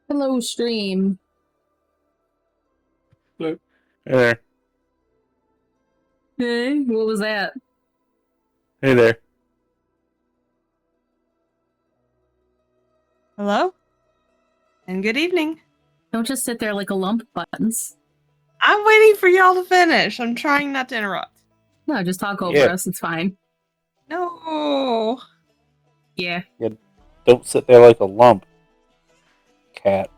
Hello, stream. Hello. Hey there. Hey, what was that? Hey there. Hello? And good evening. Don't just sit there like a lump, Buttons. I'm waiting for y'all to finish. I'm trying not to interrupt. No, just talk over us. It's fine. No. Yeah. Don't sit there like a lump, cat.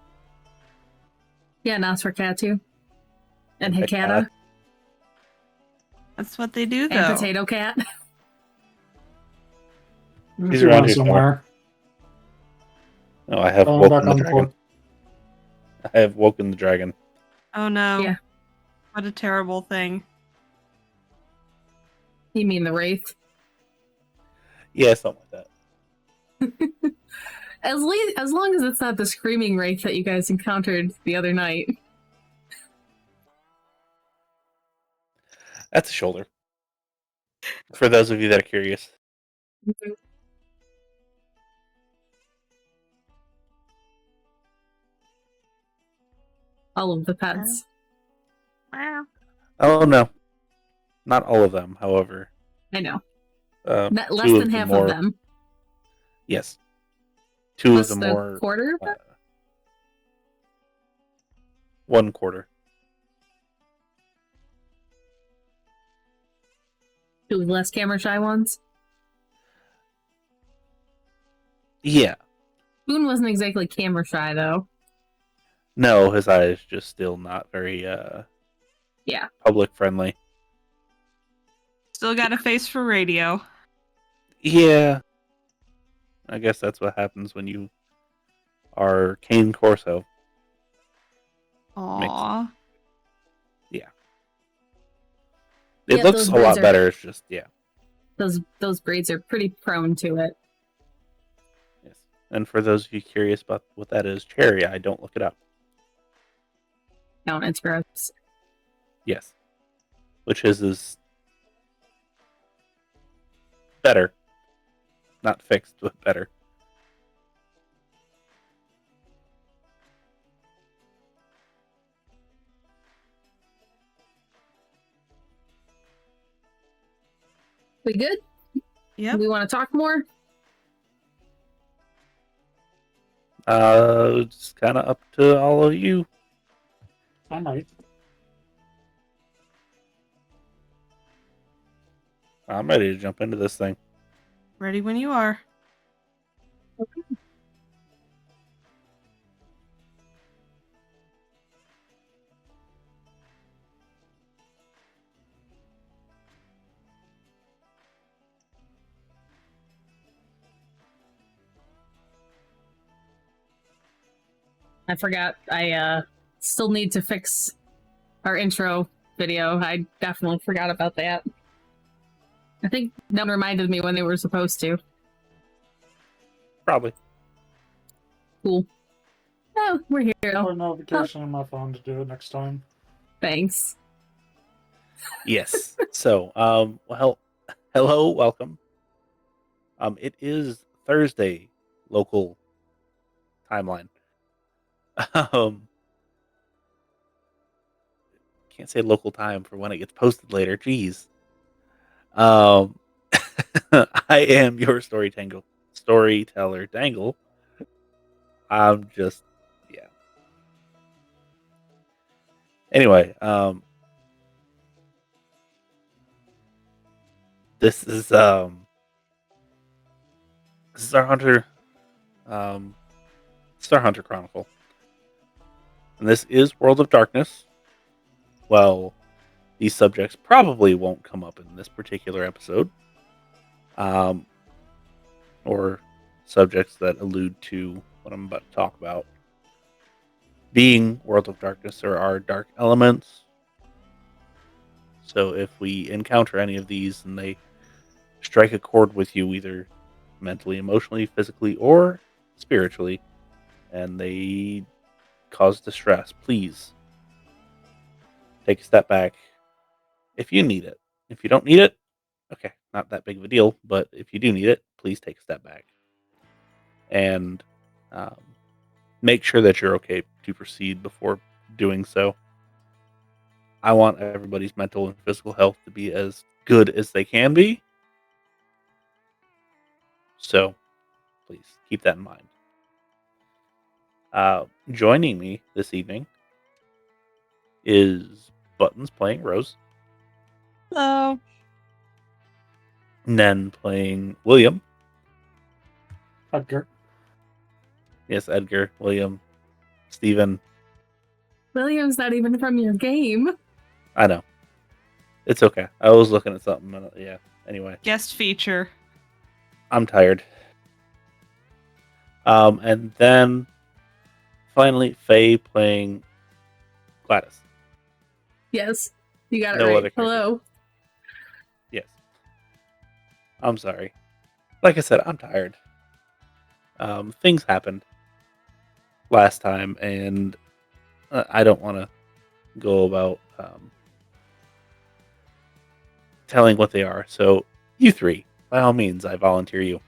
Yeah, Nas for cat too. And Hikata. That's what they do, though. And Potato Cat. He's around here somewhere. No, I have woken the dragon. I have woken the dragon. Oh no. Yeah. What a terrible thing. You mean the Wraith? Yeah, something like that. As long as it's not the screaming Wraith that you guys encountered the other night. That's a shoulder. For those of you that are curious. All of the pets. Wow. Oh, no. Not all of them, however. I know. Less than half of them. Yes. Two Plus of the more... quarter? 1/4. Two less camera shy ones? Yeah. Boone wasn't exactly camera shy, though. No, his eye is just still not very public friendly. Still got a face for radio. Yeah. I guess that's what happens when you are Cane Corso. Aww. Yeah. It looks a lot better, it's just, yeah. Those braids are pretty prone to it. Yes. And for those of you curious about what that is, cherry eye, don't look it up. No, it's gross. Yes. Which is better. Not fixed, but better. We good? Yep. We want to talk more? It's kind of up to all of you. I might. I'm ready to jump into this thing. Ready when you are. Okay. I forgot. I still need to fix our intro video. I definitely forgot about that. I think no one reminded me when they were supposed to. Probably. Cool. Oh, we're here. I'll put a notification on my phone to do it next time. Thanks. Yes. So, well, hello, welcome. It is Thursday, local timeline. Can't say local time for when it gets posted later. Jeez. I am your storyteller, Dengle. I'm just, yeah. Anyway, this is our Hunter, Star Hunter Chronicle, and this is World of Darkness. Well, these subjects probably won't come up in this particular episode, or subjects that allude to what I'm about to talk about. Being World of Darkness, there are dark elements. So if we encounter any of these and they strike a chord with you, either mentally, emotionally, physically, or spiritually, and they cause distress, please take a step back if you need it. If you don't need it, okay, not that big of a deal, but if you do need it, please take a step back. And make sure that you're okay to proceed before doing so. I want everybody's mental and physical health to be as good as they can be. So please keep that in mind. Joining me this evening is Buttons playing Rose, Hello. Nen playing William. Edgar. Yes, Edgar, William, Steven. William's not even from your game. I know. It's okay. I was looking at something. And, yeah. Anyway, Guest feature. I'm tired. And then finally, Faye playing Gladys. Yes, you got it No right. other characters. Hello. Yes. I'm sorry. Like I said, I'm tired. Things happened last time, and I don't want to go about telling what they are. So, you three, by all means, I volunteer you.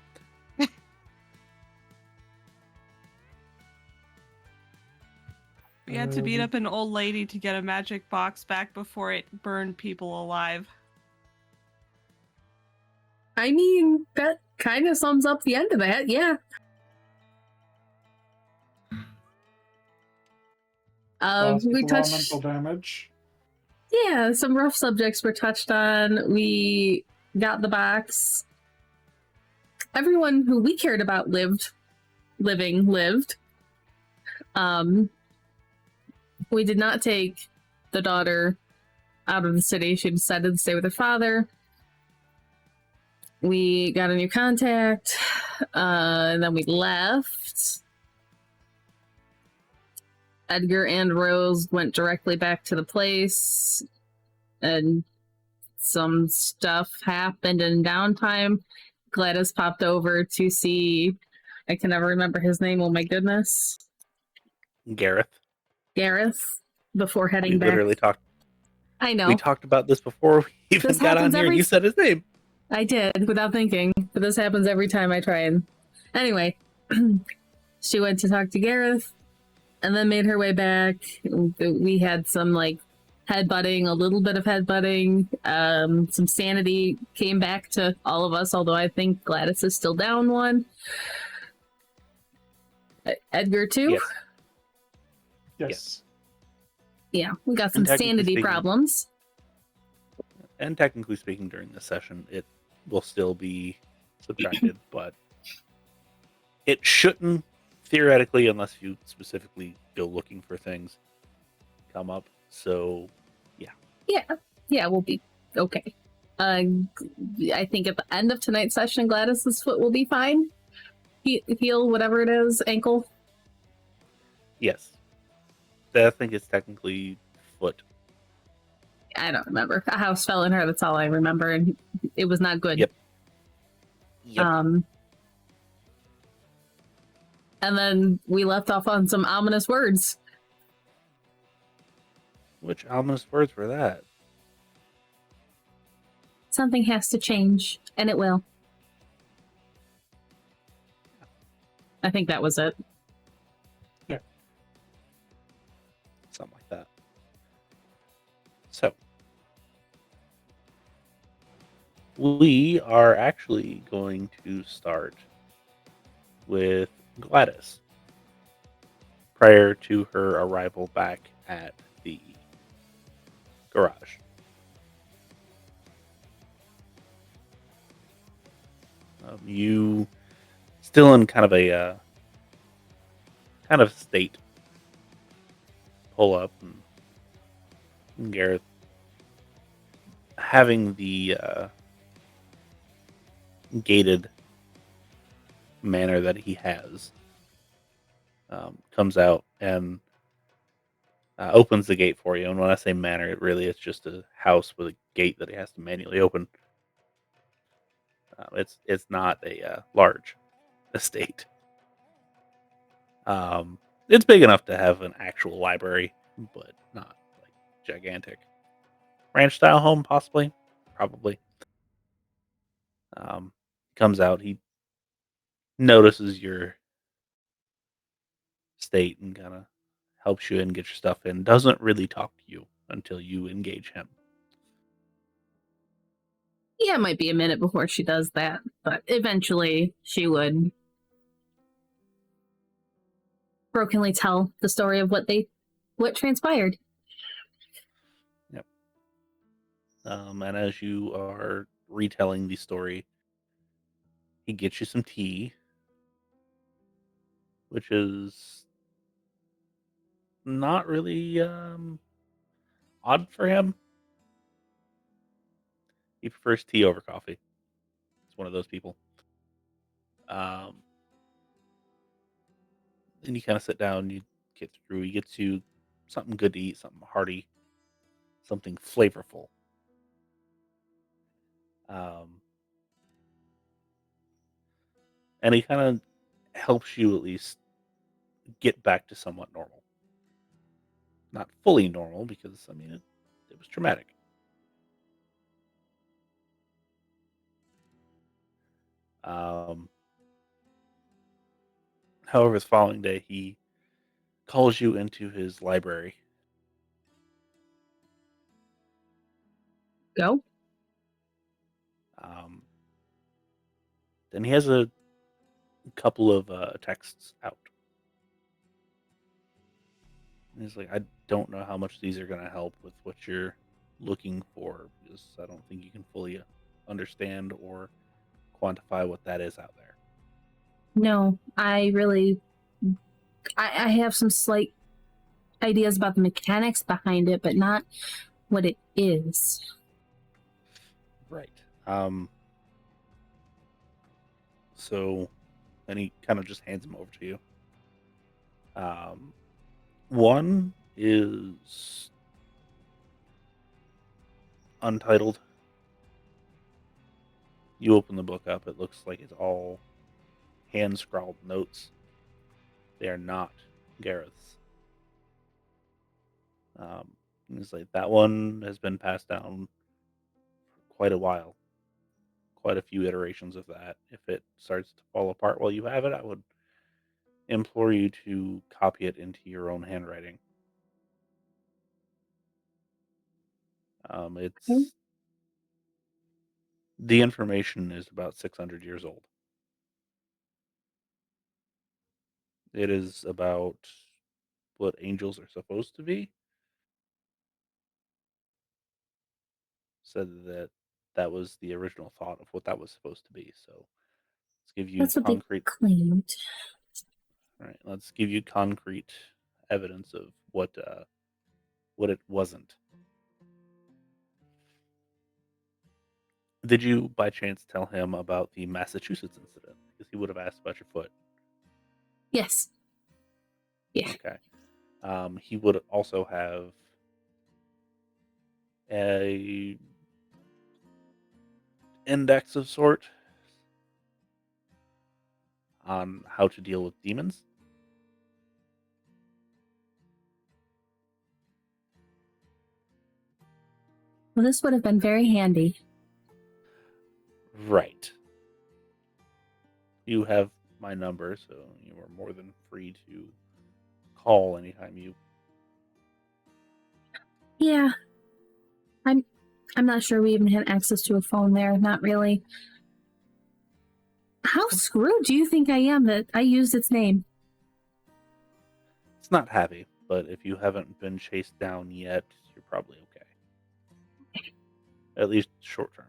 We had to beat up an old lady to get a magic box back before it burned people alive. I mean, that kind of sums up the end of that. Yeah. We touched. Mental damage. Yeah, some rough subjects were touched on. We got the box. Everyone who we cared about lived. We did not take the daughter out of the city. She decided to stay with her father. We got a new contact, and then we left. Edgar and Rose went directly back to the place, and some stuff happened in downtime. Gladys popped over to see, I can never remember his name, oh my goodness. Gareth. Before heading We back. literally talked. I know. We talked about this before we even This got on happens here. every- You said his name. I did, without thinking, but this happens every time I try and... Anyway, she went to talk to Gareth, and then made her way back. We had some, like, headbutting, a little bit of headbutting. Some sanity came back to all of us, although I think Gladys is still down one. Edgar, too? Yes. Yes. Yeah, we got some And technically sanity speaking- problems. And technically speaking, during this session, it will still be subtracted, but it shouldn't, theoretically, unless you specifically go looking for things, come up. So, Yeah, we'll be okay. I think at the end of tonight's session, Gladys's foot will be fine. Heel, whatever it is, ankle. yes. I think it's technically foot. I don't remember. A house fell in her. That's all I remember, and it was not good. Yep. And then we left off on some ominous words. Which ominous words were that? Something has to change, and it will. I think that was it. Something like that. So, we are actually going to start with Gladys prior to her arrival back at the garage. You still in kind of a state. Pull up, and Gareth having the gated manner that he has comes out and opens the gate for you. And when I say manner, it really is just a house with a gate that he has to manually open. It's not a large estate. It's big enough to have an actual library, but not like gigantic. Ranch style home, possibly, probably. Comes out, he notices you're state and kind of helps you and get your stuff in. Doesn't really talk to you until you engage him. Yeah, it might be a minute before she does that, but eventually she would brokenly tell the story of what transpired. Yep. And as you are retelling the story, he gets you some tea, which is not really odd for him. He prefers tea over coffee. He's one of those people. And you kind of sit down, you get through, he gets you something good to eat, something hearty, something flavorful. And he kind of helps you at least get back to somewhat normal. Not fully normal, because, I mean, it was traumatic. However, the following day, he calls you into his library. Go. Then he has a couple of texts out. And he's like, I don't know how much these are going to help with what you're looking for, because I don't think you can fully understand or quantify what that is out there. No, I have some slight ideas about the mechanics behind it, but not what it is. Right. So then he kind of just hands them over to you. One is untitled. You open the book up, it looks like it's all hand-scrawled notes. They are not Gareth's. It's like, that one has been passed down for quite a while. Quite a few iterations of that. If it starts to fall apart while you have it, I would implore you to copy it into your own handwriting. It's the information is about 600 years old. It is about what angels are supposed to be. Said that was the original thought of what that was supposed to be. So let's give you That's what concrete. they claimed. Right. Let's give you concrete evidence of what it wasn't. Did you, by chance, tell him about the Massachusetts incident? Because he would have asked about your foot. Yes. Yeah. Okay. He would also have a index of sort on how to deal with demons. Well, this would have been very handy. Right. You have my number, so you are more than free to call anytime you. Yeah. I'm not sure we even had access to a phone there. Not really. How screwed do you think I am that I used its name? It's not heavy, but if you haven't been chased down yet, you're probably okay. At least short term.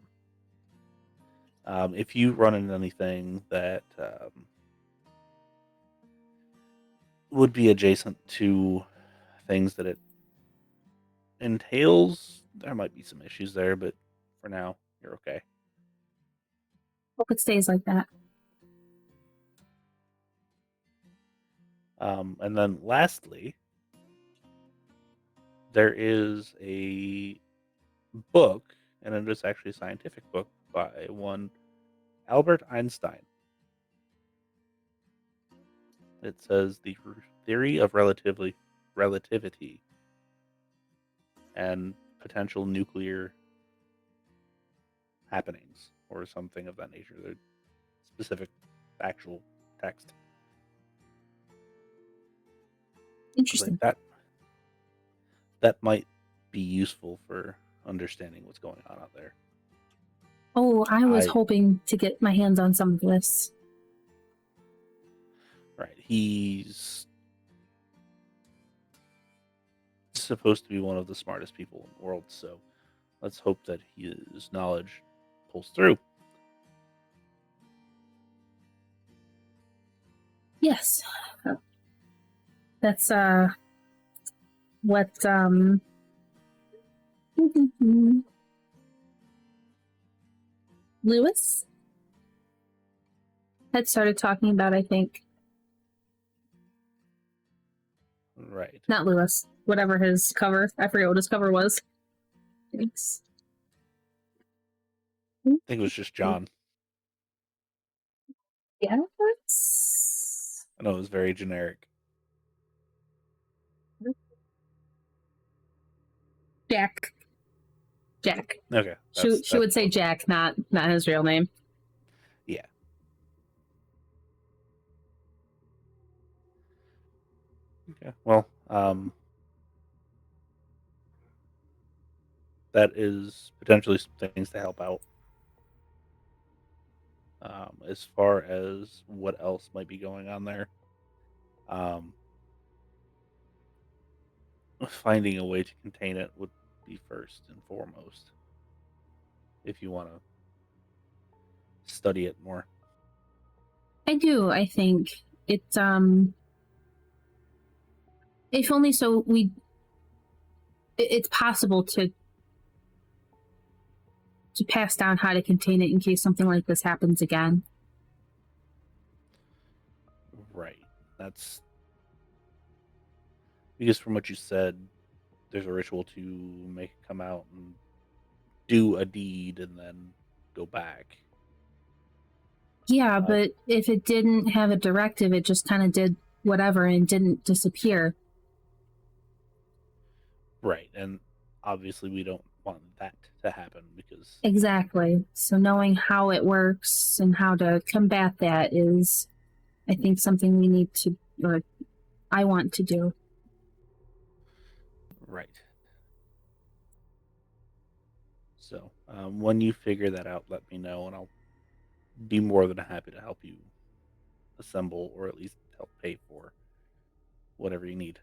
If you run into anything that would be adjacent to things that it entails, there might be some issues there, but for now, you're okay. Hope it stays like that. And then lastly, there is a book, and it is actually a scientific book by one Albert Einstein. It says the theory of relativity and potential nuclear happenings, or something of that nature. The specific actual text. Interesting. That might be useful for understanding what's going on out there. Oh, I was hoping to get my hands on some of this. Right. He's supposed to be one of the smartest people in the world, so let's hope that his knowledge pulls through. Yes. That's what Lewis had started talking about, I think. Right. Not Lewis. Whatever his cover. I forget what his cover was. Thanks. I think it was just John. Yeah. I know it was very generic. Jack. Okay. She would say Jack, not his real name. Yeah. Okay. Well, that is potentially some things to help out. As far as what else might be going on there, finding a way to contain it would be first and foremost. If you want to study it more. I do. I think it's if only so it's possible to pass down how to contain it in case something like this happens again. Right. That's because from what you said, there's a ritual to make it come out and do a deed and then go back. Yeah, but if it didn't have a directive, it just kind of did whatever and didn't disappear. Right. And obviously we don't want that to happen because... Exactly. So knowing how it works and how to combat that is, I think, something we need to, or I want to do. Right. So when you figure that out, let me know and I'll be more than happy to help you assemble or at least help pay for whatever you need.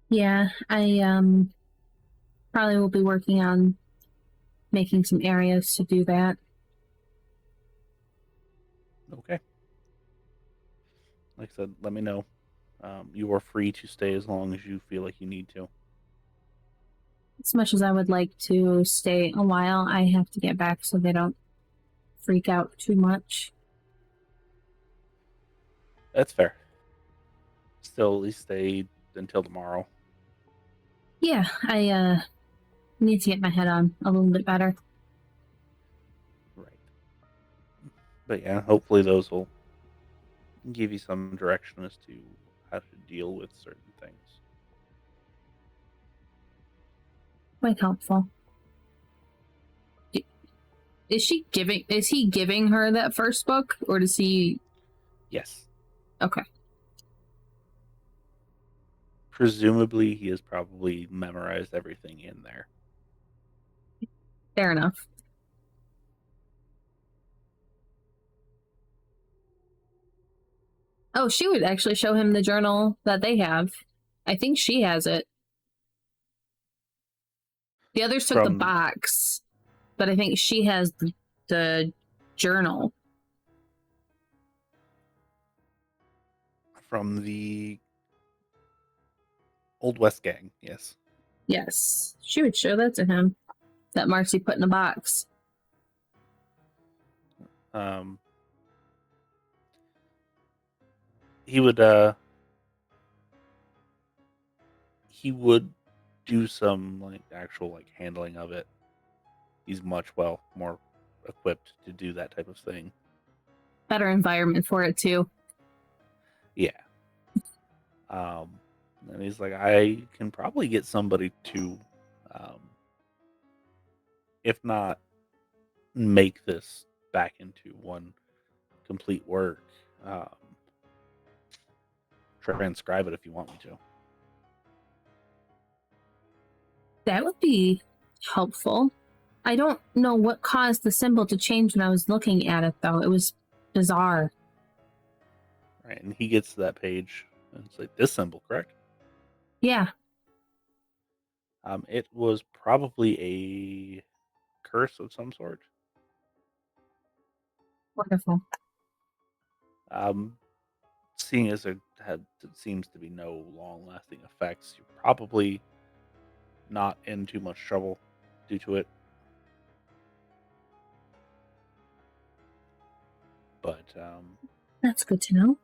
Yeah, I probably will be working on making some areas to do that. Okay. Like I said, let me know. You are free to stay as long as you feel like you need to. As much as I would like to stay a while, I have to get back so they don't freak out too much. That's fair. Still, at least stay until tomorrow. Yeah, I need to get my head on a little bit better. Right. But yeah, hopefully those will give you some direction as to how to deal with certain things. Quite helpful. Is he giving her that first book, or does he? Yes. Okay. Presumably, he has probably memorized everything in there. Fair enough. Oh, she would actually show him the journal that they have. I think she has it. The others took the box, but I think she has the journal. From the Old West gang, yes. Yes, she would show that to him. That Marcy put in a box. He would do some actual handling of it. He's much more equipped to do that type of thing. Better environment for it too. Yeah. And he's like, I can probably get somebody to, if not make this back into one complete work, transcribe it if you want me to. That would be helpful. I don't know what caused the symbol to change when I was looking at it, though. It was bizarre. Right, and he gets to that page, and it's like, this symbol, correct? Yeah. It was probably a curse of some sort. Wonderful. Seeing as it seems to be no long-lasting effects, you're probably not in too much trouble due to it. But That's good to know.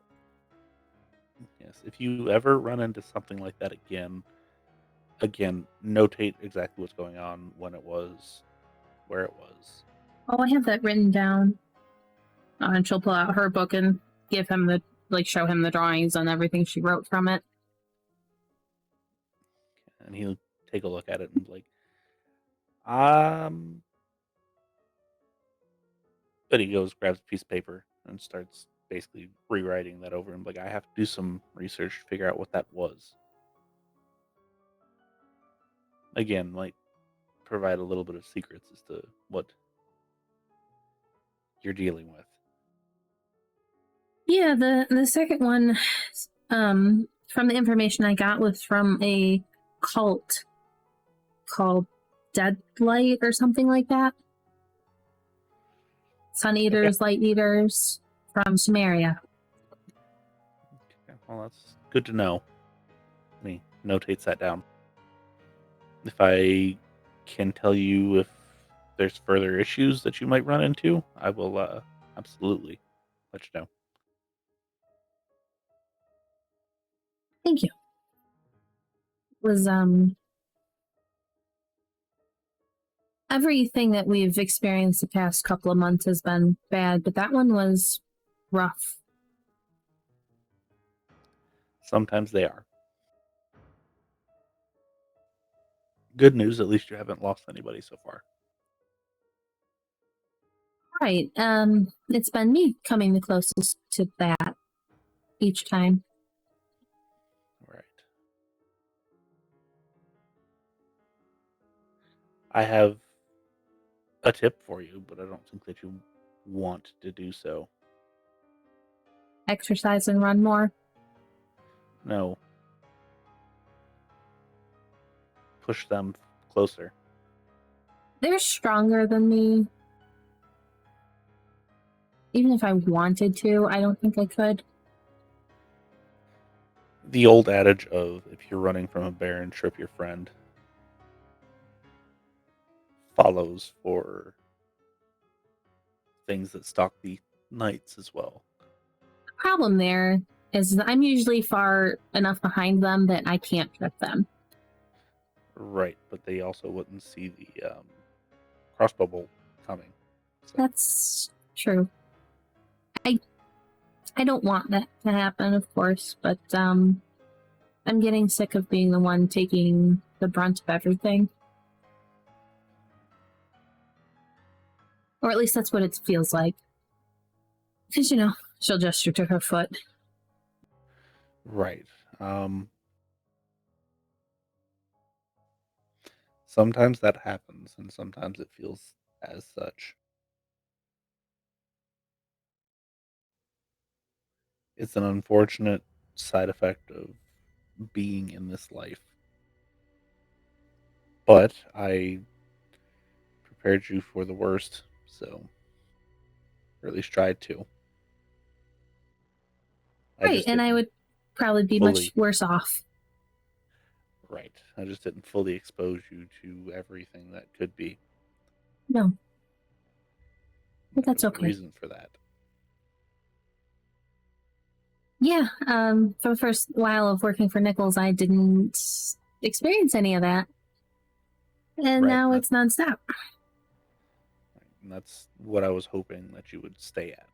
yes, if you ever run into something like that again, notate exactly what's going on, when it was, where it was. Oh, I have that written down. And she'll pull out her book and give him show him the drawings and everything she wrote from it. And he'll take a look at it and be like, but he goes, grabs a piece of paper and starts basically rewriting that over, and like, I have to do some research to figure out what that was. Again, like, provide a little bit of secrets as to what you're dealing with. Yeah, the second one, from the information I got, was from a cult called Deadlight or something like that. Sun Eaters, Light Eaters from Sumeria. Okay, well, that's good to know. Let me notate that down. If I can tell you if there's further issues that you might run into, I will absolutely let you know. Thank you. It was everything that we've experienced the past couple of months has been bad, but that one was rough. Sometimes they are. Good news, at least you haven't lost anybody so far. Right. It's been me coming the closest to that each time. Right. I have a tip for you, but I don't think that you want to do so. Exercise and run more. No. Push them closer. They're stronger than me. Even if I wanted to, I don't think I could. The old adage of, if you're running from a bear and trip your friend, follows for things that stalk the knights as well. The problem there is I'm usually far enough behind them that I can't trip them. Right, but they also wouldn't see the crossbow bolt coming. So. That's true. I don't want that to happen, of course, but I'm getting sick of being the one taking the brunt of everything. Or at least that's what it feels like. Because, she'll gesture to her foot. Right. Sometimes that happens, and sometimes it feels as such. It's an unfortunate side effect of being in this life. But I prepared you for the worst, so, or at least tried to. Right, and I would probably be much worse off. Right. I just didn't fully expose you to everything that could be. No. But that's okay. Reason for that. Yeah, for the first while of working for Nichols, I didn't experience any of that. And now it's nonstop. And that's what I was hoping that you would stay at.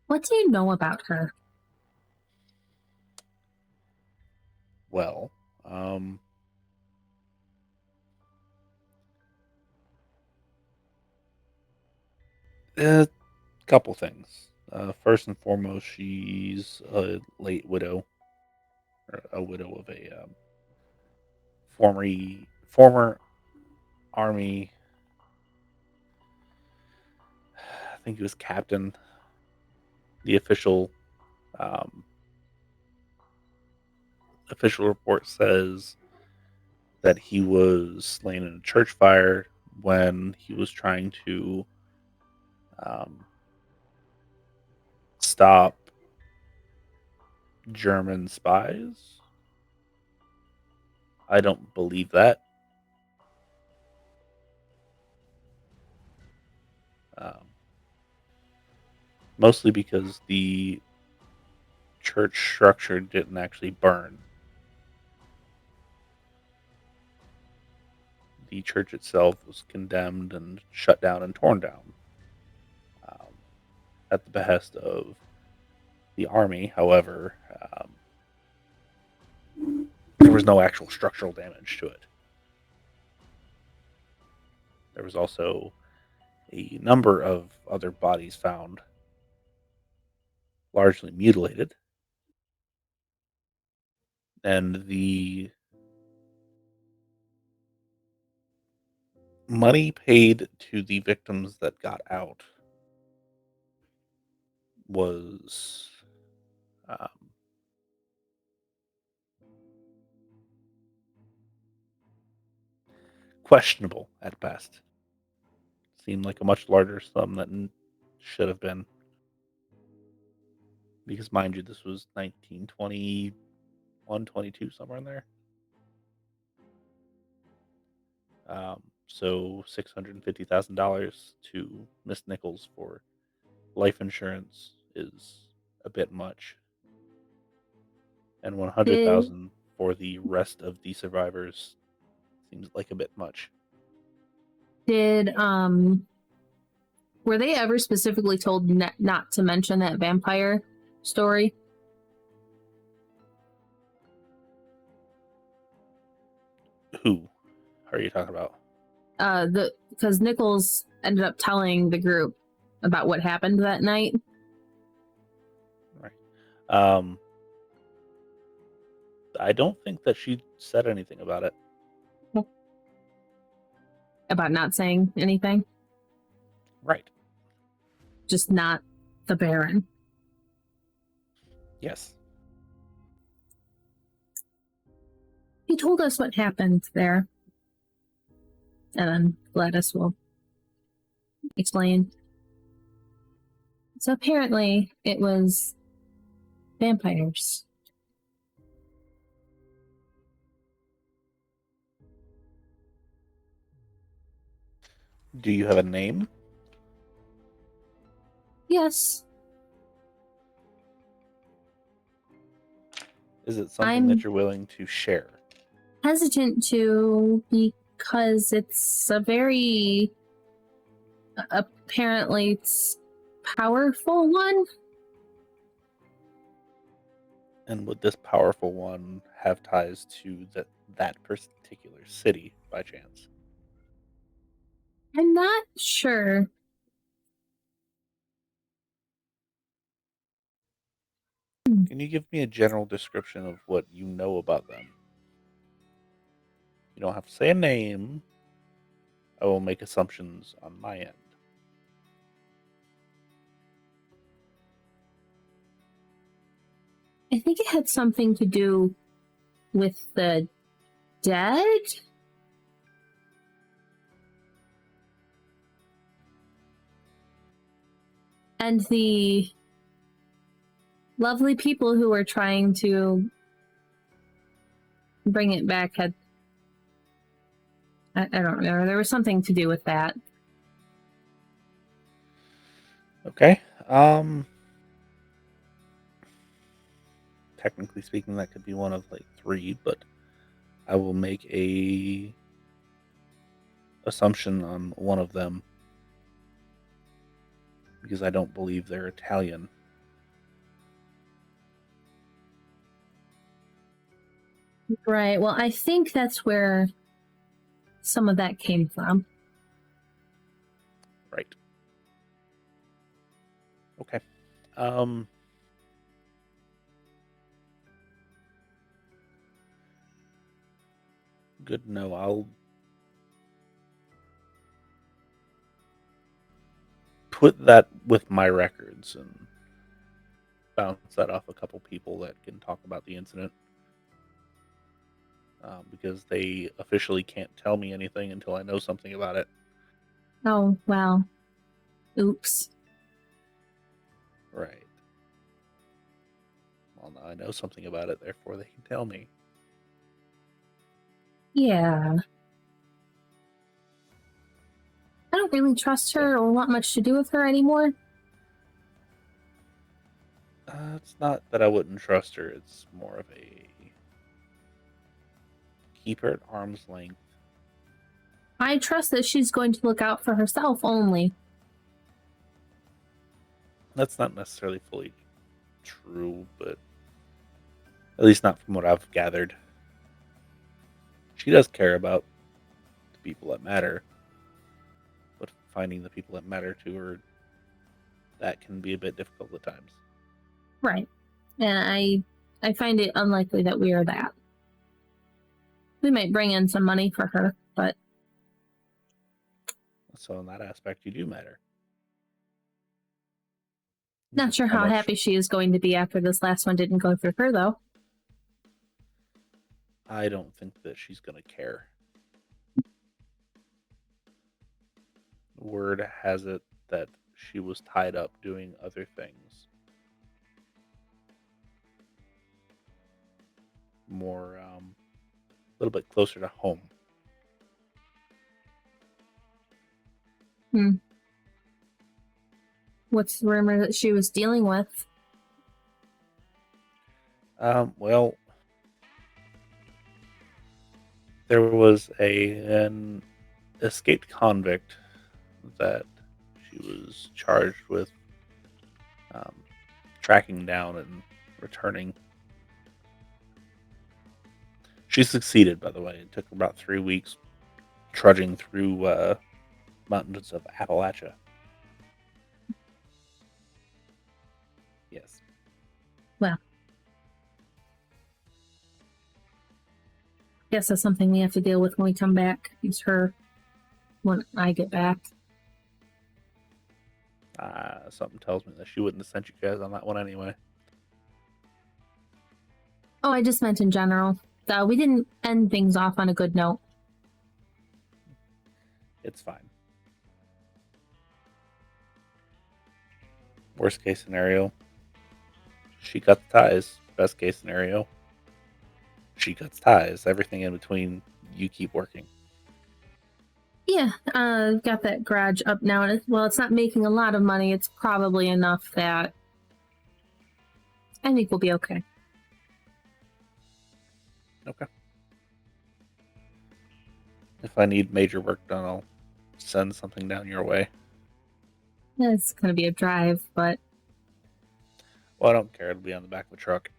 What do you know about her? Well, a couple things. First and foremost, she's a late widow, or a widow of a former army. I think he was captain. The um, official report says that he was slain in a church fire when he was trying to stop German spies. I don't believe that. Mostly because the church structure didn't actually burn. The church itself was condemned and shut down and torn down at the behest of the army. However, there was no actual structural damage to it. There was also a number of other bodies found, largely mutilated, and the money paid to the victims that got out was questionable at best. Seemed like a much larger sum than should have been. Because, mind you, this was 1921, 22, somewhere in there. So $650,000 to Miss Nichols for life insurance is a bit much, and $100,000 for the rest of the survivors seems like a bit much. Were they ever specifically told not to mention that vampire story? Who are you talking about? Because Nichols ended up telling the group about what happened that night. Right. I don't think that she said anything about it. About not saying anything? Right. Just not the Baron. Yes. He told us what happened there. And then Gladys will explain. So apparently it was vampires. Do you have a name? Yes. Is it something that you're willing to share? Hesitant to, because it's a very apparently it's powerful one. And would this powerful one have ties to that particular city by chance? I'm not sure. Can you give me a general description of what you know about them? You don't have to say a name. I will make assumptions on my end. I think it had something to do with the dead. And the lovely people who were trying to bring it back had... I don't know. There was something to do with that. Okay. Technically speaking, that could be one of like three, but I will make a assumption on one of them because I don't believe they're Italian. Right. Well, I think that's where some of that came from. Right. Okay. Um, good to know. I'll put that with my records and bounce that off a couple people that can talk about the incident. Because they officially can't tell me anything until I know something about it. Oh, well. Oops. Right. Well, now I know something about it, therefore they can tell me. Yeah. I don't really trust her or want much to do with her anymore. It's not that I wouldn't trust her. It's more of a keep her at arm's length. I trust that she's going to look out for herself only. That's not necessarily fully true, but at least not from what I've gathered. She does care about the people that matter, but finding the people that matter to her, that can be a bit difficult at times. Right. And I find it unlikely that we are that. We might bring in some money for her, but So in that aspect, you do matter. not sure how much- happy she is going to be after this last one didn't go through her, though. I don't think that she's going to care. Word has it that she was tied up doing other things. More, a little bit closer to home. What's the rumor that she was dealing with? Well, there was an escaped convict that she was charged with tracking down and returning. She succeeded, by the way. It took about 3 weeks trudging through mountains of Appalachia. Yes. Well, guess that's something we have to deal with when we come back. It's her when I get back. Something tells me that she wouldn't have sent you guys on that one anyway. Oh, I just meant in general. We didn't end things off on a good note. It's fine. Worst case scenario, she cuts ties. Best case scenario, she cuts ties. Everything in between, you keep working. Yeah, got that garage up now, and it's not making a lot of money. It's probably enough that I think we'll be okay. Okay. If I need major work done, I'll send something down your way. It's gonna be a drive, but Well, I don't care. It'll be on the back of a truck.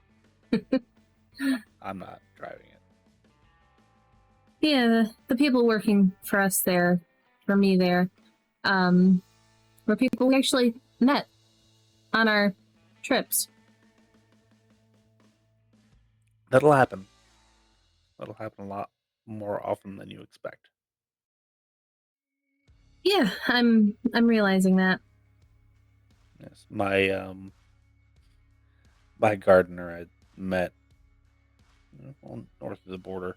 I'm not driving it. yeah, the people working for us there, for me there, were people we actually met on our trips. That'll happen. That'll happen a lot more often than you expect. Yeah, I'm realizing that. Yes, my gardener I met north of the border.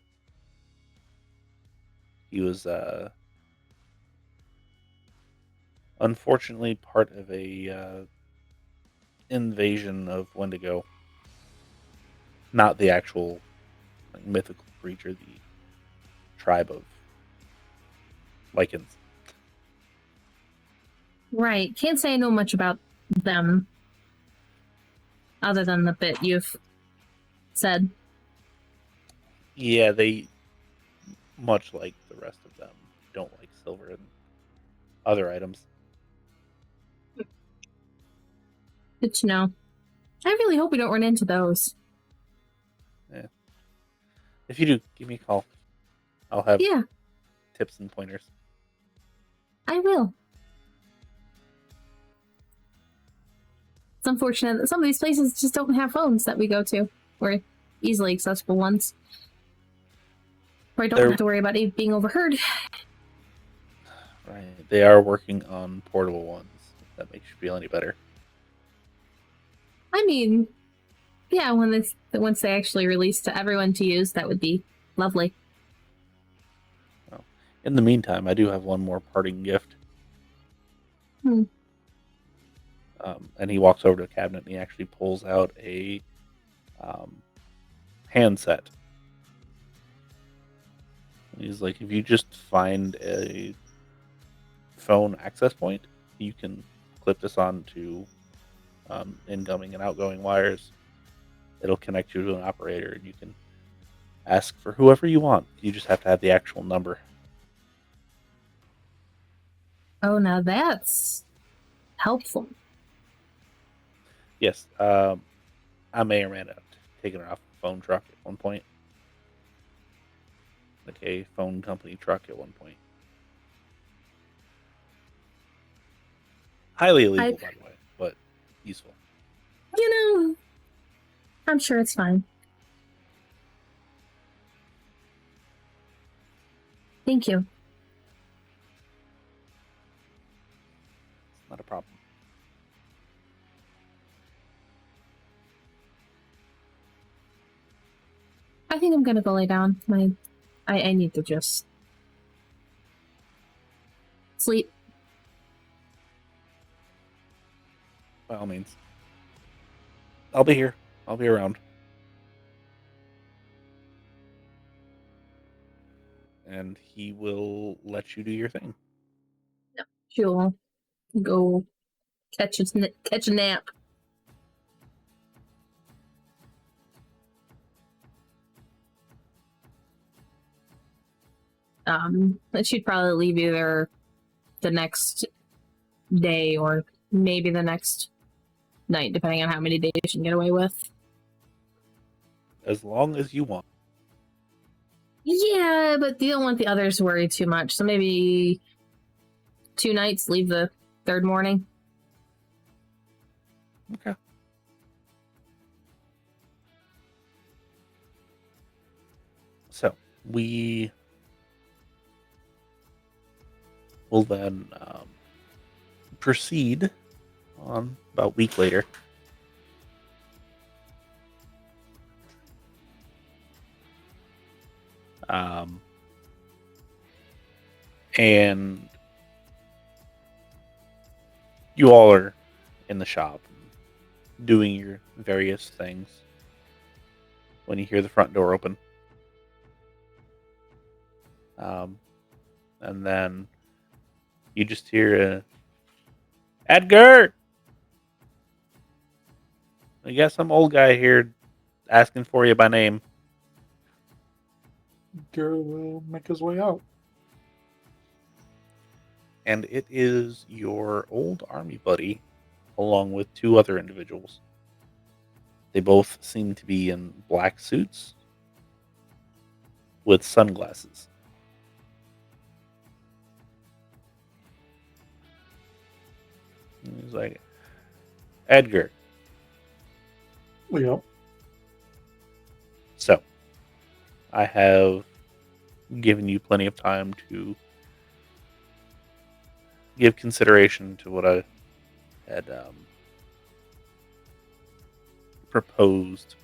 He was unfortunately part of a invasion of Wendigo. Not the actual mythical creature, the tribe of lichens. Right. Can't say I know much about them, other than the bit you've said. Yeah, they, much like the rest of them, don't like silver and other items. Good to know. I really hope we don't run into those. If you do, give me a call. I'll have Yeah, tips and pointers. I will. It's unfortunate that some of these places just don't have phones that we go to, or easily accessible ones. Where I don't have to worry about it being overheard. Right. They are working on portable ones, if that makes you feel any better. I mean, yeah, once they actually release to everyone to use, that would be lovely. Well, in the meantime, I do have one more parting gift. And he walks over to a cabinet and he actually pulls out a handset. And he's like, if you just find a phone access point, you can clip this onto incoming and outgoing wires. It'll connect you to an operator and you can ask for whoever you want. You just have to have the actual number. Oh, now that's helpful. Yes, I may or may not have taken it off a phone truck at one point. Like a phone company truck at one point. Highly illegal, by the way, but useful. You know, I'm sure it's fine. Thank you. It's not a problem. I think I'm gonna go lay down. I need to just sleep. By all means. I'll be here. I'll be around. And he will let you do your thing. She'll go catch a nap. But she'd probably leave either the next day or maybe the next night, depending on how many days she can get away with. As long as you want. Yeah, but you don't want the others to worry too much. So maybe 2 nights, leave the 3rd morning. Okay. So, we will then proceed on about a week later. And you all are in the shop doing your various things when you hear the front door open. And then you just hear Edgar! I got some old guy here asking for you by name. Edgar will make his way out. And it is your old army buddy, along with 2 other individuals. They both seem to be in black suits with sunglasses. And he's like, Edgar. Yep. So, I have given you plenty of time to give consideration to what I had proposed.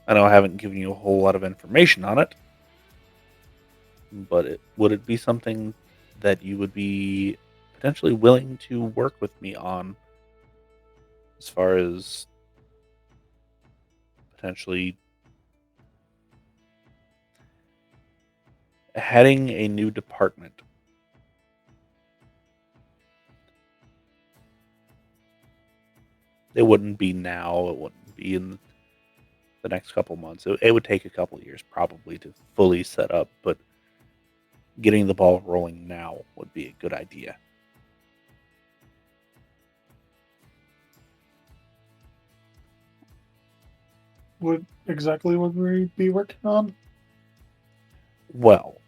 I know I haven't given you a whole lot of information on it, but would it be something that you would be potentially willing to work with me on, as far as potentially heading a new department? It wouldn't be now. It wouldn't be in the next couple months. It would take a couple years probably to fully set up, but getting the ball rolling now would be a good idea. What exactly would we be working on? Well,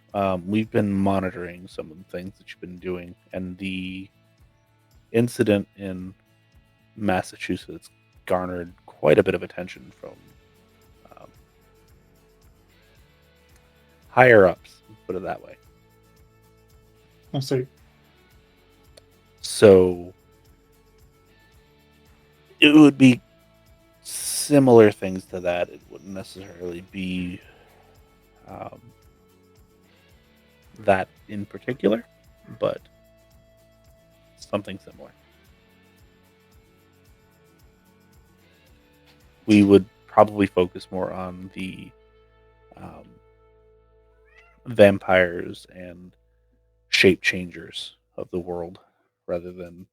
we've been monitoring some of the things that you've been doing, and the incident in Massachusetts garnered quite a bit of attention from higher ups, put it that way. I see. So it would be similar things to that. It wouldn't necessarily be that in particular, but something similar. We would probably focus more on the vampires and shape changers of the world rather than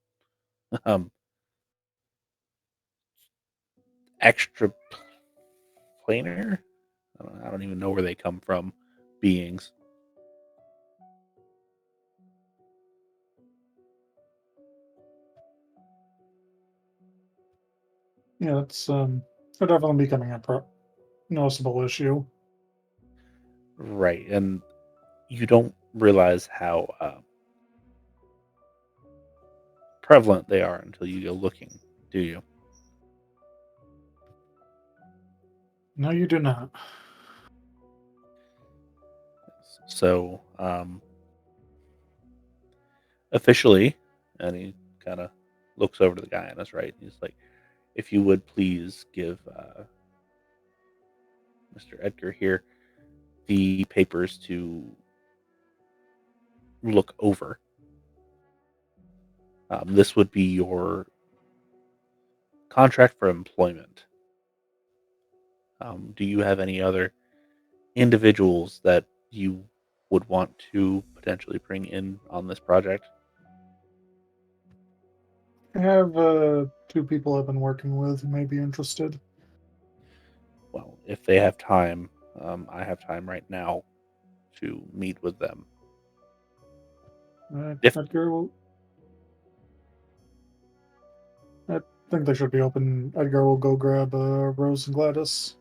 extra planar. I don't even know where they come from. Beings. Yeah, it's definitely becoming a noticeable issue. Right, and you don't realize how prevalent they are until you go looking, do you? No, you do not. So, officially, and he kind of looks over to the guy on his right. He's like, if you would please give Mr. Edgar here the papers to look over. This would be your contract for employment. Do you have any other individuals that you would want to potentially bring in on this project? I have 2 people I've been working with who may be interested. Well, if they have time, I have time right now to meet with them. If Edgar will. I think they should be open. Edgar will go grab Rose and Gladys.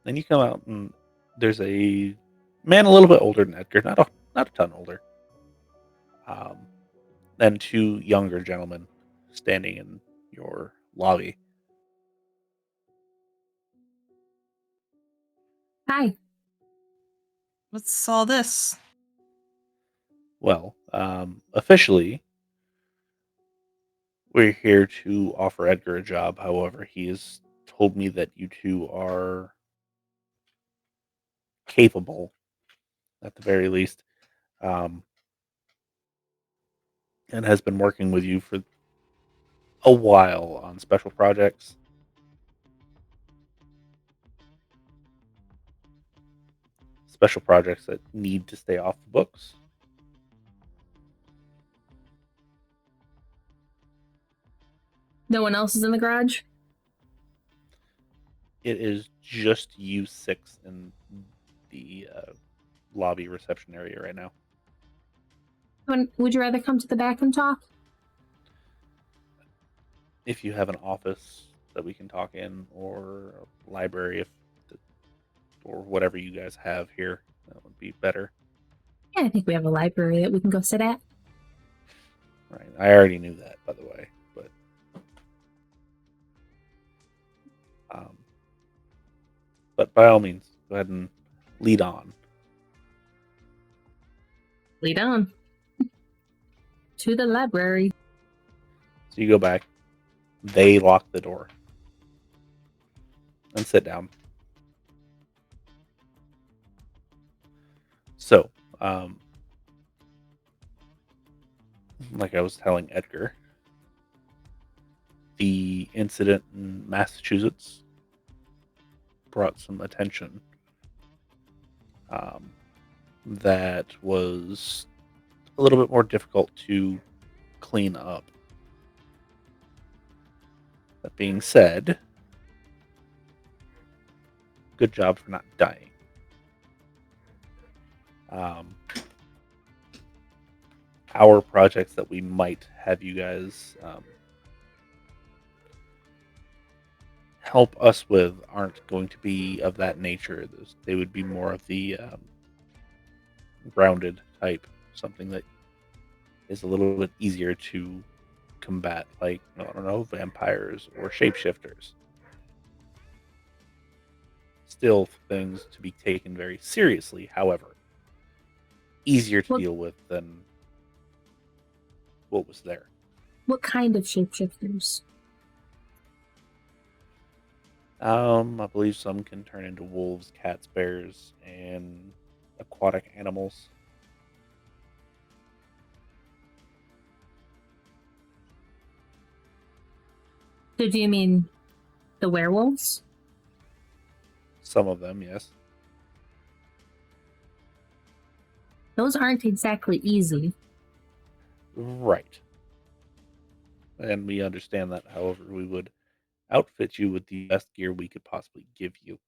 then you come out and there's a man a little bit older than Edgar, not a ton older, and 2 younger gentlemen standing in your lobby. Hi. What's all this? Well, officially, we're here to offer Edgar a job. However, he has told me that you 2 are capable, at the very least, and has been working with you for a while on special projects. Special projects that need to stay off the books. No one else is in the garage? It is just you 6 in the lobby reception area right now. Would you rather come to the back and talk? If you have an office that we can talk in, or a library, or whatever you guys have here, that would be better. Yeah, I think we have a library that we can go sit at. Right. I already knew that, by the way, but by all means, go ahead and lead on. Lead on. To the library. So you go back. They lock the door and sit down. So, like I was telling Edgar, the incident in Massachusetts brought some attention that was a little bit more difficult to clean up. That being said, good job for not dying. Our projects that we might have you guys help us with aren't going to be of that nature. They would be more of the grounded type, something that is a little bit easier to combat, like, I don't know, vampires or shapeshifters. Still things to be taken very seriously, however. Easier to Well- deal with than what was there. What kind of shapeshifters? I believe some can turn into wolves, cats, bears, and aquatic animals. So do you mean the werewolves? Some of them, yes. Those aren't exactly easy. Right. And we understand that, however, we would outfit you with the best gear we could possibly give you.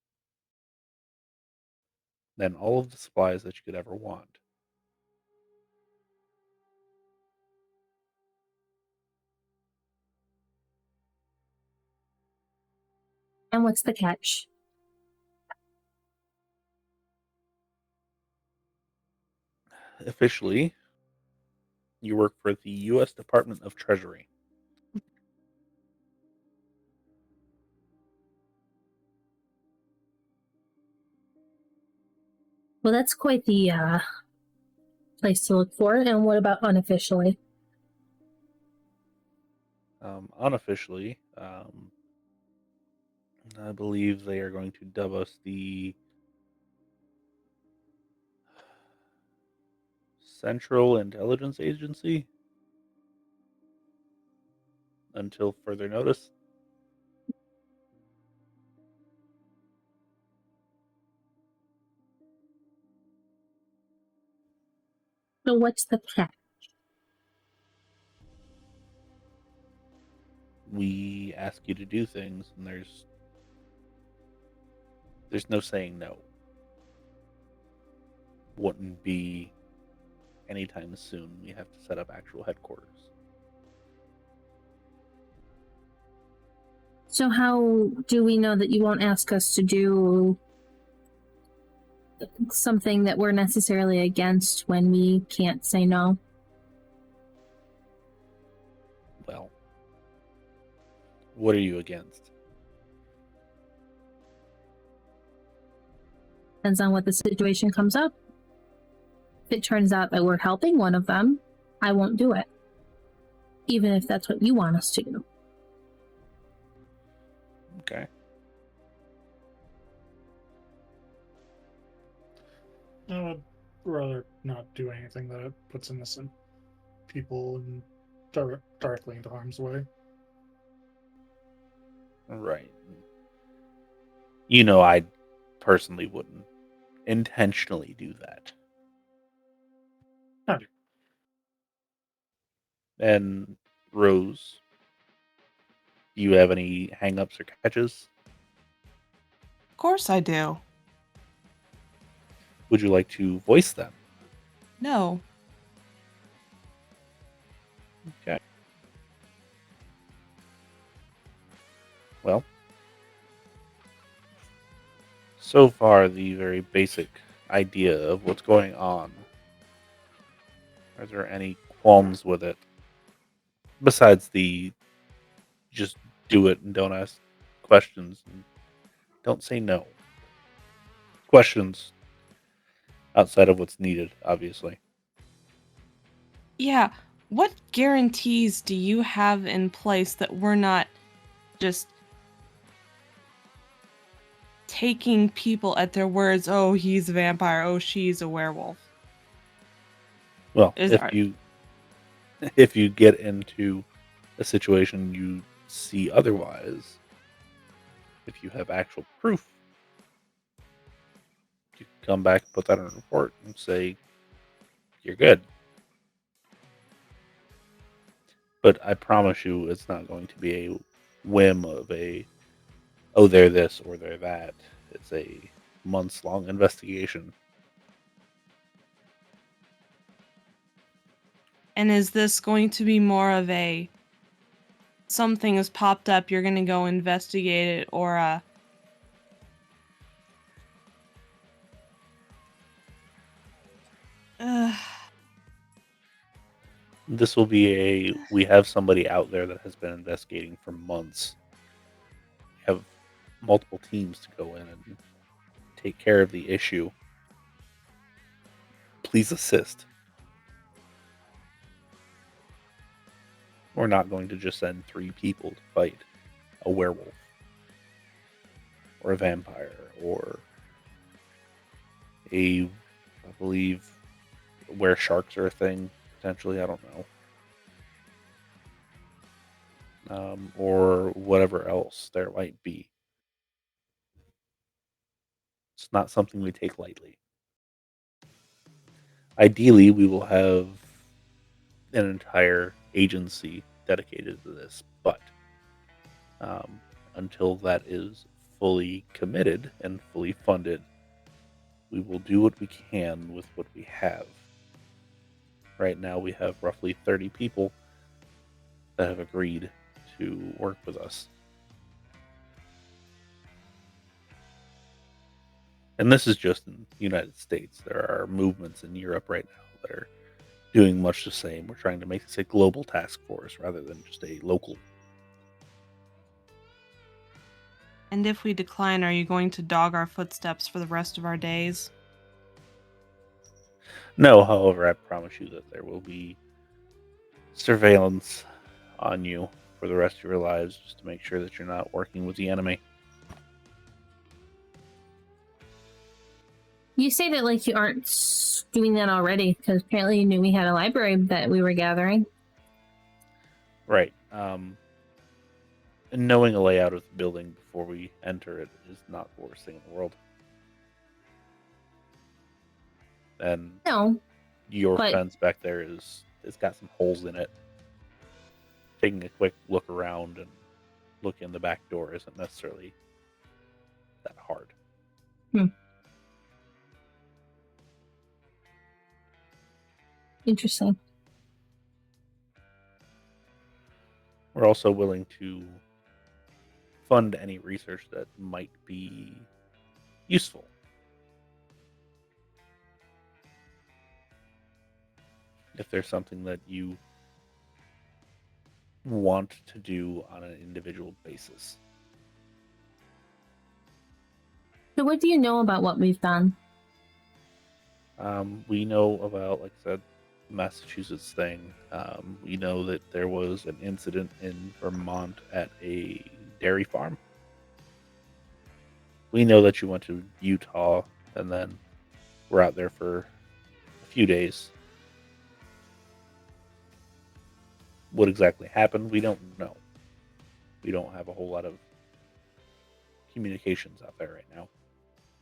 Then all of the supplies that you could ever want. And what's the catch? Officially, you work for the U.S. Department of Treasury. Well, that's quite the place to look for. And what about unofficially? Unofficially, I believe they are going to dub us the Central Intelligence Agency until further notice. So what's the catch? We ask you to do things, and there's no saying no. Wouldn't be anytime soon. We have to set up actual headquarters. So how do we know that you won't ask us to do something that we're necessarily against when we can't say no? Well, what are you against? Depends on what the situation comes up. If it turns out that we're helping one of them, I won't do it. Even if that's what you want us to do. Okay. I would rather not do anything that puts innocent people in directly into harm's way. Right. You know, I personally wouldn't intentionally do that. I do. And Rose, do you have any hang-ups or catches? Of course I do. Would you like to voice them? No. Okay. Well, so far the very basic idea of what's going on. Are there any qualms with it? Besides the just do it and don't ask questions and don't say no. Questions outside of what's needed, obviously. Yeah. What guarantees do you have in place that we're not just taking people at their words? Oh, he's a vampire. Oh, she's a werewolf. Well, Is if are- you get into a situation you see otherwise, if you have actual proof, you can come back, put that in a report, and say you're good. But I promise you, it's not going to be a whim of oh, they're this or they're that. It's a months-long investigation. And is this going to be more of a something has popped up, you're going to go investigate it, or a This will be we have somebody out there that has been investigating for months. We have multiple teams to go in and take care of the issue. Please assist. We're not going to just send 3 people to fight a werewolf or a vampire or I believe, where sharks are a thing, potentially, I don't know. Or whatever else there might be. It's not something we take lightly. Ideally, we will have an entire agency dedicated to this, but until that is fully committed and fully funded, we will do what we can with what we have. Right now, we have roughly 30 people that have agreed to work with us. And this is just in the United States. There are movements in Europe right now that are doing much the same. We're trying to make this a global task force rather than just a local. And if we decline, are you going to dog our footsteps for the rest of our days? No, however, I promise you that there will be surveillance on you for the rest of your lives just to make sure that you're not working with the enemy. You say that like you aren't doing that already, because apparently you knew we had a library that we were gathering. Right. And knowing a layout of the building before we enter it is not the worst thing in the world. And No, your but fence back there it's got some holes in it. Taking a quick look around and look in the back door isn't necessarily that hard. Interesting. We're also willing to fund any research that might be useful. If there's something that you want to do on an individual basis. So what do you know about what we've done? We know about, like I said, Massachusetts thing. We know that there was an incident in Vermont at a dairy farm. We know that you went to Utah and then were out there for a few days. What exactly happened, we don't know. We don't have a whole lot of communications out there right now.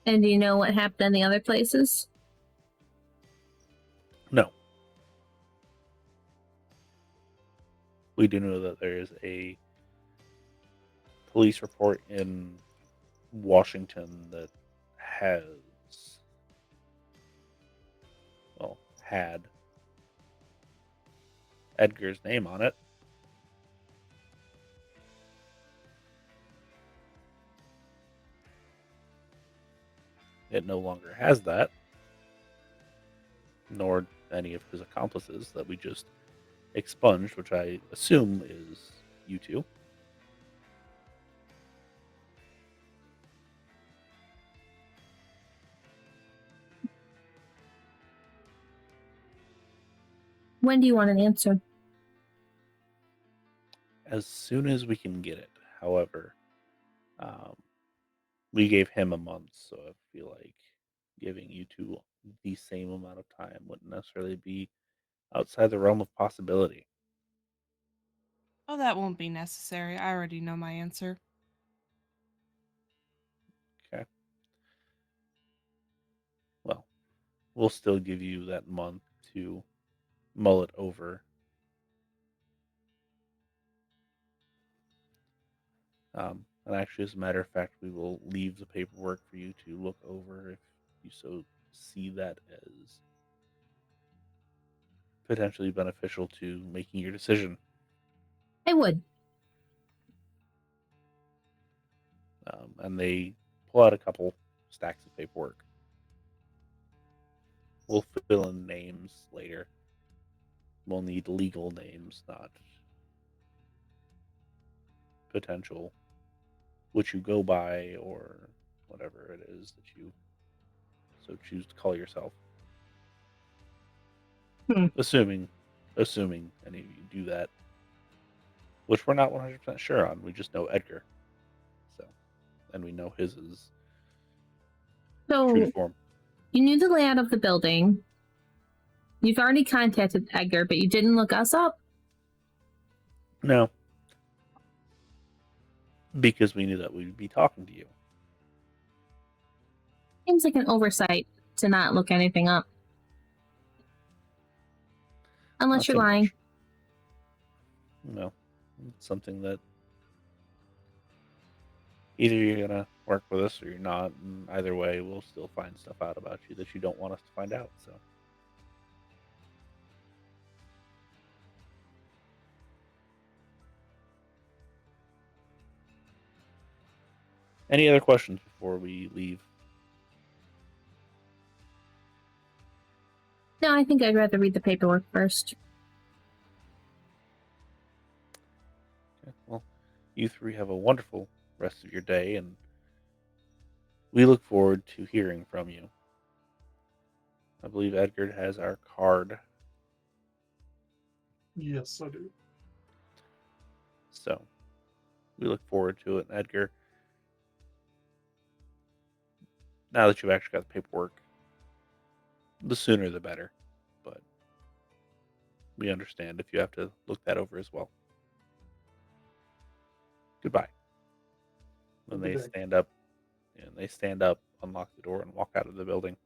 And do you know what happened in the other places? No. We do know that there is a police report in Washington that had Edgar's name on it. It no longer has that, nor any of his accomplices that we just expunged, which I assume is you two. When do you want an answer? As soon as we can get it. However, we gave him a month, so I feel like giving you two the same amount of time wouldn't necessarily be outside the realm of possibility. Oh, that won't be necessary. I already know my answer. Okay. Well, we'll still give you that month to mull it over. And actually, as a matter of fact, we will leave the paperwork for you to look over if you so see that as potentially beneficial to making your decision. I would. And they pull out a couple stacks of paperwork. We'll fill in names later. we'll need legal names, not potential, which you go by, or whatever it is that you so choose to call yourself. Assuming any of you do that, which we're not 100% sure on. We just know Edgar, so, and we know his is true to So form. you knew the layout of the building. You've already contacted Edgar, but you didn't look us up? No, because we knew that we'd be talking to you. Seems like an oversight to not look anything up. Unless Not you're so lying. much. No, it's something that either you're gonna work with us or you're not, and either way, we'll still find stuff out about you that you don't want us to find out. So, any other questions before we leave? No, I think I'd rather read the paperwork first. Okay, well, you three have a wonderful rest of your day, and we look forward to hearing from you. I believe Edgar has our card, Yes, I do. so we look forward to it. And Edgar, now that you've actually got the paperwork, the sooner the better, but we understand if you have to look that over as well. Goodbye. When Good they day. stand up, unlock the door, and walk out of the building.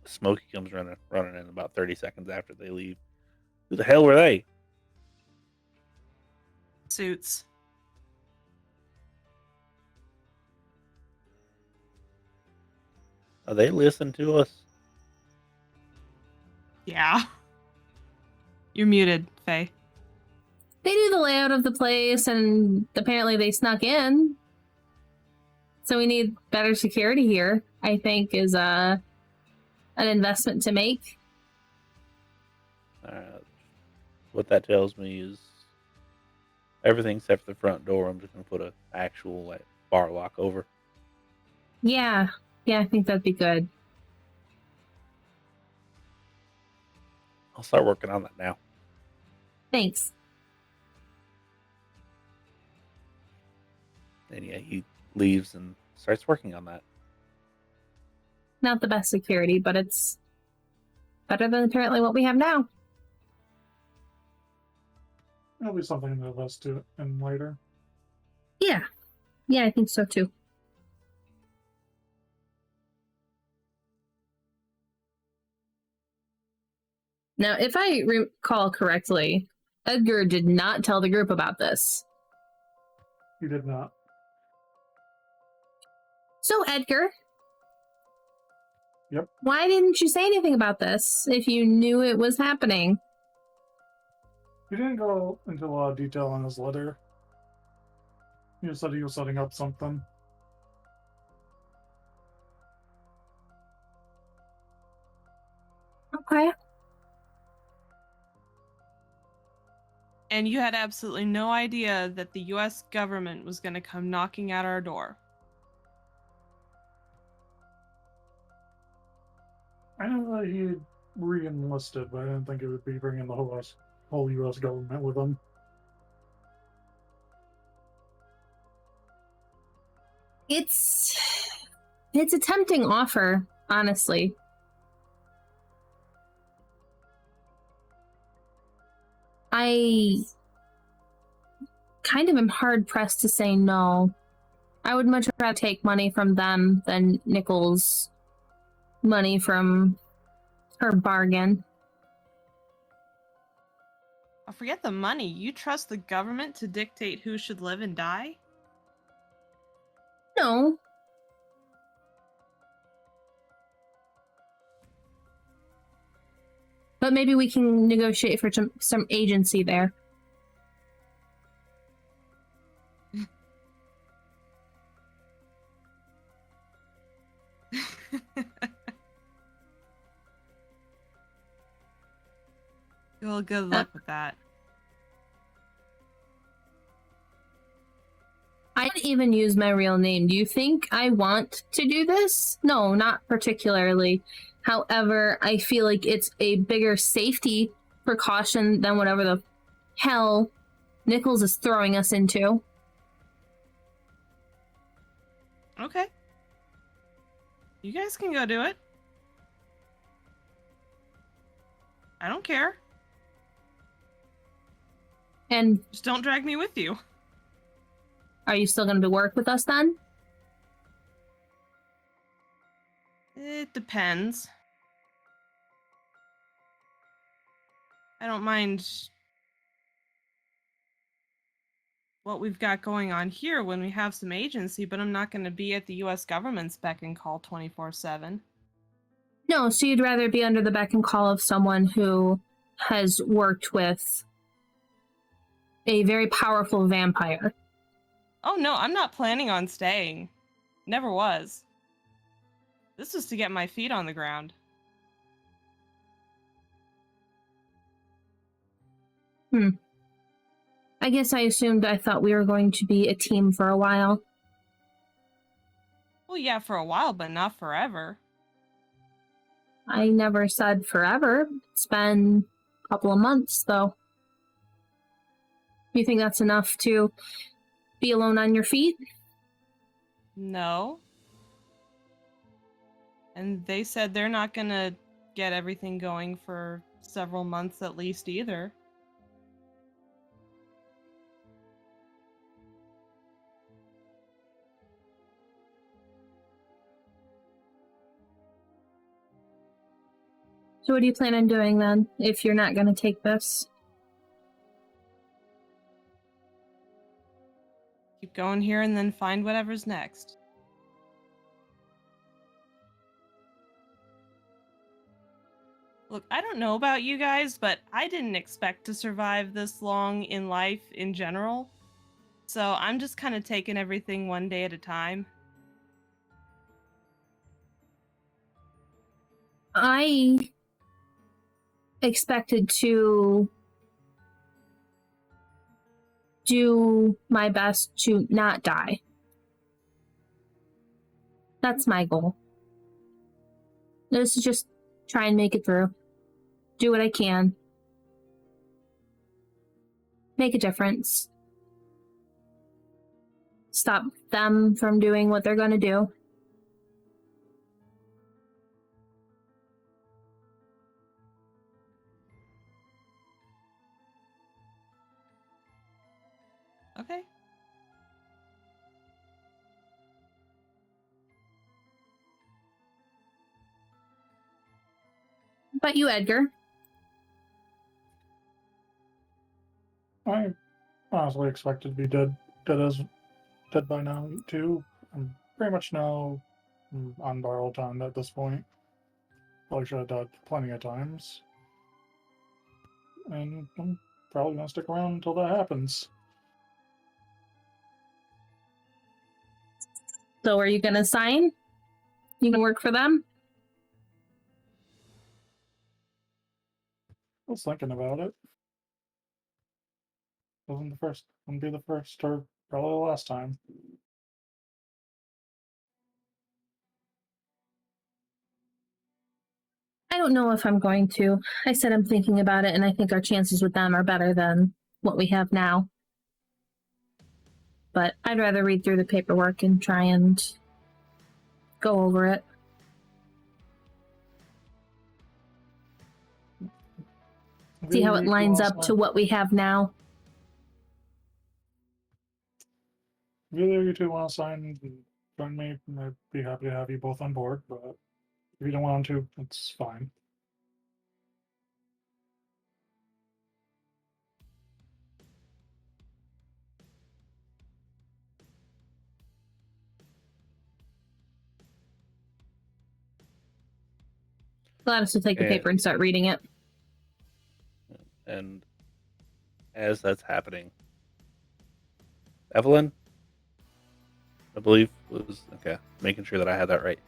Smokey comes running in about 30 seconds after they leave. Who the hell were they? Suits. Are they listening to us? Yeah. You're muted, Faye. They knew the layout of the place, and apparently they snuck in. So we need better security here, I think, is an investment to make. What that tells me is everything except for the front door. I'm just going to put an actual bar lock over. Yeah, I think that'd be good. I'll start working on that now. Thanks. And yeah, he leaves and starts working on that. Not the best security, but it's better than apparently what we have now. That'll be something to invest to in later. Yeah, I think so too. Now, if I recall correctly, Edgar did not tell the group about this. He did not. So, Edgar? Yep. Why didn't you say anything about this if you knew it was happening? He didn't go into a lot of detail in his letter. He just said he was setting up something. Okay. And you had absolutely no idea that the US government was going to come knocking at our door. I know that he re-enlisted, but I didn't think it would be bringing the whole U.S. government with him. It's a tempting offer, honestly. I kind of am hard pressed to say no. I would much rather take money from them than Nichol's money from her bargain. Oh, forget the money. You trust the government to dictate who should live and die? No. But maybe we can negotiate for some agency there. Well, good luck with that. I didn't even use my real name. Do you think I want to do this? No, not particularly. However, I feel like it's a bigger safety precaution than whatever the hell Nichols is throwing us into. Okay. You guys can go do it. I don't care. And Just don't drag me with you. are you still going to work with us then? It depends. I don't mind what we've got going on here when we have some agency, but I'm not going to be at the US government's beck and call 24/7. No, so you'd rather be under the beck and call of someone who has worked with a very powerful vampire. Oh no, I'm not planning on staying. Never was. This was to get my feet on the ground. I guess I thought we were going to be a team for a while. Well, yeah, for a while, but not forever. I never said forever. It's been a couple of months, though. You think that's enough to be alone on your feet? No. And they said they're not gonna get everything going for several months at least either. So what do you plan on doing then, if you're not going to take this? Keep going here and then find whatever's next. Look, I don't know about you guys, but I didn't expect to survive this long in life in general. So I'm just kind of taking everything one day at a time. I expected to do my best to not die. That's my goal. This is just try and make it through. Do what I can. Make a difference. Stop them from doing what they're going to do. Okay. But you, Edgar? I honestly expected to be dead by now too. I'm pretty much now on borrowed time at this point. Probably should have died plenty of times. And I'm probably gonna stick around until that happens. So are you going to sign? You can work for them? I was thinking about it. Wouldn't be the first or probably the last time. I don't know if I'm going to. I said I'm thinking about it, and I think our chances with them are better than what we have now. But I'd rather read through the paperwork and try and go over it. See how it lines up to what we have now. If either of you two want to sign and join me, I'd be happy to have you both on board, but if you don't want to, it's fine. Gladys will take the paper and start reading it. And as that's happening, Evelyn, I believe, was okay, making sure that I had that right.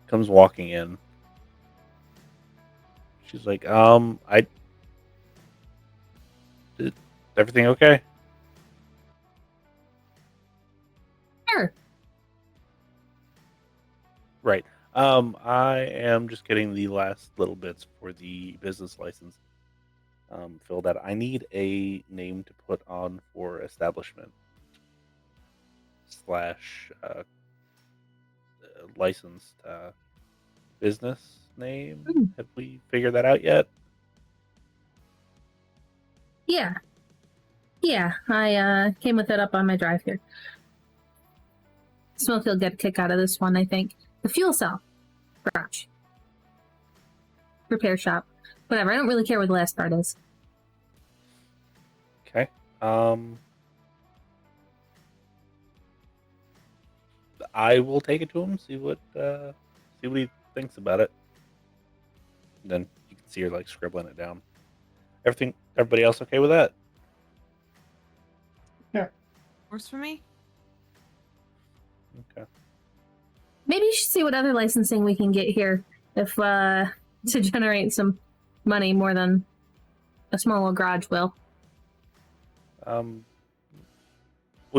Comes walking in, She's like, Is everything okay? Sure. Right. I am just getting the last little bits for the business license filled out. I need a name to put on for establishment slash licensed business name. Hmm. Have we figured that out yet? Yeah. Yeah, I came with it up on my drive here. Smoke will get a kick out of this one, I think. The fuel cell. Garage. Repair shop. Whatever, I don't really care what the last part is. Okay. I will take it to him, see what he thinks about it. Then you can see her like scribbling it down. Everybody else okay with that? Works for me. Okay. Maybe you should see what other licensing we can get here if to generate some money more than a small little garage will. What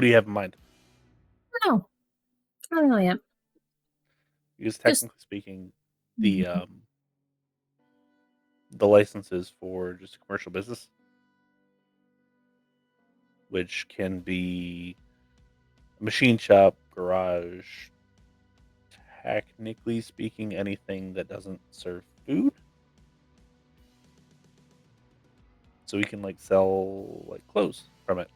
do you have in mind? No. I don't really am. Because technically speaking, the license is for just a commercial business, which can be a machine shop, garage, technically speaking, anything that doesn't serve food. So we can like sell like clothes from it.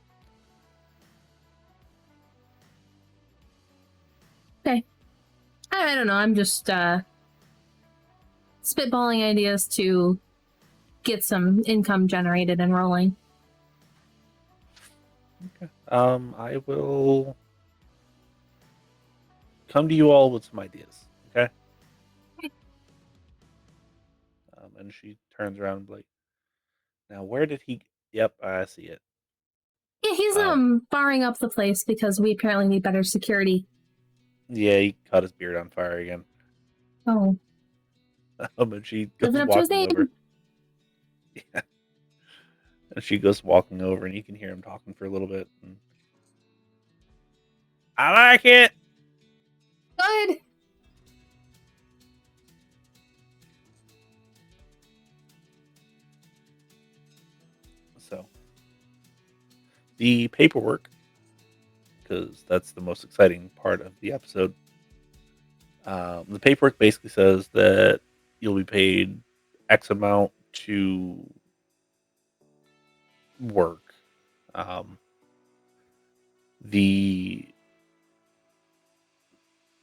Okay. I don't know, I'm just spitballing ideas to get some income generated and rolling. Okay. I will come to you all with some ideas. Okay. Okay. And she turns around and like, now where did he? Yep, I see it. Yeah, he's barring up the place because we apparently need better security. Yeah, he caught his beard on fire again. Oh. And she goes Living up to his walking name. over. Yeah. And she goes walking over, and you can hear him talking for a little bit. And, I like it. Good. So, the paperwork, because that's the most exciting part of the episode. The paperwork basically says that you'll be paid X amount to work. The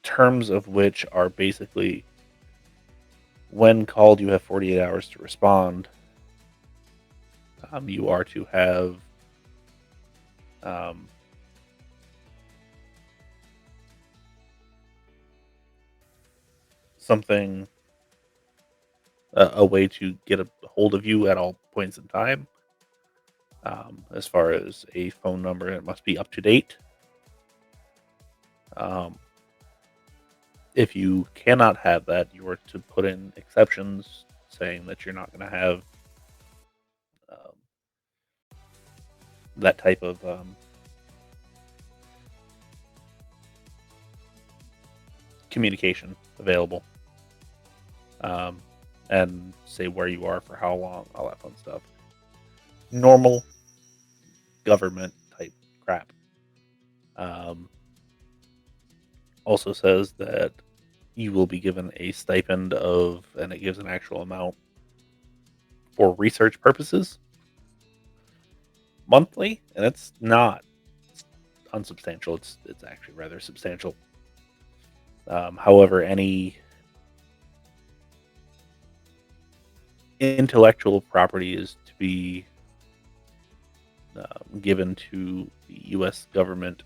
terms of which are basically when called, you have 48 hours to respond. You are to have something, a way to get a hold of you at all points in time. As far as a phone number, it must be up to date. If you cannot have that, you are to put in exceptions saying that you're not going to have that type of communication available, and say where you are for how long, all that fun stuff. Normal government type crap. Also says that you will be given a stipend of, and it gives an actual amount for research purposes monthly, and it's not unsubstantial. It's actually rather substantial. However, any intellectual property is to be given to the U.S. government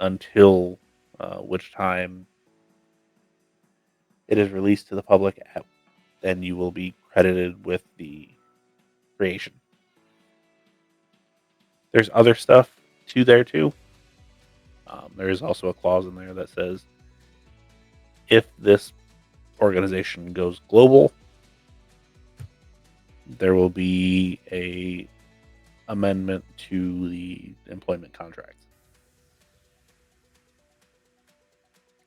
until which time it is released to the public, and you will be credited with the creation. There's other stuff there too. There is also a clause in there that says if this organization goes global, there will be a amendment to the employment contract.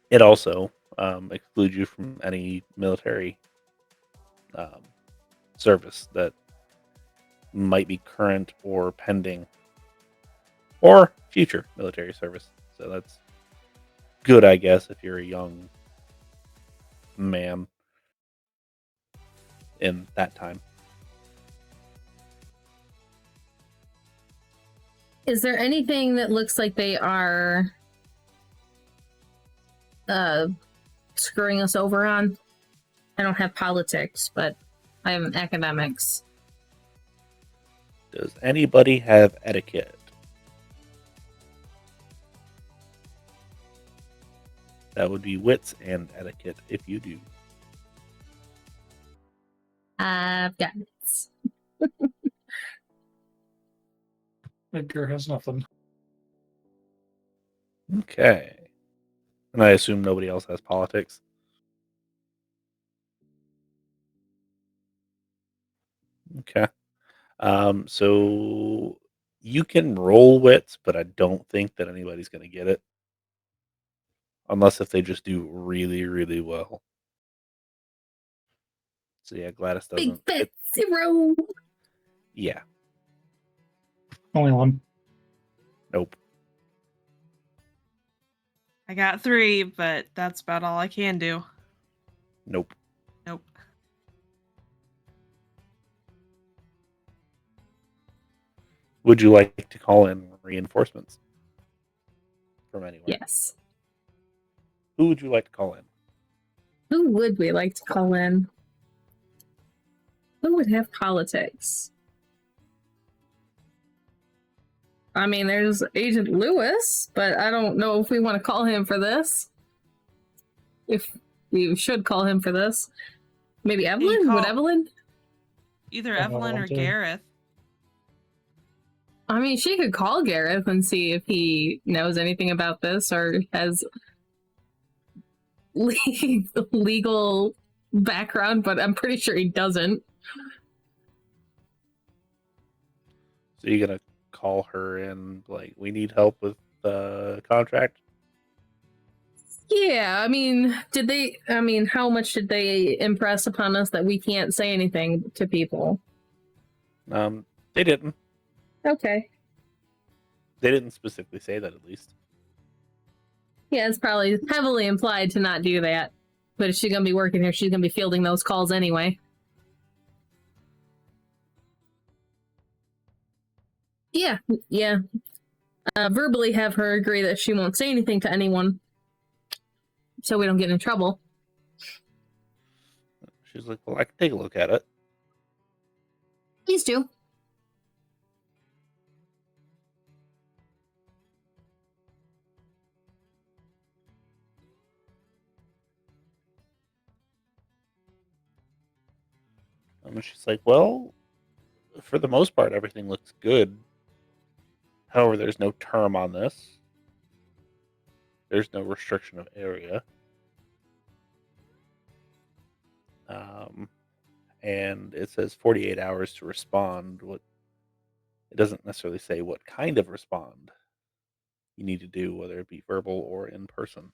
It also excludes you from any military service that might be current or pending, or future military service. So that's good, I guess, if you're a young man in that time. Is there anything that looks like they are screwing us over on? I don't have politics, but I have academics. Does anybody have etiquette? That would be wits and etiquette if you do. I've got it. Edgar has nothing. Okay. And I assume nobody else has politics. Okay. So you can roll wits, but I don't think that anybody's going to get it. Unless if they just do really, really well. So yeah, Gladys Big doesn't. fat 0. Yeah. Only one. Nope. I got 3, but that's about all I can do. Nope. Nope. Would you like to call in reinforcements from anywhere? Yes. Who would you like to call in? Who would we like to call in? Who would have politics? I mean, there's Agent Lewis, but I don't know if we want to call him for this. If we should call him for this. Maybe Evelyn? Would Evelyn? Either Oh, Evelyn or okay. Gareth. I mean, she could call Gareth and see if he knows anything about this or has legal background, but I'm pretty sure he doesn't. So you're gonna call her in, like, we need help with the contract? Yeah, I mean, how much did they impress upon us that we can't say anything to people? They didn't. Okay. They didn't specifically say that, at least. Yeah, it's probably heavily implied to not do that. But if she's gonna be working here, she's gonna be fielding those calls anyway. Yeah. Verbally have her agree that she won't say anything to anyone, so we don't get in trouble. She's like, well, I can take a look at it. Please do. And she's like, well, for the most part, everything looks good. However, there's no term on this. There's no restriction of area. And it says 48 hours to respond. It doesn't necessarily say what kind of respond you need to do, whether it be verbal or in person.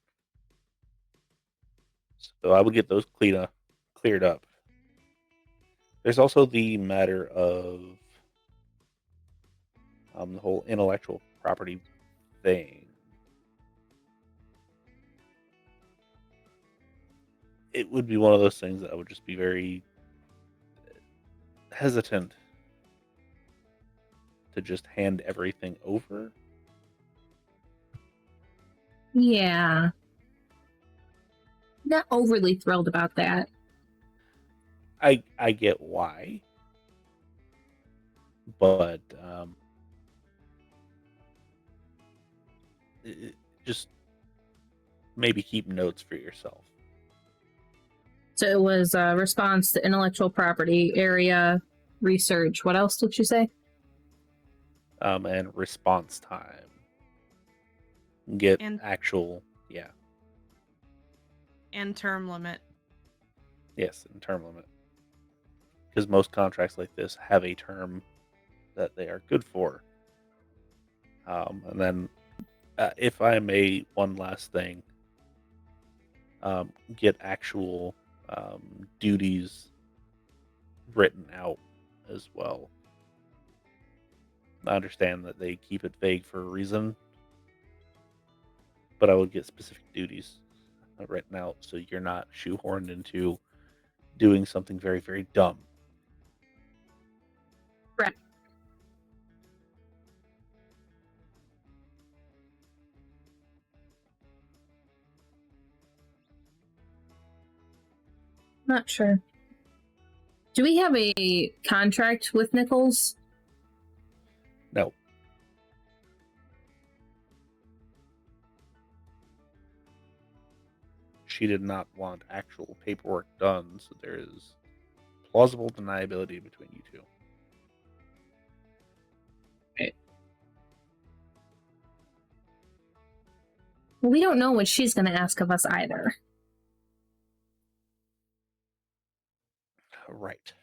So I would get those cleared up. There's also the matter of the whole intellectual property thing. It would be one of those things that I would just be very hesitant to just hand everything over. Yeah. Not overly thrilled about that. I get why, but just maybe keep notes for yourself. So it was a response to intellectual property, area, research. What else did you say? And response time. Get And- actual, yeah. And term limit. Yes, and term limit. because most contracts like this have a term that they are good for. And then, if I may, one last thing, get actual duties written out as well. I understand that they keep it vague for a reason, but I would get specific duties written out so you're not shoehorned into doing something very, very dumb. Right. Not sure. Do we have a contract with Nichols? No. She did not want actual paperwork done, so there is plausible deniability between you two. Right. Well, we don't know what she's going to ask of us either. Right.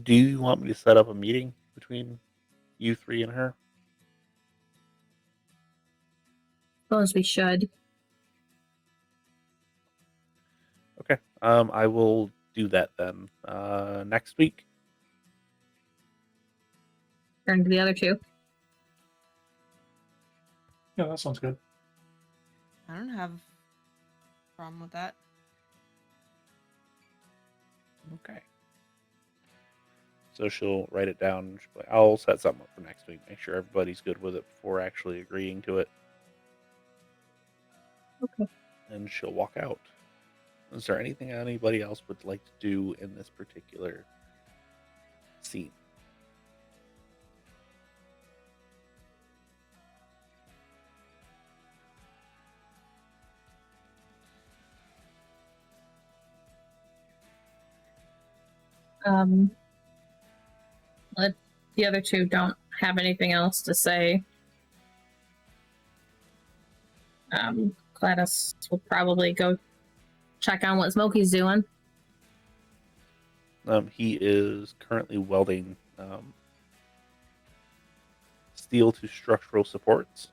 Do you want me to set up a meeting between you three and her? Suppose we should. Okay. I will do that then. Next week. Turn to the other two. Yeah, that sounds good. I don't have a problem with that. Okay. So she'll write it down. She'll be like, I'll set something up for next week. Make sure everybody's good with it before actually agreeing to it. Okay. And she'll walk out. Is there anything anybody else would like to do in this particular scene? Let the other two don't have anything else to say. Gladys will probably go check on what Smokey's doing. He is currently welding steel to structural supports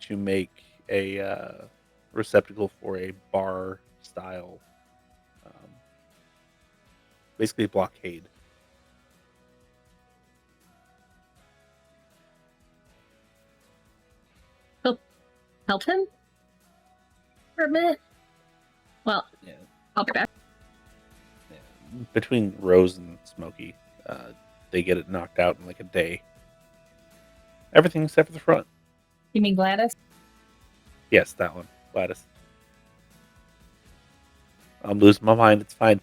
to make a receptacle for a bar style, basically a blockade. Help him for a minute. Well, Yeah. I'll be back. Between Rose and Smokey, they get it knocked out in like a day. Everything except for the front. You mean Gladys? Yes, that one. Gladys. I'm losing my mind. It's fine.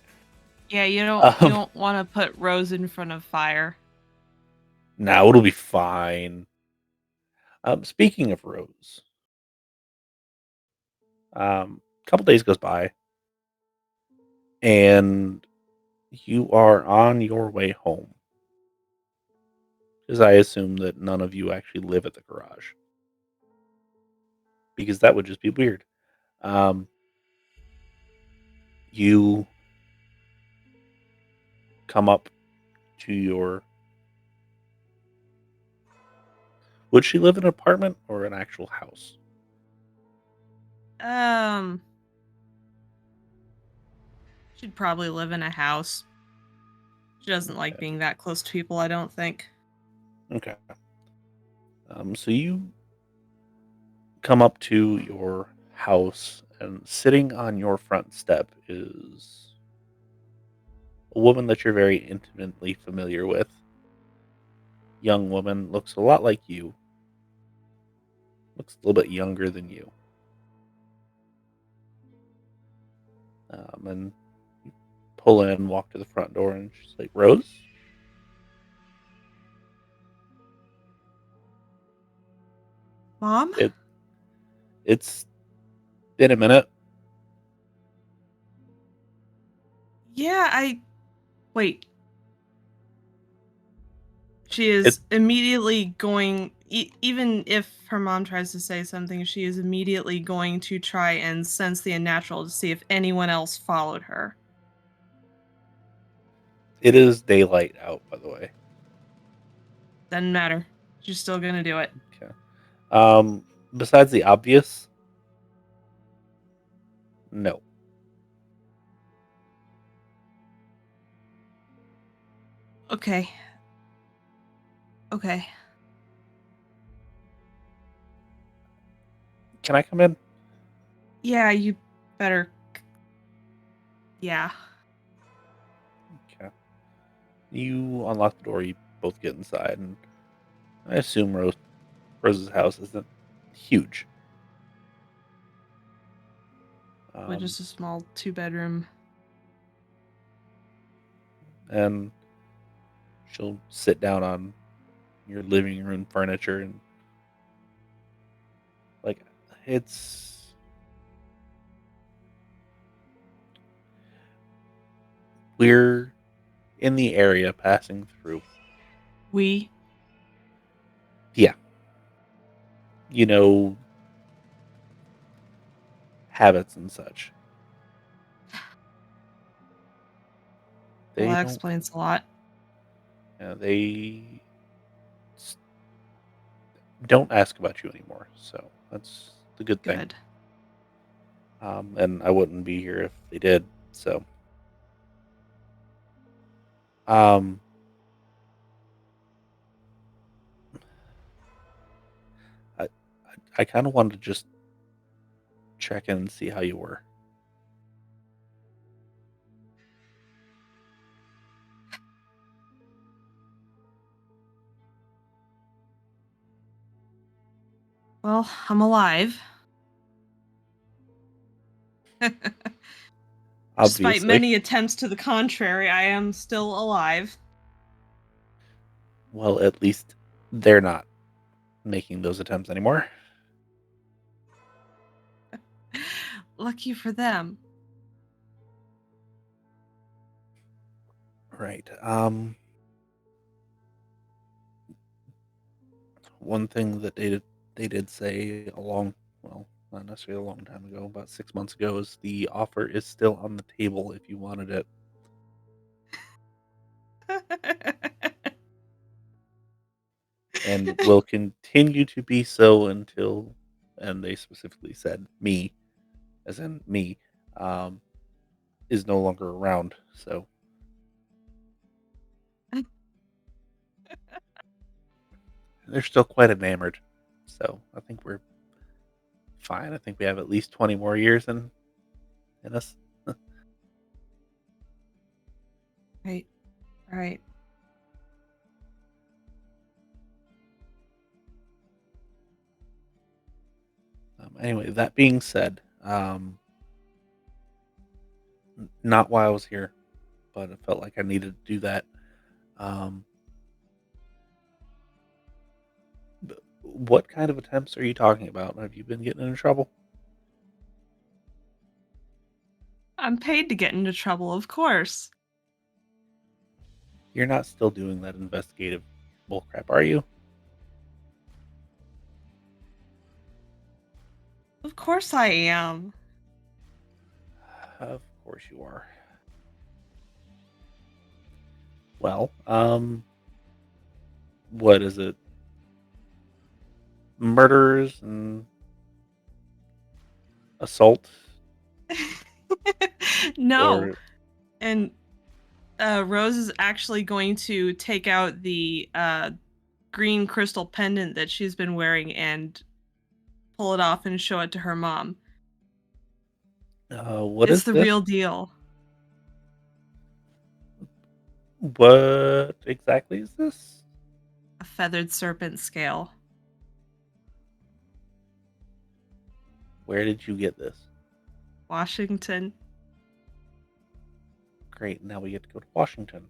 Yeah, you don't want to put Rose in front of fire. Now it'll be fine. Speaking of Rose, a couple days goes by, and you are on your way home. Because I assume that none of you actually live at the garage. Because that would just be weird. You come up to your... Would she live in an apartment or an actual house? She'd probably live in a house. She doesn't like being that close to people, I don't think. Okay. So you come up to your house, and sitting on your front step is a woman that you're very intimately familiar with. Young woman, looks a lot like you. Looks a little bit younger than you. And you pull in, walk to the front door, and she's like, Rose? Mom? It's been a minute. Yeah, Wait. She is immediately going even if her mom tries to say something, she is immediately going to try and sense the unnatural to see if anyone else followed her. It is daylight out, by the way. Doesn't matter. She's still gonna do it. Okay. Besides the obvious, no. Okay. Okay. Can I come in? Yeah, you better. Yeah. Okay. You unlock the door. You both get inside, and I assume Rose's house isn't huge. With just a small 2-bedroom. And she'll sit down on your living room furniture and it's we're in the area passing through. We. Yeah. Habits and such. Well, that Don't explains a lot. they don't ask about you anymore, so that's the good thing. Good. And I wouldn't be here if they did. So, I kind of wanted to just check in and see how you were. Well, I'm alive. Despite Obviously. many attempts to the contrary, I am still alive. Well, at least they're not making those attempts anymore. Lucky for them. Right. One thing that they did say not necessarily a long time ago, about 6 months ago, is the offer is still on the table if you wanted it. And will continue to be so until, and they specifically said me, as in me, is no longer around. So they're still quite enamored. So I think we're fine. I think we have at least 20 more years in us. Right. Right. Anyway, that being said, not why I was here, but I felt like I needed to do that. What kind of attempts are you talking about? Have you been getting into trouble? I'm paid to get into trouble, of course. You're not still doing that investigative bullcrap, are you? Of course I am. Of course you are. Well, what is it? Murders and assault? No. Or And Rose is actually going to take out the green crystal pendant that she's been wearing and pull it off and show it to her mom. what It's is the this? real deal. What exactly is this? A feathered serpent scale. Where did you get this? Washington. Great, now we get to go to Washington.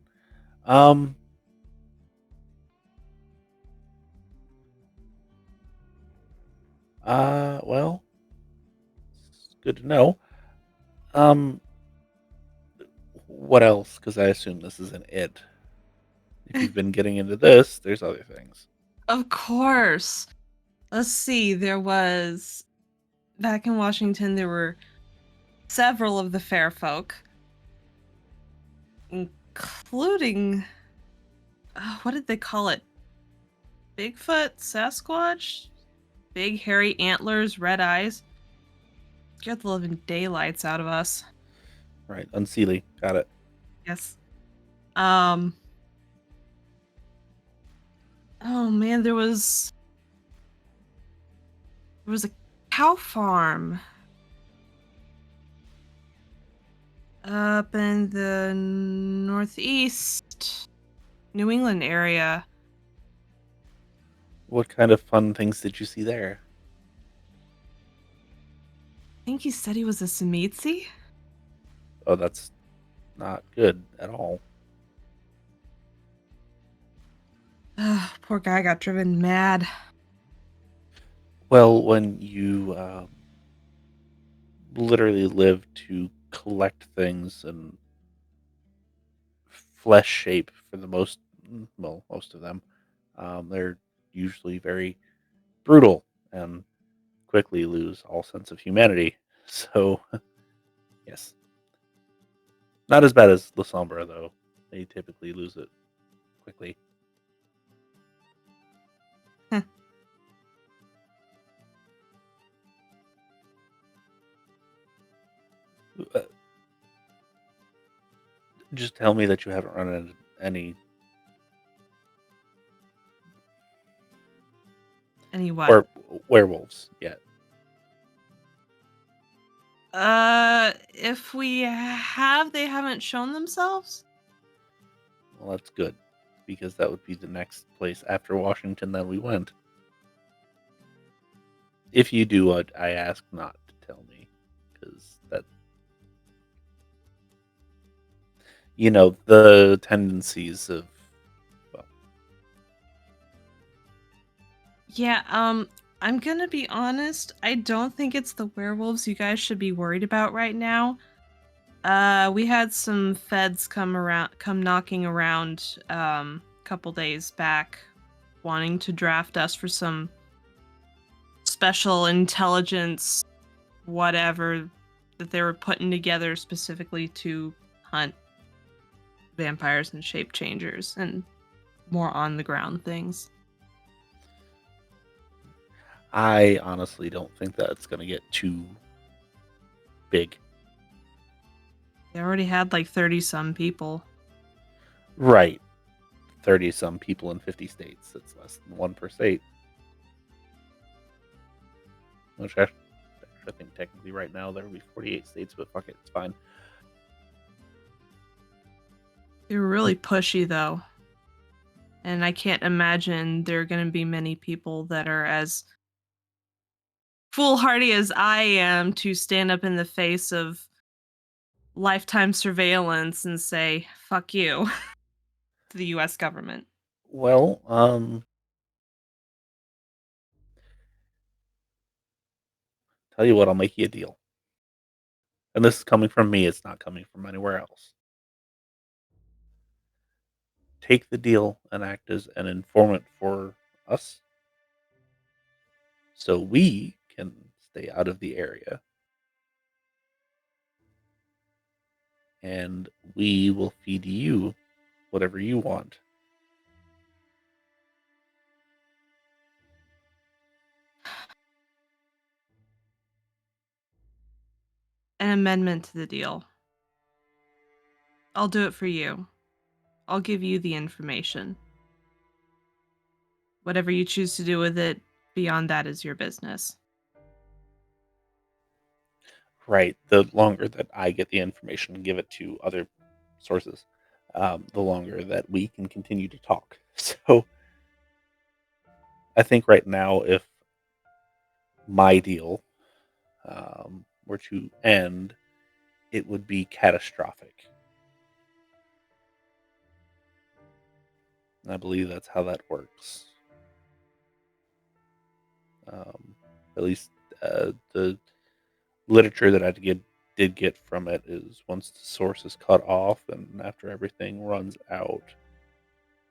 Well, it's good to know. What else? Because I assume this isn't it. If you've been getting into this, there's other things. Of course. Let's see. There was back in Washington. There were several of the fair folk, including what did they call it? Bigfoot, Sasquatch, big hairy antlers, red eyes. Scared the living daylights out of us. Right, unseelie. Got it. Yes. Oh man, there was a cow farm up in the northeast New England area. What kind of fun things did you see there? I think he said he was a Samitsi. Oh, that's not good at all. Poor guy got driven mad. Well, when you literally live to collect things and flesh shape for the most of them, they're usually very brutal and quickly lose all sense of humanity. So, yes. Not as bad as La Sombra, though. They typically lose it quickly. Uh, Just tell me that you haven't run into any what? werewolves yet. If we have, they haven't shown themselves. Well, that's good, because that would be the next place after Washington that we went. If you do, I ask not to tell me, because that, the tendencies of, well, Yeah, I'm gonna be honest, I don't think it's the werewolves you guys should be worried about right now. We had some feds come knocking around, couple days back, wanting to draft us for some special intelligence, whatever, that they were putting together specifically to hunt vampires and shape changers and more on the ground things. I honestly don't think that's going to get too big. They already had like 30 some people. Right. 30 some people in 50 states. That's less than one per state. Which I think technically right now there would be 48 states, but fuck it, it's fine. They were really pushy though. And I can't imagine there are going to be many people that are as foolhardy as I am to stand up in the face of lifetime surveillance and say, fuck you, to the US government. Well, tell you what, I'll make you a deal. And this is coming from me, it's not coming from anywhere else. Take the deal and act as an informant for us, so we can stay out of the area. And we will feed you whatever you want. An amendment to the deal. I'll do it for you. I'll give you the information. Whatever you choose to do with it, beyond that is your business. Right. The longer that I get the information and give it to other sources, the longer that we can continue to talk. So I think right now, if my deal were to end, it would be catastrophic. And I believe that's how that works. At least the literature that I did get from it is, once the source is cut off and after everything runs out,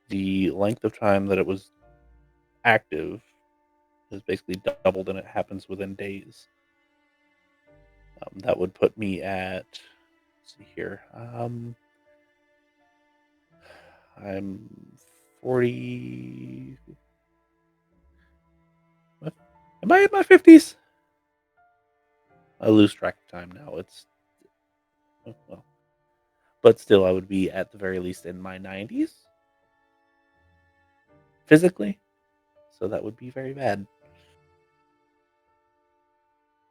the length of time that it was active is basically doubled and it happens within days. That would put me at, let's see here, I'm 40. What? Am I in my 50s? I lose track of time now. It's well, but still, I would be at the very least in my 90s physically. So that would be very bad.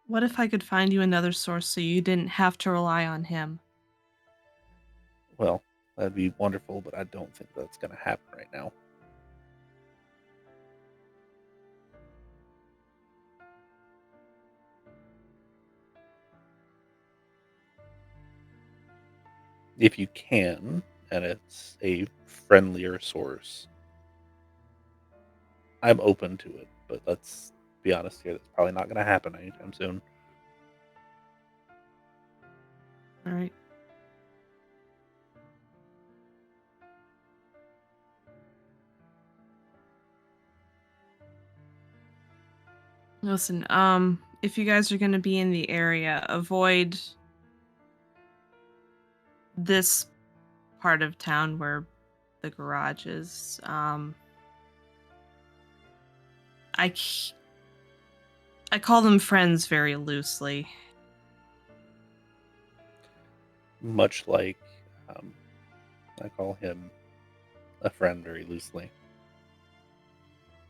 What if I could find you another source so you didn't have to rely on him? Well, that'd be wonderful, but I don't think that's going to happen right now. If you can, and it's a friendlier source, I'm open to it. But let's be honest here, that's probably not going to happen anytime soon. All right. Listen, if you guys are going to be in the area, avoid this part of town where the garage is. I call them friends very loosely. Much like I call him a friend very loosely.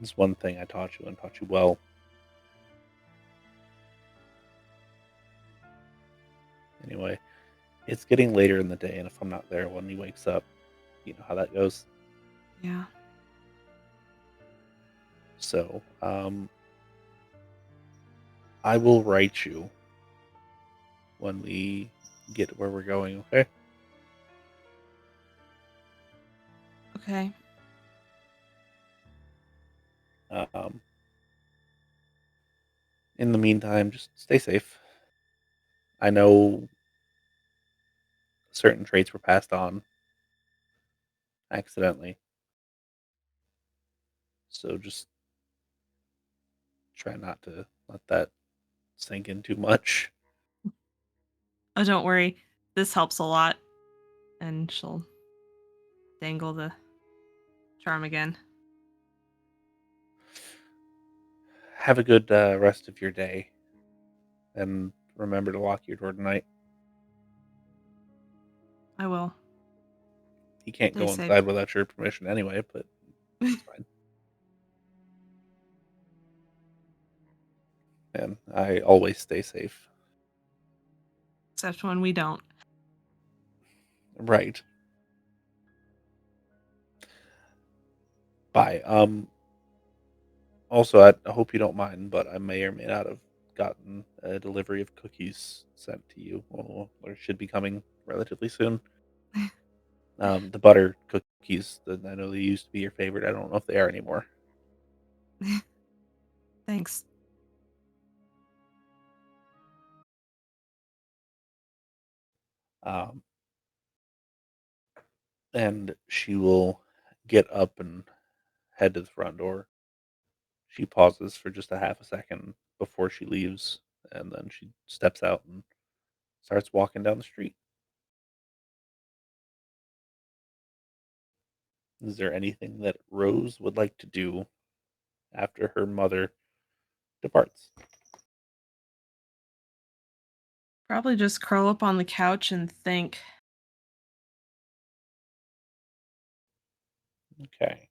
It's one thing I taught you and taught you well. Anyway, it's getting later in the day, and if I'm not there when he wakes up, you know how that goes. Yeah. So, I will write you when we get where we're going, okay? Okay. In the meantime, just stay safe. I know certain traits were passed on accidentally. So just try not to let that sink in too much. Oh, don't worry. This helps a lot. And she'll dangle the charm again. Have a good rest of your day. And remember to lock your door tonight. I will. He can't Stay go safe. inside without your permission anyway, but it's fine. And I always stay safe. Except when we don't. Right. Bye. Also, I hope you don't mind, but I may or may not have gotten a delivery of cookies sent to you, or should be coming relatively soon. The butter cookies, I know they used to be your favorite. I don't know if they are anymore. Thanks. And she will get up and head to the front door. She pauses for just a half a second before she leaves, and then she steps out and starts walking down the street. Is there anything that Rose would like to do after her mother departs? Probably just curl up on the couch and think. Okay.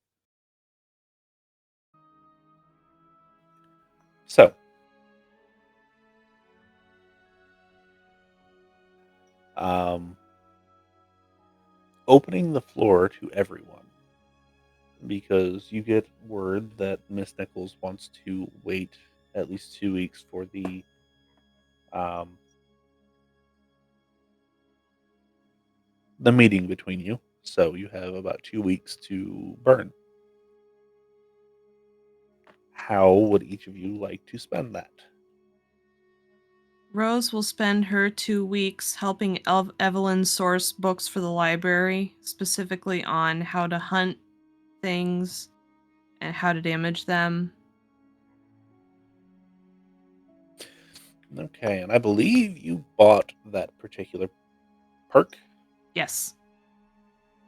So, opening the floor to everyone, because you get word that Miss Nichols wants to wait at least 2 weeks for the meeting between you. So you have about 2 weeks to burn. How would each of you like to spend that? Rose will spend her 2 weeks helping Evelyn source books for the library, specifically on how to hunt things and how to damage them. Okay, and I believe you bought that particular perk. Yes.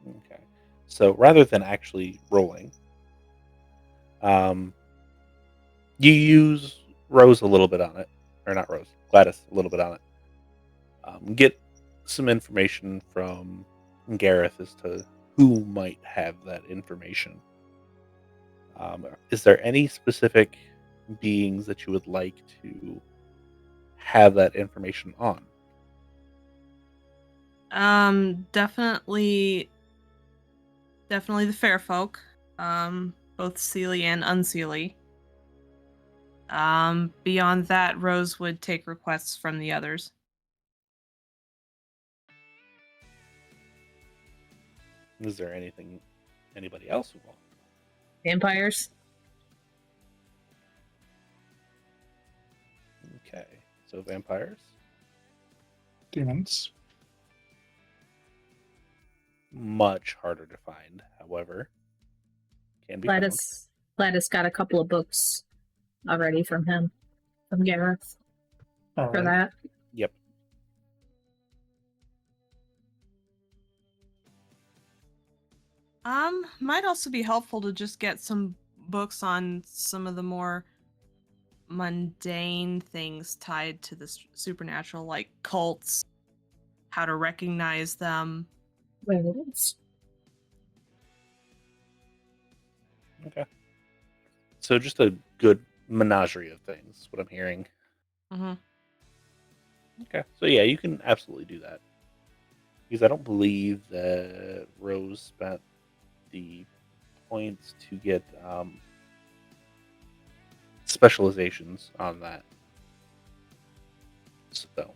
Okay. So rather than actually rolling, you use Rose a little bit on it. Or not Rose, Gladys a little bit on it. Get some information from Gareth as to who might have that information. Is there any specific beings that you would like to have that information on? Definitely the fair folk. Both Seelie and Unseelie. Beyond that, Rose would take requests from the others. Is there anybody else who wants? Vampires. Okay, so vampires. Demons. Much harder to find, however, can be found. Gladys got a couple of books already from Gareth All for right. that. Yep. Might also be helpful to just get some books on some of the more mundane things tied to the supernatural, like cults, how to recognize them. Werewolves. Okay. So just a good menagerie of things, what I'm hearing. Mm-hmm. Okay. So yeah, you can absolutely do that. Because I don't believe that Rose spent the points to get specializations on that. So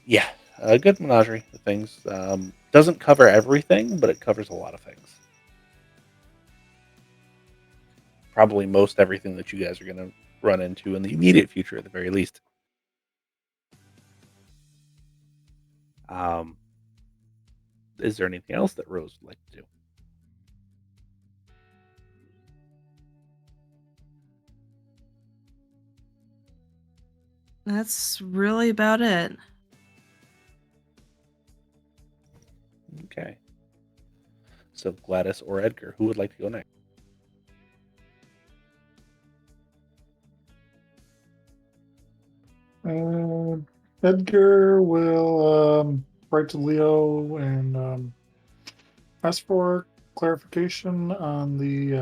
yeah, a good menagerie of things. Doesn't cover everything, but it covers a lot of things. Probably most everything that you guys are going to run into in the immediate future, at the very least. Is there anything else that Rose would like to do? That's really about it. Okay. So Gladys or Edgar, who would like to go next? Edgar will write to Leo and ask for clarification on the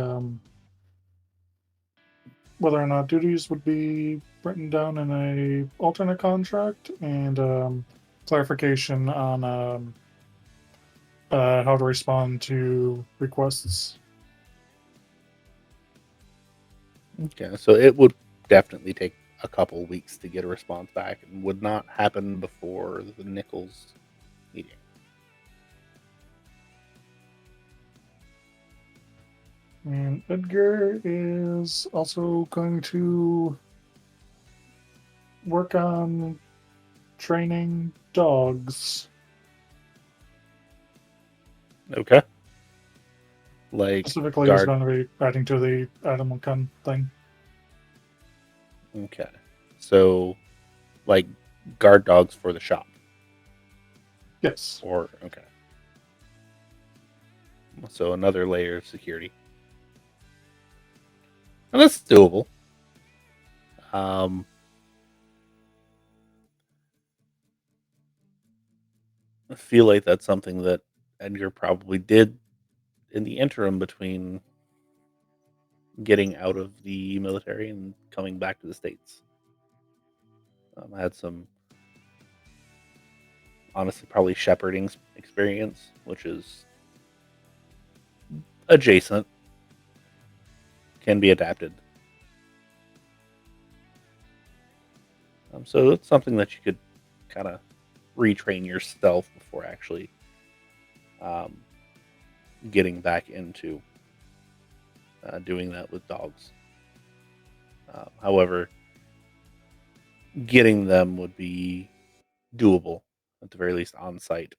whether or not duties would be written down in a alternate contract, and clarification on how to respond to requests. Okay, so it would definitely take a couple weeks to get a response back and would not happen before the Nichols meeting. And Edgar is also going to work on training dogs. Okay. Like Specifically, he's guard. going to be adding to the animal con thing. Okay. So like guard dogs for the shop. Yes. Or okay. So another layer of security. Well, that's doable. I feel like that's something that Edgar probably did in the interim between getting out of the military and coming back to the States. I had some, honestly, probably shepherding experience, which is adjacent, can be adapted. So it's something that you could kind of retrain yourself before actually getting back into doing that with dogs. However, getting them would be doable, at the very least on site.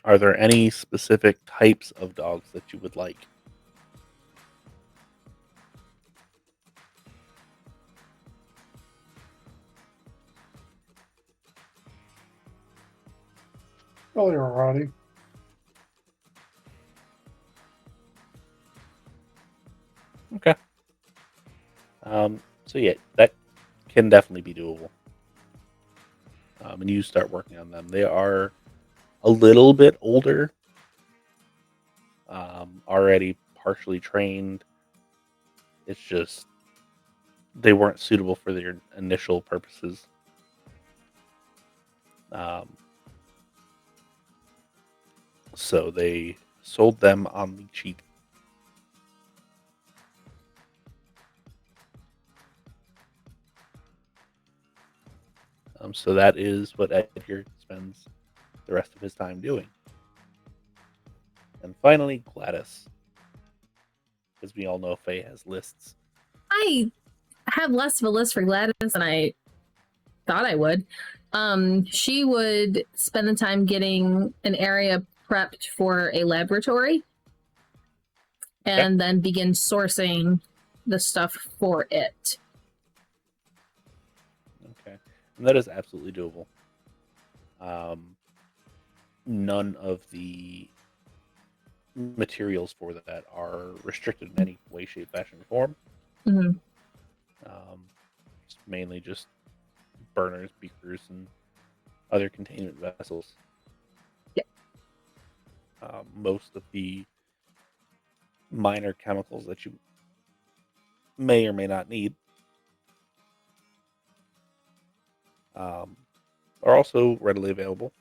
Are there any specific types of dogs that you would like? Probably already. Okay. So yeah, that can definitely be doable. And you start working on them. They are a little bit older, already partially trained. It's just they weren't suitable for their initial purposes. So they sold them on the cheap. So that is what Edgar spends the rest of his time doing. And finally, Gladys. As we all know, Faye has lists. I have less of a list for Gladys than I thought I would. She would spend the time getting an area prepped for a laboratory and then begin sourcing the stuff for it. Okay. And that is absolutely doable. None of the materials for that are restricted in any way, shape, fashion, or form. Mm-hmm. It's mainly just burners, beakers, and other containment vessels. Yeah. Most of the minor chemicals that you may or may not need are also readily available.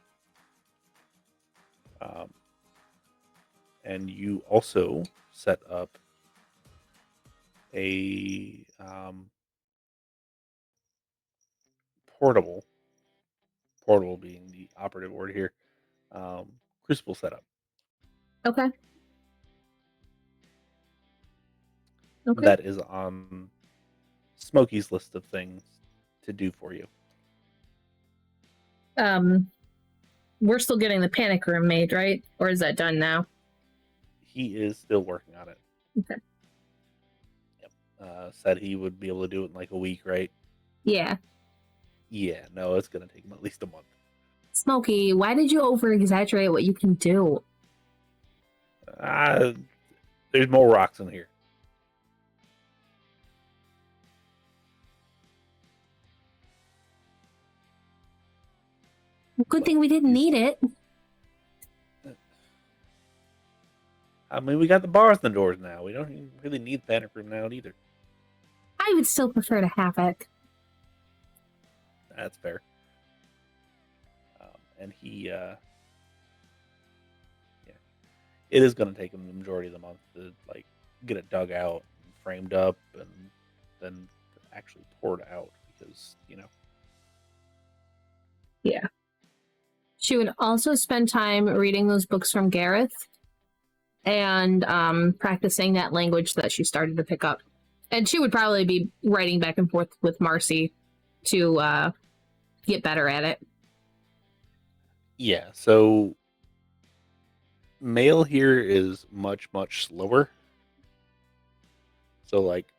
And you also set up a portable being the operative word here, crucible setup. Okay. That is on Smokey's list of things to do for you. We're still getting the panic room made, right? Or is that done now? He is still working on it. Okay. Yep. Said he would be able to do it in like a week, right? Yeah. Yeah, no, it's going to take him at least a month. Smokey, why did you over-exaggerate what you can do? There's more rocks in here. Good thing we didn't need it. I mean, we got the bars and the doors now. We don't even really need panic room now either. I would still prefer to have it. That's fair. And he, yeah, it is going to take him the majority of the month to like get it dug out, and framed up, and then actually poured out because Yeah. She would also spend time reading those books from Gareth and practicing that language that she started to pick up. And she would probably be writing back and forth with Marcy to get better at it. Yeah, so mail here is much, much slower. So, like,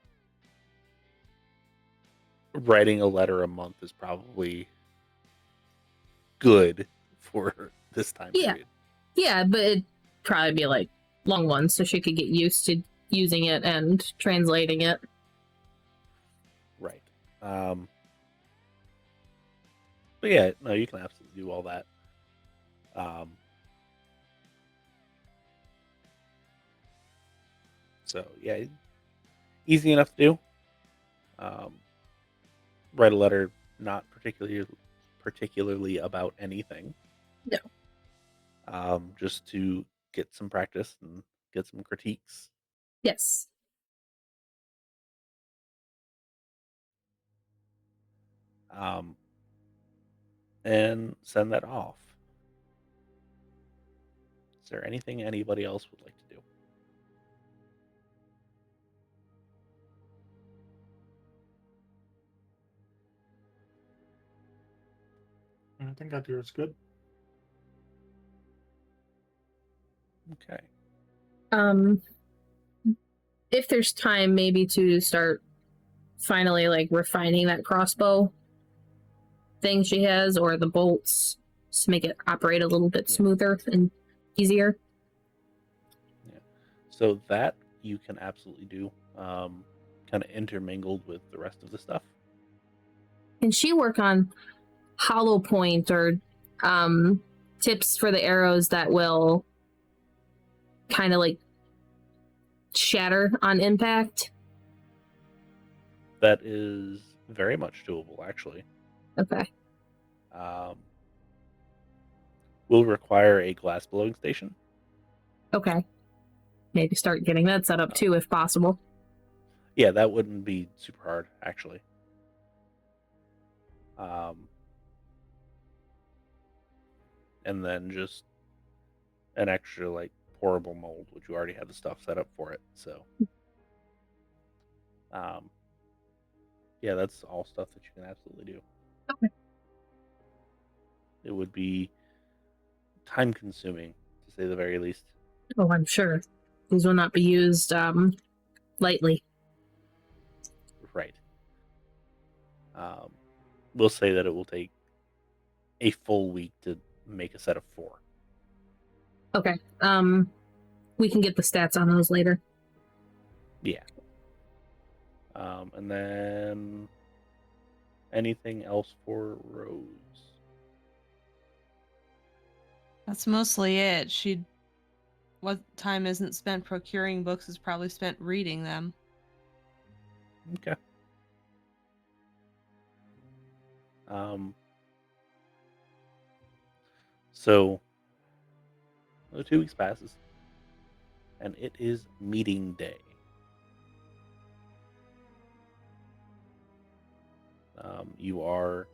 writing a letter a month is probably good for this time period. Yeah, but it'd probably be, like, long ones so she could get used to using it and translating it. Right. But yeah, no, you can absolutely do all that. So yeah, easy enough to do. Write a letter, not particularly about anything. No. Just to get some practice and get some critiques. Yes. And send that off. Is there anything anybody else would like to do? I think that is good. Okay. If there's time, maybe to start finally like refining that crossbow thing she has, or the bolts, just to make it operate a little bit smoother and easier. Yeah. So that you can absolutely do, kind of intermingled with the rest of the stuff. Can she work on hollow point or tips for the arrows that will kind of like shatter on impact? That is very much doable, actually. Okay. Will require a glass blowing station. Okay. Maybe start getting that set up too, if possible. Yeah, that wouldn't be super hard, actually. And then just an extra like pourable mold, which you already have the stuff set up for it. So, yeah, that's all stuff that you can absolutely do. Okay. It would be time consuming, to say the very least. Oh, I'm sure. These will not be used lightly. Right. We'll say that it will take a full week to make a set of 4. Okay. We can get the stats on those later. Yeah. And then anything else for Rose? That's mostly it. What time isn't spent procuring books is probably spent reading them. Okay. So 2 weeks passes, and it is meeting day. You are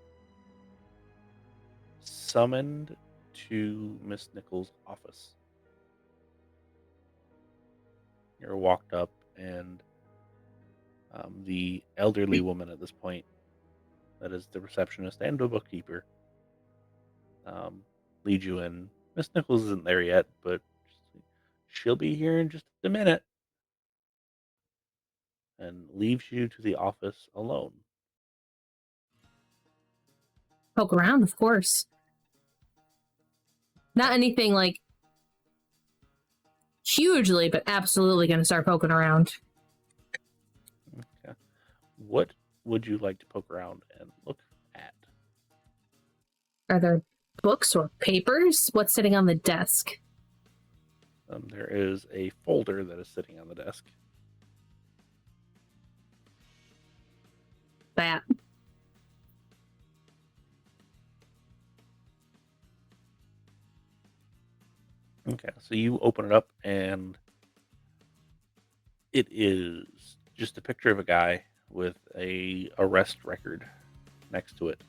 summoned to Miss Nichol's office. You're walked up, and the elderly woman at this point, that is the receptionist and the bookkeeper, lead you in. Miss Nichols isn't there yet, but she'll be here in just a minute. And leaves you to the office alone. Poke around, of course. Not anything like hugely, but absolutely going to start poking around. Okay. What would you like to poke around and look at? Are there books or papers? What's sitting on the desk? There is a folder that is sitting on the desk. That. Okay, so you open it up, and it is just a picture of a guy with a arrest record next to it.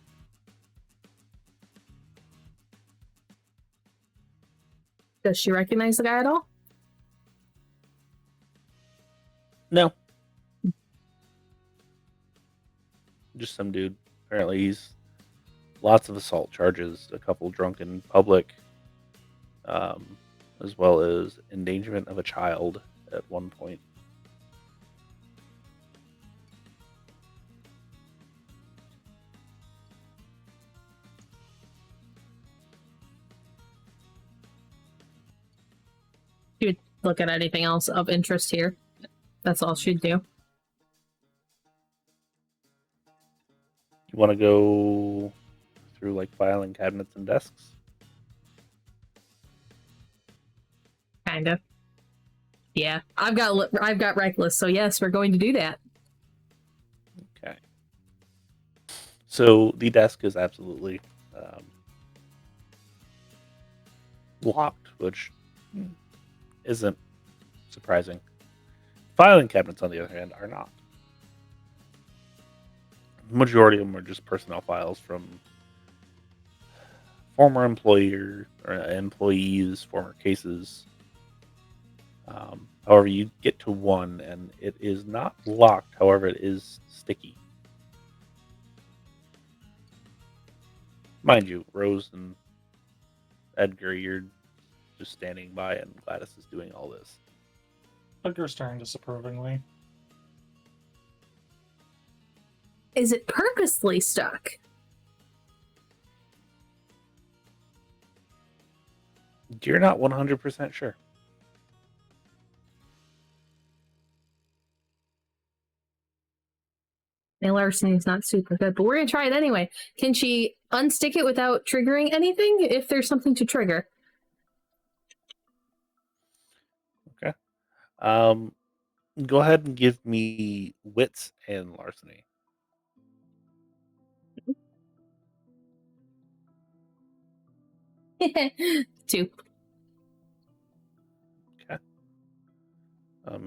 Does she recognize the guy at all? No. Just some dude. Apparently he's lots of assault charges, a couple drunk in public, as well as endangerment of a child at one point. She'd look at anything else of interest here. That's all she'd do. You want to go through like filing cabinets and desks? Kinda. Yeah, I've got reckless, so yes, we're going to do that. Okay. So the desk is absolutely locked, which isn't surprising. Filing cabinets, on the other hand, are not. The majority of them are just personnel files from former employees, former cases. However, you get to one, and it is not locked. However, it is sticky. Mind you, Rose and Edgar, you're just standing by, and Gladys is doing all this. Edgar staring disapprovingly. Is it purposely stuck? You're not 100% sure. Nail larceny is not super good, but we're gonna try it anyway. Can she unstick it without triggering anything if there's something to trigger? Okay. Go ahead and give me wits and larceny. Two. Okay.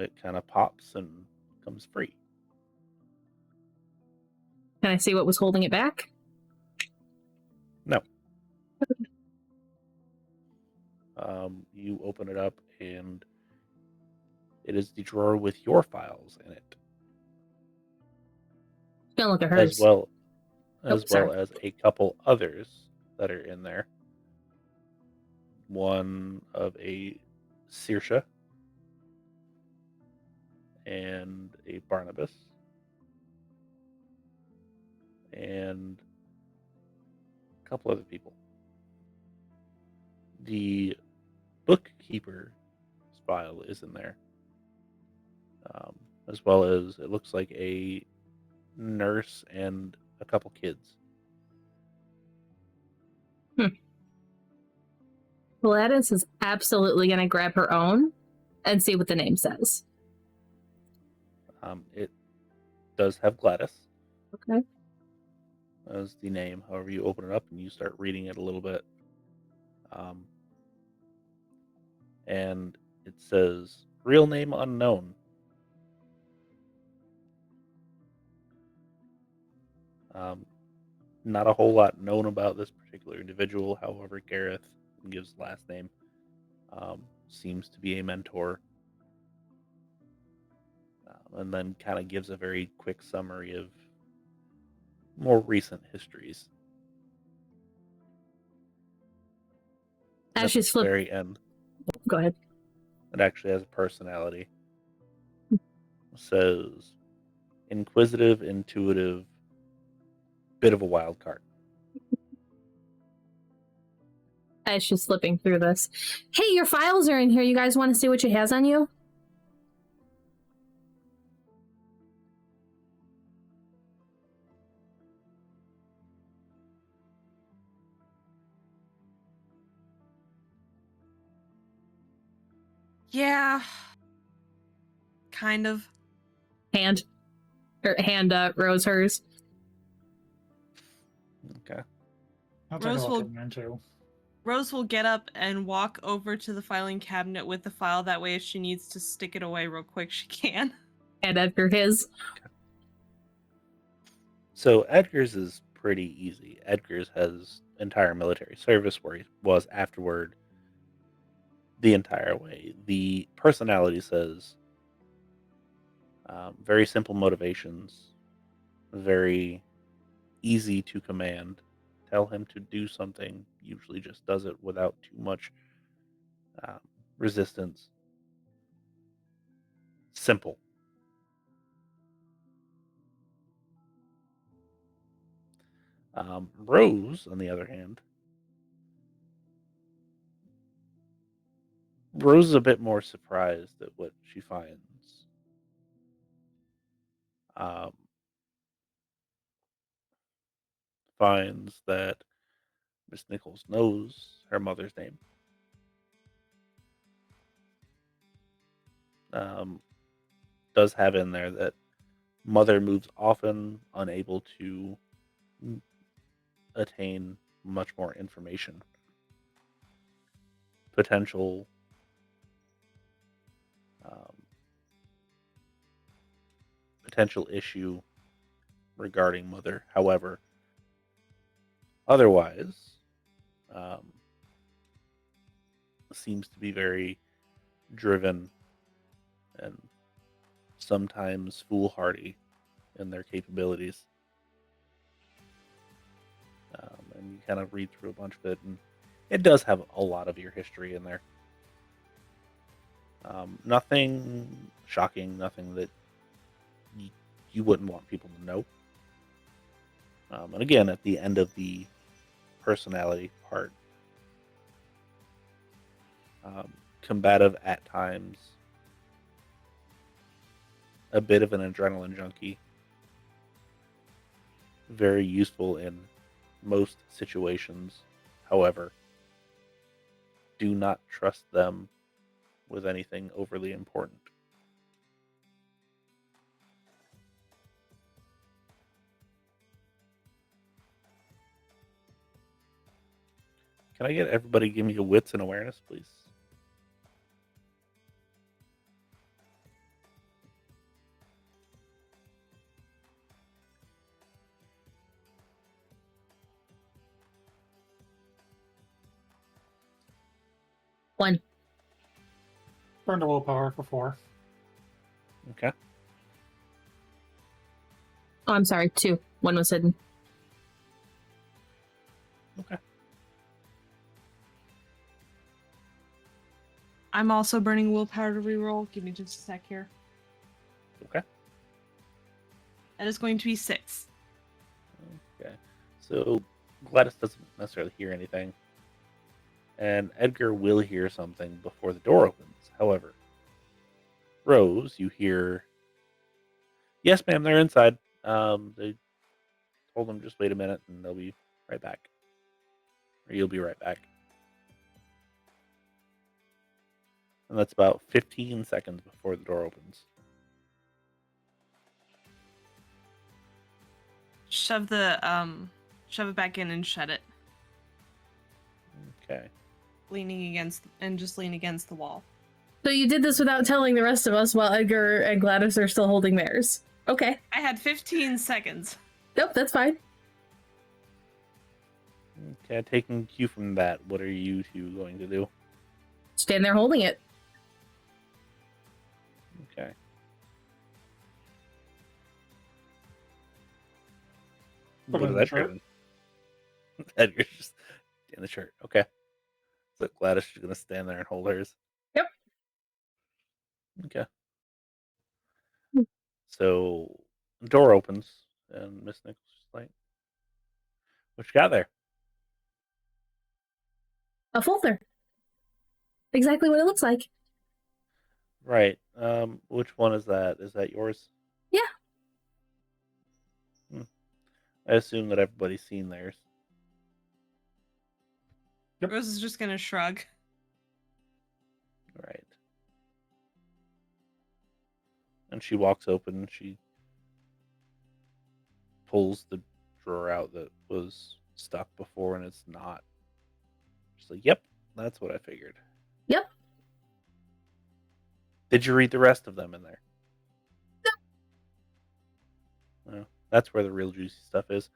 It kind of pops and comes free. Can I see what was holding it back? No. You open it up, and it is the drawer with your files in it, Gonna look at hers. as well sorry. as a couple others that are in there. One of a Saoirse and a Barnabas and a couple other people. The bookkeeper's file is in there, as well as it looks like a nurse and a couple kids. Gladys is absolutely gonna grab her own and see what the name says. It does have Gladys Okay. as the name. However, you open it up and you start reading it a little bit. And it says, real name unknown. Not a whole lot known about this particular individual. However, Gareth gives last name. Seems to be a mentor. And then kind of gives a very quick summary of more recent histories. As At she's the flipping. very end, Go ahead. it actually has a personality. It says, inquisitive, intuitive, bit of a wild card. As she's flipping through this. Hey, your files are in here. You guys want to see what she has on you? Yeah. Kind of. Hand. Rose hers. Okay. I'll take Rose a will- look at mine too. Rose will get up and walk over to the filing cabinet with the file. That way, if she needs to stick it away real quick, she can. And Edgar his. So Edgar's is pretty easy. Edgar's has entire military service where he was afterward the entire way. The personality says very simple motivations, very easy to command. Tell him to do something, usually just does it without too much resistance. Simple. Rose, on the other hand, Rose is a bit more surprised at what she finds. Finds that Miss Nichols knows her mother's name. Does have in there that mother moves often, unable to attain much more information. Potential issue regarding mother. However, otherwise, seems to be very driven and sometimes foolhardy in their capabilities. And you kind of read through a bunch of it, and it does have a lot of your history in there. Nothing shocking, nothing that you wouldn't want people to know. And again, at the end of the personality part, combative at times, a bit of an adrenaline junkie, very useful in most situations. However, do not trust them with anything overly important. Can I get everybody to give me a wits and awareness, please? One. Burn to willpower for 4. Okay. Oh, I'm sorry. 2. 1 was hidden. Okay. I'm also burning willpower to reroll. Give me just a sec here. Okay. That is going to be 6. Okay. So Gladys doesn't necessarily hear anything. And Edgar will hear something before the door opens. However, Rose, you hear, "Yes, ma'am, they're inside. They told them just wait a minute and they'll be right back. Or you'll be right back." And that's about 15 seconds before the door opens. Shove it back in and shut it. Okay. Lean against the wall. So you did this without telling the rest of us while Edgar and Gladys are still holding theirs. Okay. I had 15 seconds. Nope, that's fine. Okay, taking cue from that, what are you two going to do? Stand there holding it. Okay. Put What in is the that shirt. doing? Edgar's just in the shirt. Okay. So Gladys is going to stand there and hold hers. Yep. Okay. Hmm. So the door opens and Miss Nichol's just like, "What you got there?" A folder. Exactly what it looks like. Right. Which one is that? Is that yours? Yeah. I assume that everybody's seen theirs. Yep. Rose is just gonna shrug. Right. And she walks open. She pulls the drawer out that was stuck before, and it's not. She's like, "Yep, that's what I figured." Yep. Did you read the rest of them in there? No. That's where the real juicy stuff is.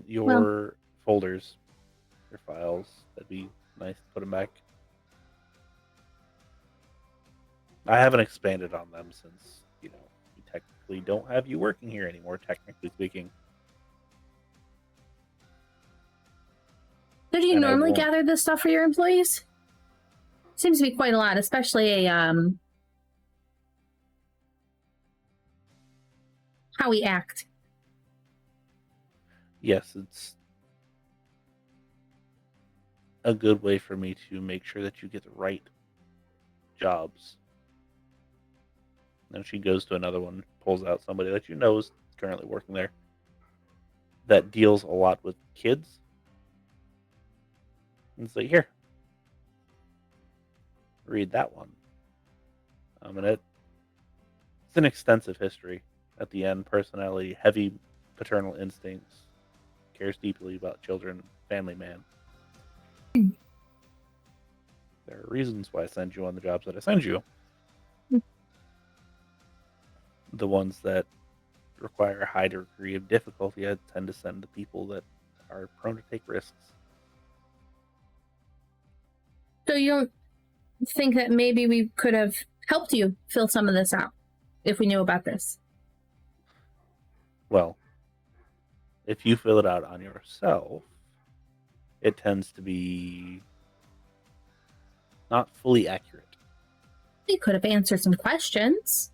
Your folders, your files, that'd be nice to put them back. I haven't expanded on them since, we technically don't have you working here anymore, technically speaking. So do you And I normally won't- gather this stuff for your employees? Seems to be quite a lot, especially how we act. Yes, it's a good way for me to make sure that you get the right jobs. Then she goes to another one, pulls out somebody that is currently working there that deals a lot with kids. And it's like, "Here, read that one." And it's an extensive history. At the end, personality, heavy paternal instincts, cares deeply about children, family man. There are reasons why I send you on the jobs that I send you. The ones that require a high degree of difficulty, I tend to send to people that are prone to take risks. So you don't think that maybe we could have helped you fill some of this out if we knew about this? Well, if you fill it out on yourself, it tends to be not fully accurate. You could have answered some questions.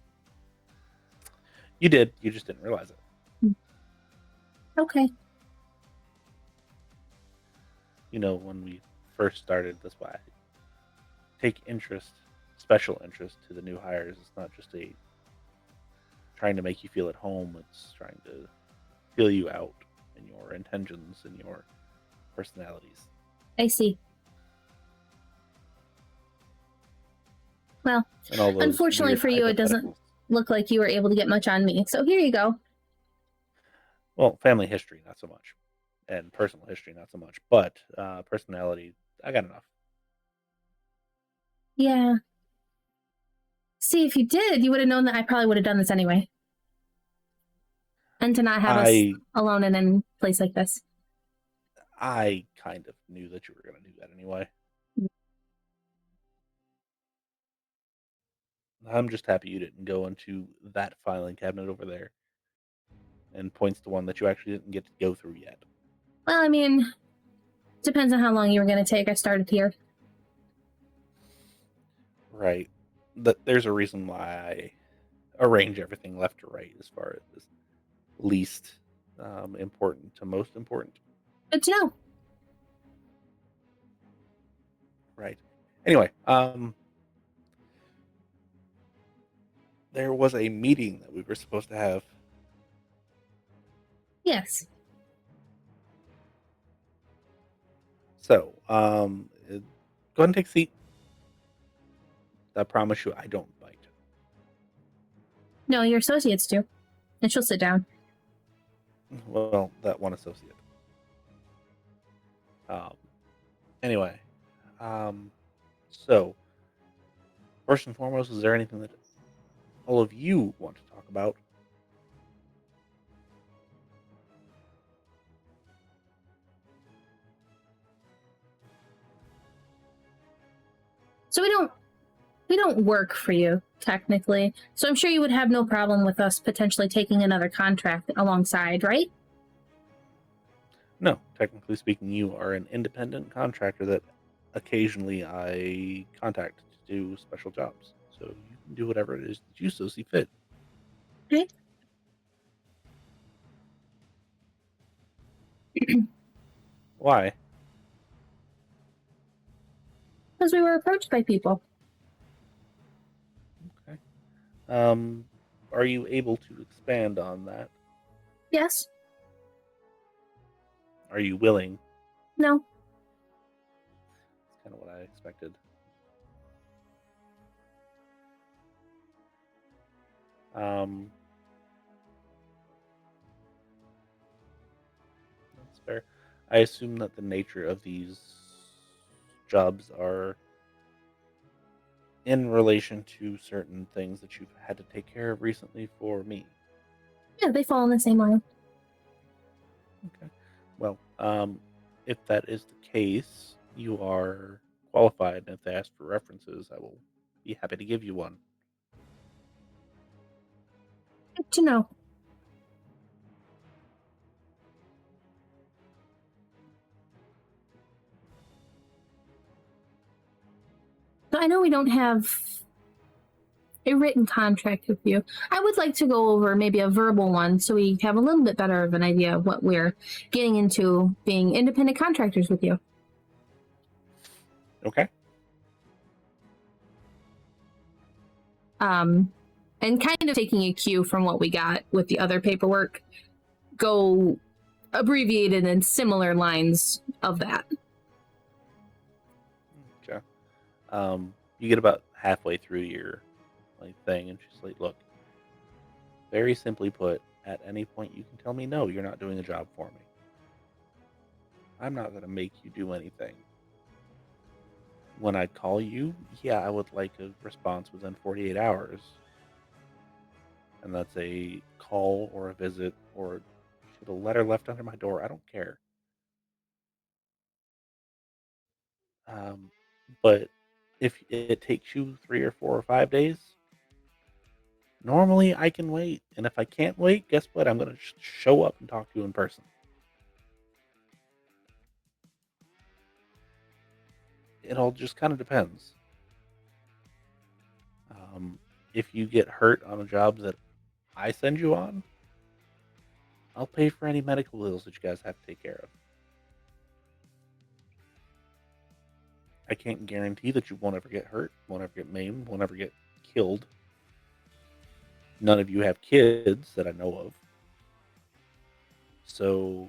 You did. You just didn't realize it. Okay. You know, when we first started, that's why I take special interest to the new hires. It's not just trying to make you feel at home. It's trying to feel you out in your intentions and your personalities. I see. Well, And all those unfortunately weird for you, it doesn't hypotheticals. look like you were able to get much on me. So here you go. Well, family history, not so much. And personal history, not so much. But personality, I got enough. Yeah. See, if you did, you would have known that I probably would have done this anyway. And to not have us alone in a place like this. I kind of knew that you were going to do that anyway. I'm just happy you didn't go into that filing cabinet over there and points to one that you actually didn't get to go through yet. Well, I mean, depends on how long you were going to take. I started here. Right. There's a reason why I arrange everything left to right as far as least important to most important. Good to know. Right. Anyway, there was a meeting that we were supposed to have. Yes. So, go ahead and take a seat. I promise you I don't bite. No, your associates do. And she'll sit down. Well, that one associate. Anyway, so first and foremost, is there anything that all of you want to talk about? So we don't work for you, technically. So I'm sure you would have no problem with us potentially taking another contract alongside, right? No, technically speaking, you are an independent contractor that occasionally I contact to do special jobs. So you can do whatever it is that you so see fit. Okay. Why? Because we were approached by people. Okay. Are you able to expand on that? Yes. Are you willing? No. That's kind of what I expected. That's fair. I assume that the nature of these jobs are in relation to certain things that you've had to take care of recently for me. Yeah, they fall in the same line. Okay. Well, if that is the case, you are qualified, and if they ask for references, I will be happy to give you one. Good to know. So I know we don't have a written contract with you. I would like to go over maybe a verbal one so we have a little bit better of an idea of what we're getting into being independent contractors with you. Okay. And kind of taking a cue from what we got with the other paperwork, go abbreviated in similar lines of that. Okay. You get about halfway through your thing, and she's like, "Look, very simply put, at any point you can tell me no, you're not doing a job for me. I'm not going to make you do anything. When I call you, yeah, I would like a response within 48 hours. And that's a call or a visit or a letter left under my door. I don't care. But if it takes you 3 or 4 or 5 days, normally I can wait. And if I can't wait, guess what? I'm going to show up and talk to you in person. It all just kind of depends. If you get hurt on a job that I send you on, I'll pay for any medical bills that you guys have to take care of. I can't guarantee that you won't ever get hurt, won't ever get maimed, won't ever get killed. None of you have kids that I know of. So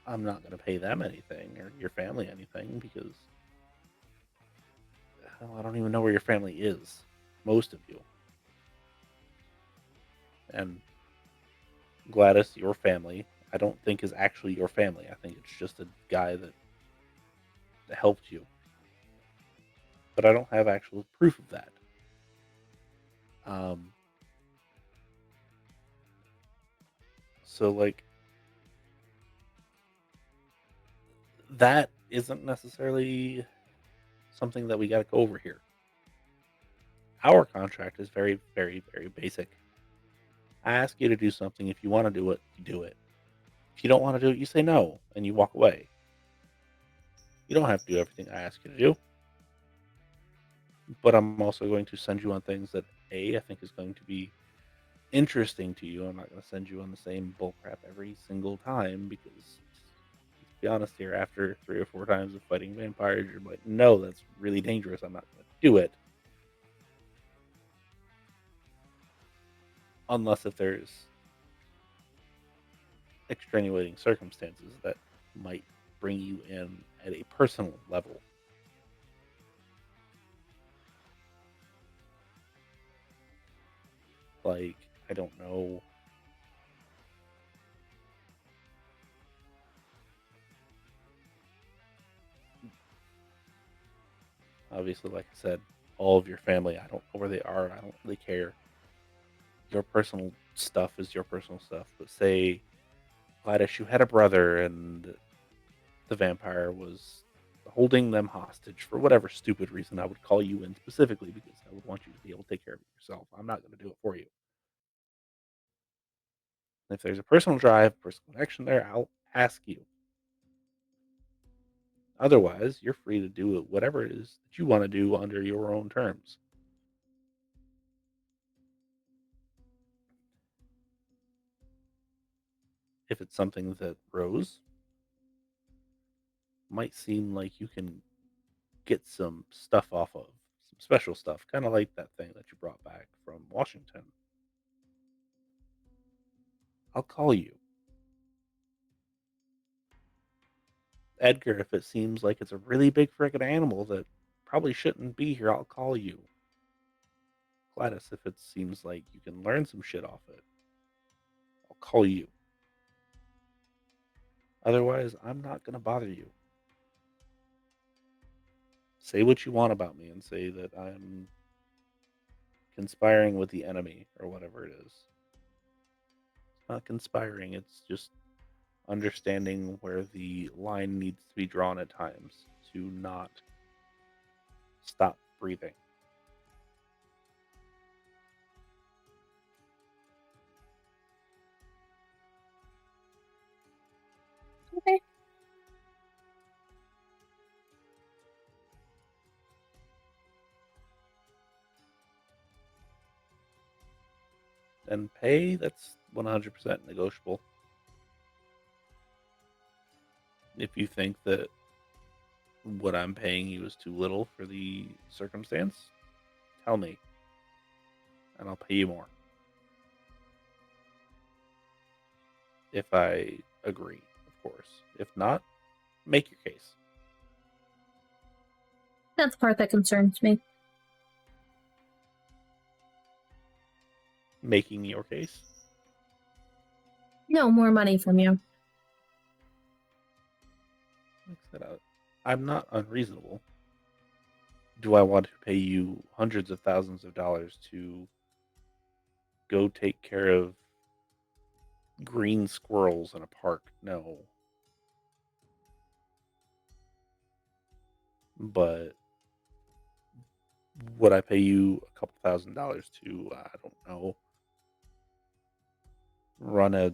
I'm not going to pay them anything or your family anything because I don't even know where your family is. Most of you. And Gladys, your family, I don't think is actually your family. I think it's just a guy that helped you. But I don't have actual proof of that. So, like, that isn't necessarily something that we got to go over here. Our contract is very, very, very basic. I ask you to do something. If you want to do it, you do it. If you don't want to do it, you say no, and you walk away. You don't have to do everything I ask you to do. But I'm also going to send you on things that, A, I think is going to be interesting to you. I'm not going to send you on the same bullcrap every single time because, let's be honest here, after 3 or 4 times of fighting vampires, you're like, no, that's really dangerous. I'm not going to do it. Unless if there's extenuating circumstances that might bring you in at a personal level. Like, I don't know. Obviously, like I said, all of your family, I don't know where they are. I don't really care. Your personal stuff is your personal stuff. But say, Gladys, you had a brother and the vampire was holding them hostage for whatever stupid reason. I would call you in specifically because I would want you to be able to take care of it yourself. I'm not going to do it for you. If there's a personal drive, personal connection there, I'll ask you. Otherwise, you're free to do whatever it is that you want to do under your own terms. If it's something that Rose might seem like you can get some stuff off of, some special stuff, kind of like that thing that you brought back from Washington, I'll call you. Edgar, if it seems like it's a really big friggin' animal that probably shouldn't be here, I'll call you. Gladys, if it seems like you can learn some shit off it, I'll call you. Otherwise, I'm not going to bother you. Say what you want about me and say that I'm conspiring with the enemy or whatever it is. It's not conspiring, it's just understanding where the line needs to be drawn at times to not stop breathing. Okay. And pay, that's 100% negotiable. If you think that what I'm paying you is too little for the circumstance, tell me, and I'll pay you more. If I agree, of course. If not, make your case. That's the part that concerns me. Making your case? No, more money from you. Like I said, I'm not unreasonable. Do I want to pay you hundreds of thousands of dollars to go take care of green squirrels in a park? No. But would I pay you a couple $1,000s to, I don't know, run a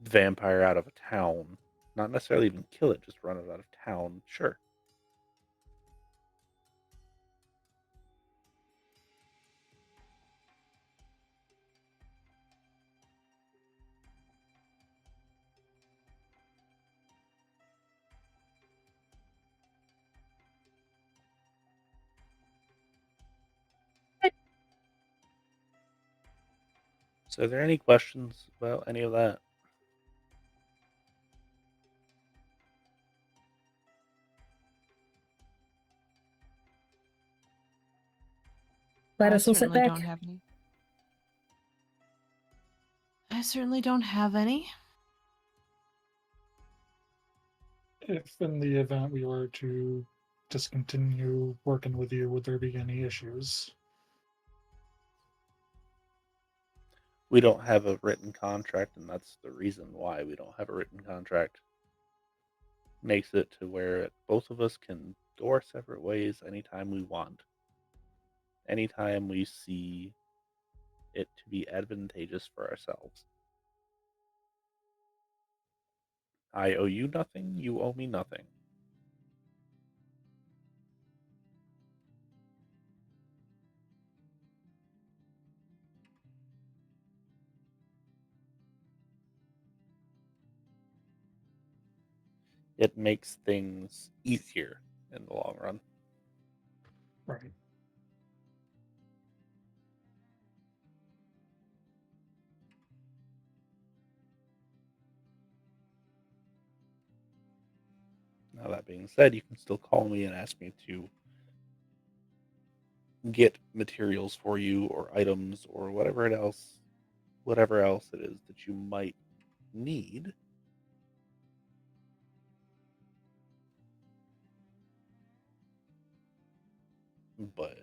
vampire out of a town? Not necessarily even kill it, just run it out of town. Sure. So, are there any questions about any of that? Gladys will sit certainly back. don't have any. I certainly don't have any. If in the event we were to discontinue working with you, would there be any issues? We don't have a written contract, and that's the reason why we don't have a written contract. Makes it to where both of us can go our separate ways anytime we want. Anytime we see it to be advantageous for ourselves. I owe you nothing, you owe me nothing. It makes things easier in the long run. Right. Now, that being said, you can still call me and ask me to get materials for you or items or whatever else it is that you might need. But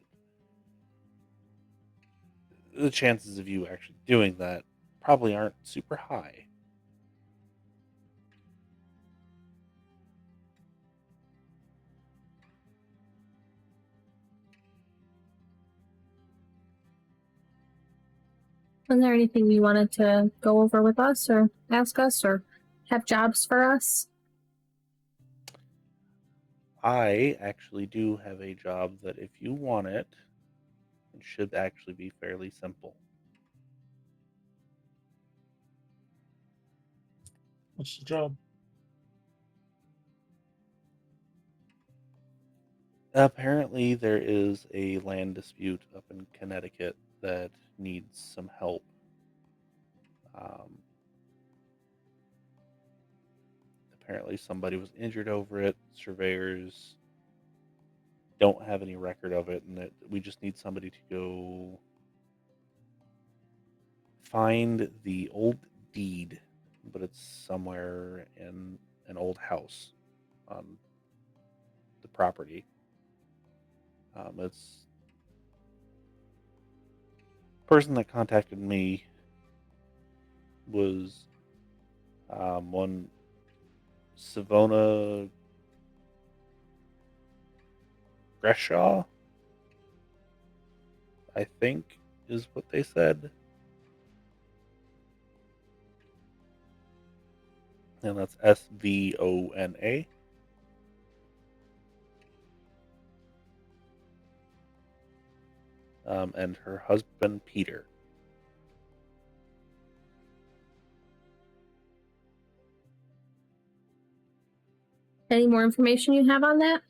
the chances of you actually doing that probably aren't super high. Was there anything you wanted to go over with us or ask us or have jobs for us? I actually do have a job that if you want it should actually be fairly simple. What's the job? Apparently, there is a land dispute up in Connecticut that needs some help. Apparently, somebody was injured over it. Surveyors don't have any record of it, and that we just need somebody to go find the old deed, but it's somewhere in an old house on the property. It's the person that contacted me was one Savona Greshaw, I think is what they said. And that's Svona. And her husband, Peter. Any more information you have on that?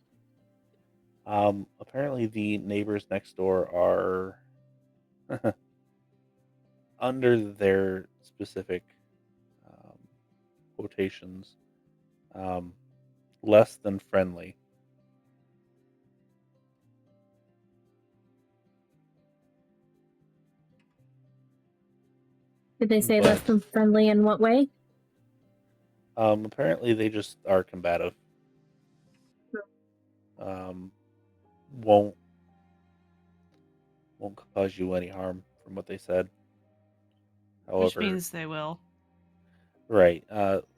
Apparently, the neighbors next door are under their specific quotations, less than friendly. Did they say less than friendly in what way? Apparently, they just are combative. Won't cause you any harm, from what they said. However, Which means they will. right.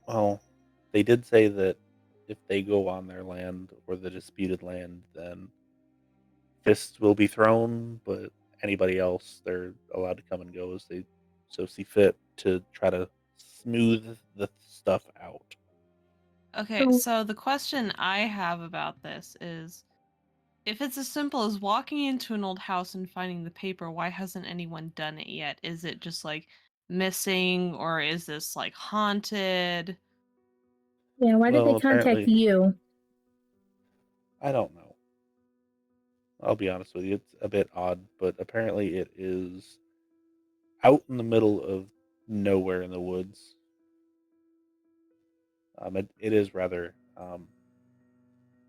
Well, they did say that if they go on their land or the disputed land, then fists will be thrown, but anybody else, they're allowed to come and go as they so see fit to try to smooth the stuff out. Okay, so the question I have about this is, if it's as simple as walking into an old house and finding the paper, why hasn't anyone done it yet? Is it just like missing, or is this like haunted? Yeah, why did Well, they contact apparently, you? I don't know. I'll be honest with you, it's a bit odd, but apparently it is out in the middle of nowhere in the woods. It is rather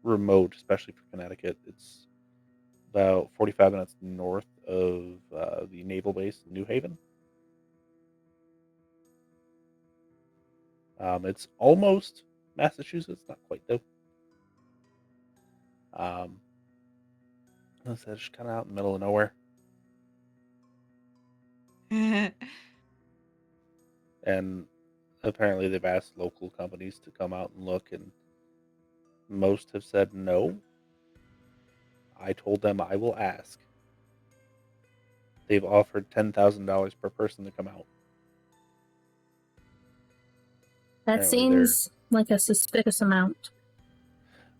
remote, especially for Connecticut. It's about 45 minutes north of the naval base in New Haven. It's almost Massachusetts, not quite though. Like I said, just kind of out in the middle of nowhere. And apparently they've asked local companies to come out and look, and most have said no. I told them I will ask. They've offered $10,000 per person to come out. That Apparently they're- seems like a suspicious amount.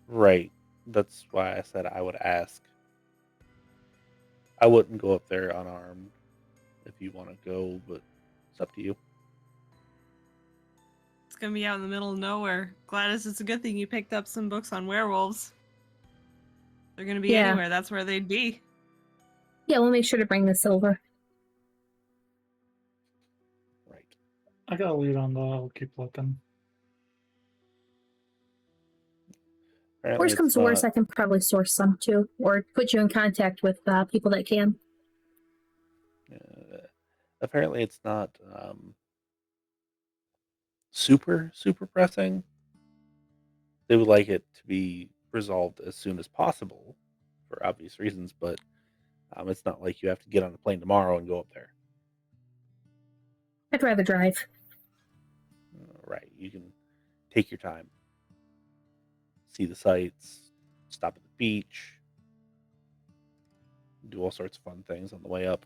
Right. That's why I said I would ask. I wouldn't go up there unarmed if you want to go, but it's up to you. It's gonna be out in the middle of nowhere. Gladys, it's a good thing you picked up some books on werewolves. They're gonna be Yeah. anywhere. That's where they'd be. Yeah, we'll make sure to bring the silver. Right. I got a lead on that. I'll keep looking. Apparently Worst comes it's to worst, not- I can probably source some too, or put you in contact with people that can. apparently it's not super pressing. They would like it to be resolved as soon as possible for obvious reasons, but it's not like you have to get on a plane tomorrow and go up there. I'd rather drive. Right. You can take your time, see the sights, stop at the beach, do all sorts of fun things on the way up.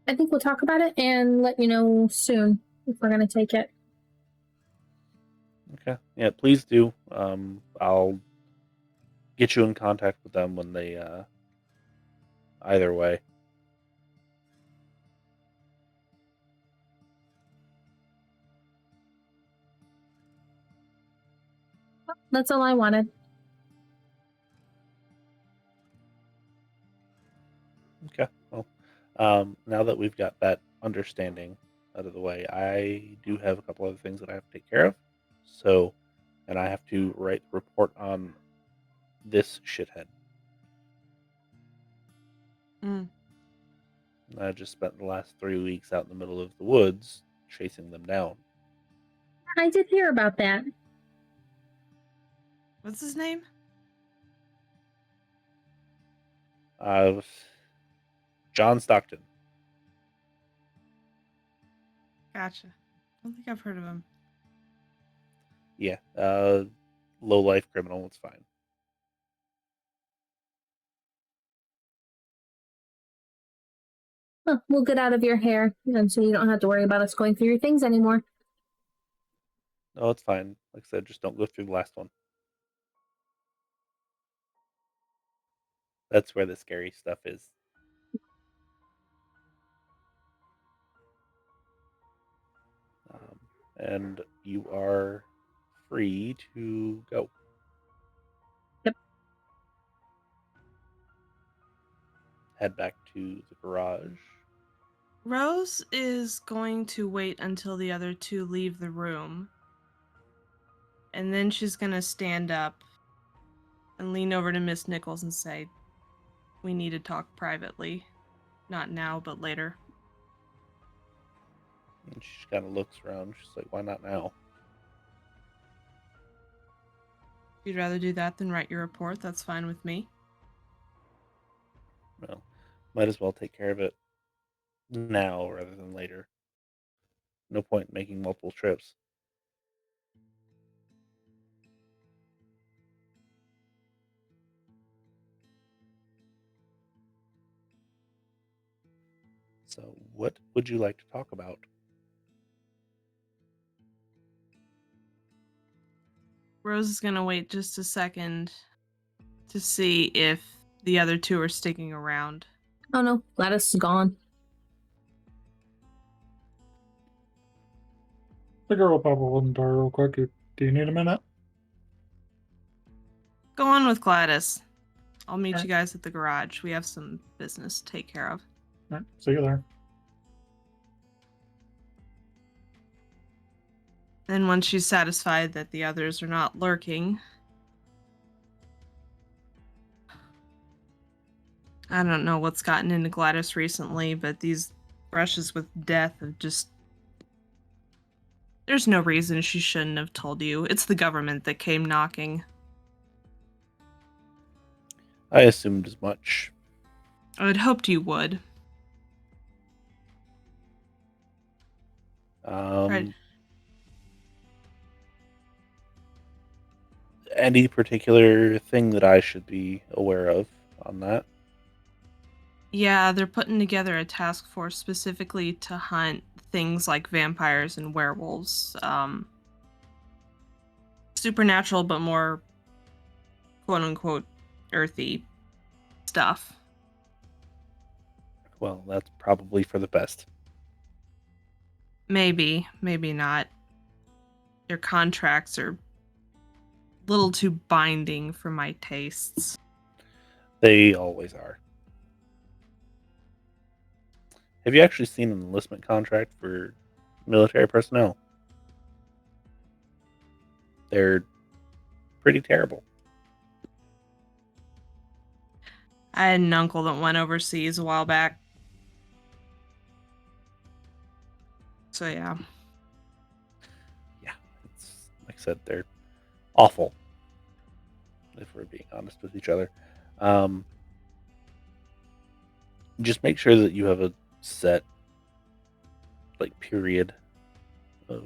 I think we'll talk about it and let you know soon if we're going to take it. Okay. Yeah, please do. I'll get you in contact with them when they either way. That's all I wanted. Okay. Well, now that we've got that understanding out of the way, I do have a couple other things that I have to take care of. So, and I have to write the report on this shithead. Mm. I just spent the last 3 weeks out in the middle of the woods chasing them down. I did hear about that. What's his name? John Stockton. Gotcha. I don't think I've heard of him. Yeah. Low life criminal. It's fine. Huh, we'll get out of your hair, and so you don't have to worry about us going through your things anymore. No, it's fine. Like I said, just don't go through the last one. That's where the scary stuff is. And you are free to go. Yep. Head back to the garage. Rose is going to wait until the other two leave the room. And then she's going to stand up and lean over to Miss Nichols and say, "We need to talk privately. Not now, but later." And she kind of looks around. She's like, why not now? If you'd rather do that than write your report, that's fine with me. Well, might as well take care of it now rather than later. No point in making multiple trips. So, what would you like to talk about? Rose is going to wait just a second to see if the other two are sticking around. Oh no, Gladys is gone. The girl will pop a wooden door real quick. Do you need a minute? Go on with Gladys. I'll meet Okay. you guys at the garage. We have some business to take care of. Alright, see you there. Then once she's satisfied that the others are not lurking, I don't know what's gotten into Gladys recently, but these brushes with death have just... There's no reason she shouldn't have told you. It's the government that came knocking. I assumed as much. I had hoped you would. Right. Any particular thing that I should be aware of on that? Yeah, they're putting together a task force specifically to hunt things like vampires and werewolves. Supernatural, but more quote-unquote earthy stuff. Well, that's probably for the best. Maybe, maybe not. Their contracts are a little too binding for my tastes. They always are. Have you actually seen an enlistment contract for military personnel? They're pretty terrible. I had an uncle that went overseas a while back. So yeah. Yeah, it's like I said, they're awful. If we're being honest with each other, just make sure that you have a set period of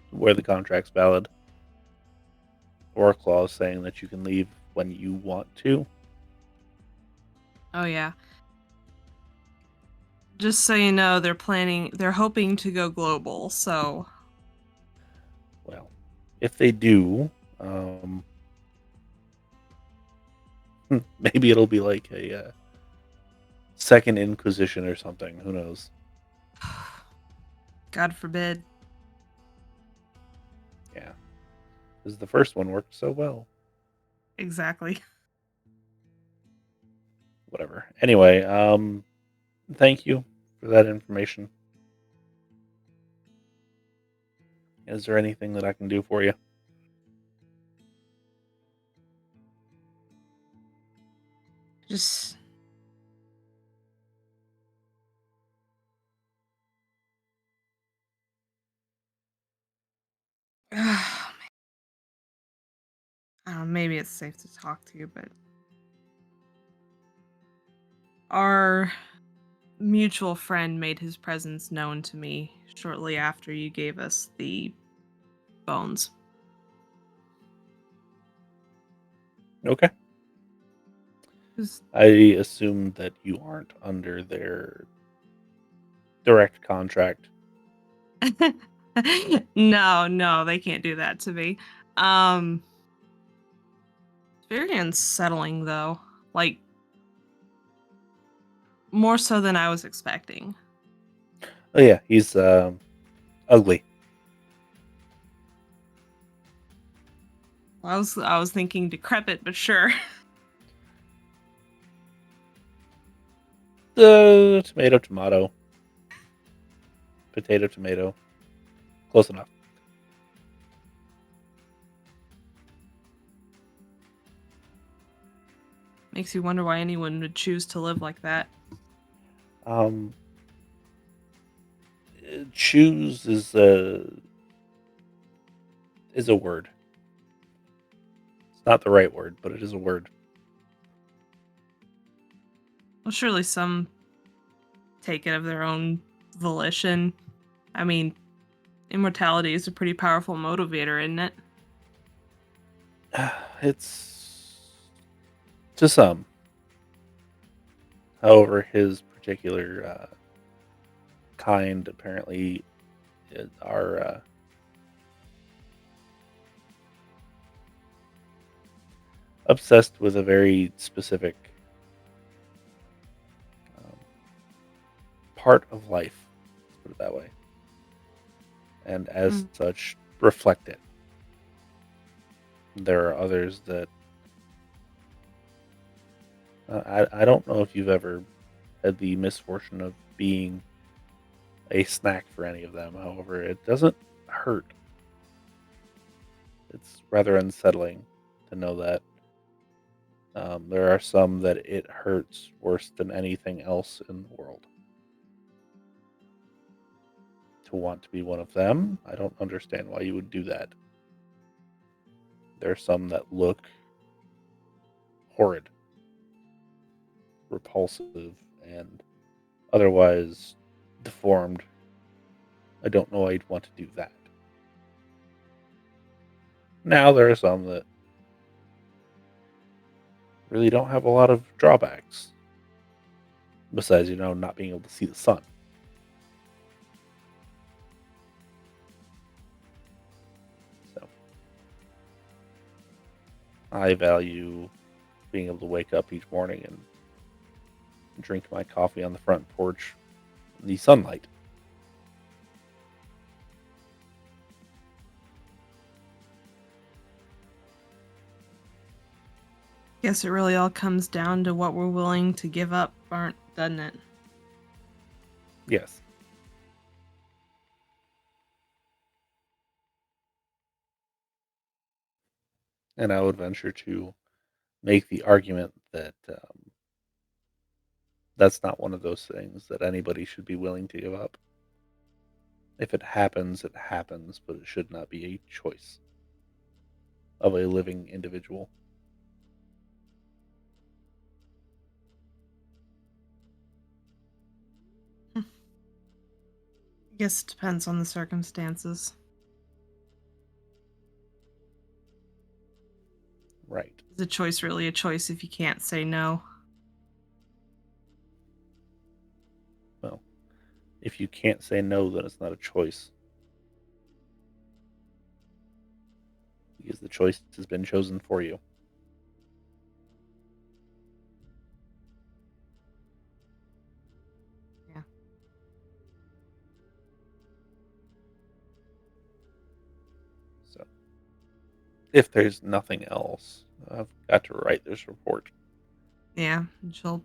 where the contract's valid, or a clause saying that you can leave when you want to. Oh yeah. Just so you know, they're hoping to go global, so... Well, if they do, maybe it'll be like a second Inquisition or something. Who knows? God forbid. Yeah. Because the first one worked so well. Exactly. Whatever. Anyway, thank you for that information. Is there anything that I can do for you? Just... Oh, man. I don't know, maybe it's safe to talk to you, but... Our mutual friend made his presence known to me shortly after you gave us the bones. Okay. Who's... I assume that you aren't under their direct contract. No, they can't do that to me. Very unsettling though. Like, more so than I was expecting. Oh yeah, he's ugly. I was thinking decrepit, but sure. Tomato, tomato. Potato, tomato. Close enough. Makes you wonder why anyone would choose to live like that. Choose is a word. It's not the right word, but it is a word. Well, surely some take it of their own volition. I mean, immortality is a pretty powerful motivator, isn't it? It's to some. However, his particular kind apparently are obsessed with a very specific part of life. Let's put it that way. And as such, reflect it. There are others that I don't know if you've ever had the misfortune of being a snack for any of them. However, it doesn't hurt. It's rather unsettling to know that there are some that it hurts worse than anything else in the world. To want to be one of them, I don't understand why you would do that. There are some that look horrid, repulsive, and otherwise deformed. I don't know why you'd want to do that. Now, there are some that really don't have a lot of drawbacks. Besides, not being able to see the sun. So, I value being able to wake up each morning and drink my coffee on the front porch in the sunlight. Guess it really all comes down to what we're willing to give up, doesn't it? Yes. And I would venture to make the argument that that's not one of those things that anybody should be willing to give up. If it happens, it happens, but it should not be a choice of a living individual. I guess it depends on the circumstances. Right. Is a choice really a choice if you can't say no? Well, if you can't say no, then it's not a choice. Because the choice has been chosen for you. Yeah. So, if there's nothing else, I've got to write this report. Yeah, and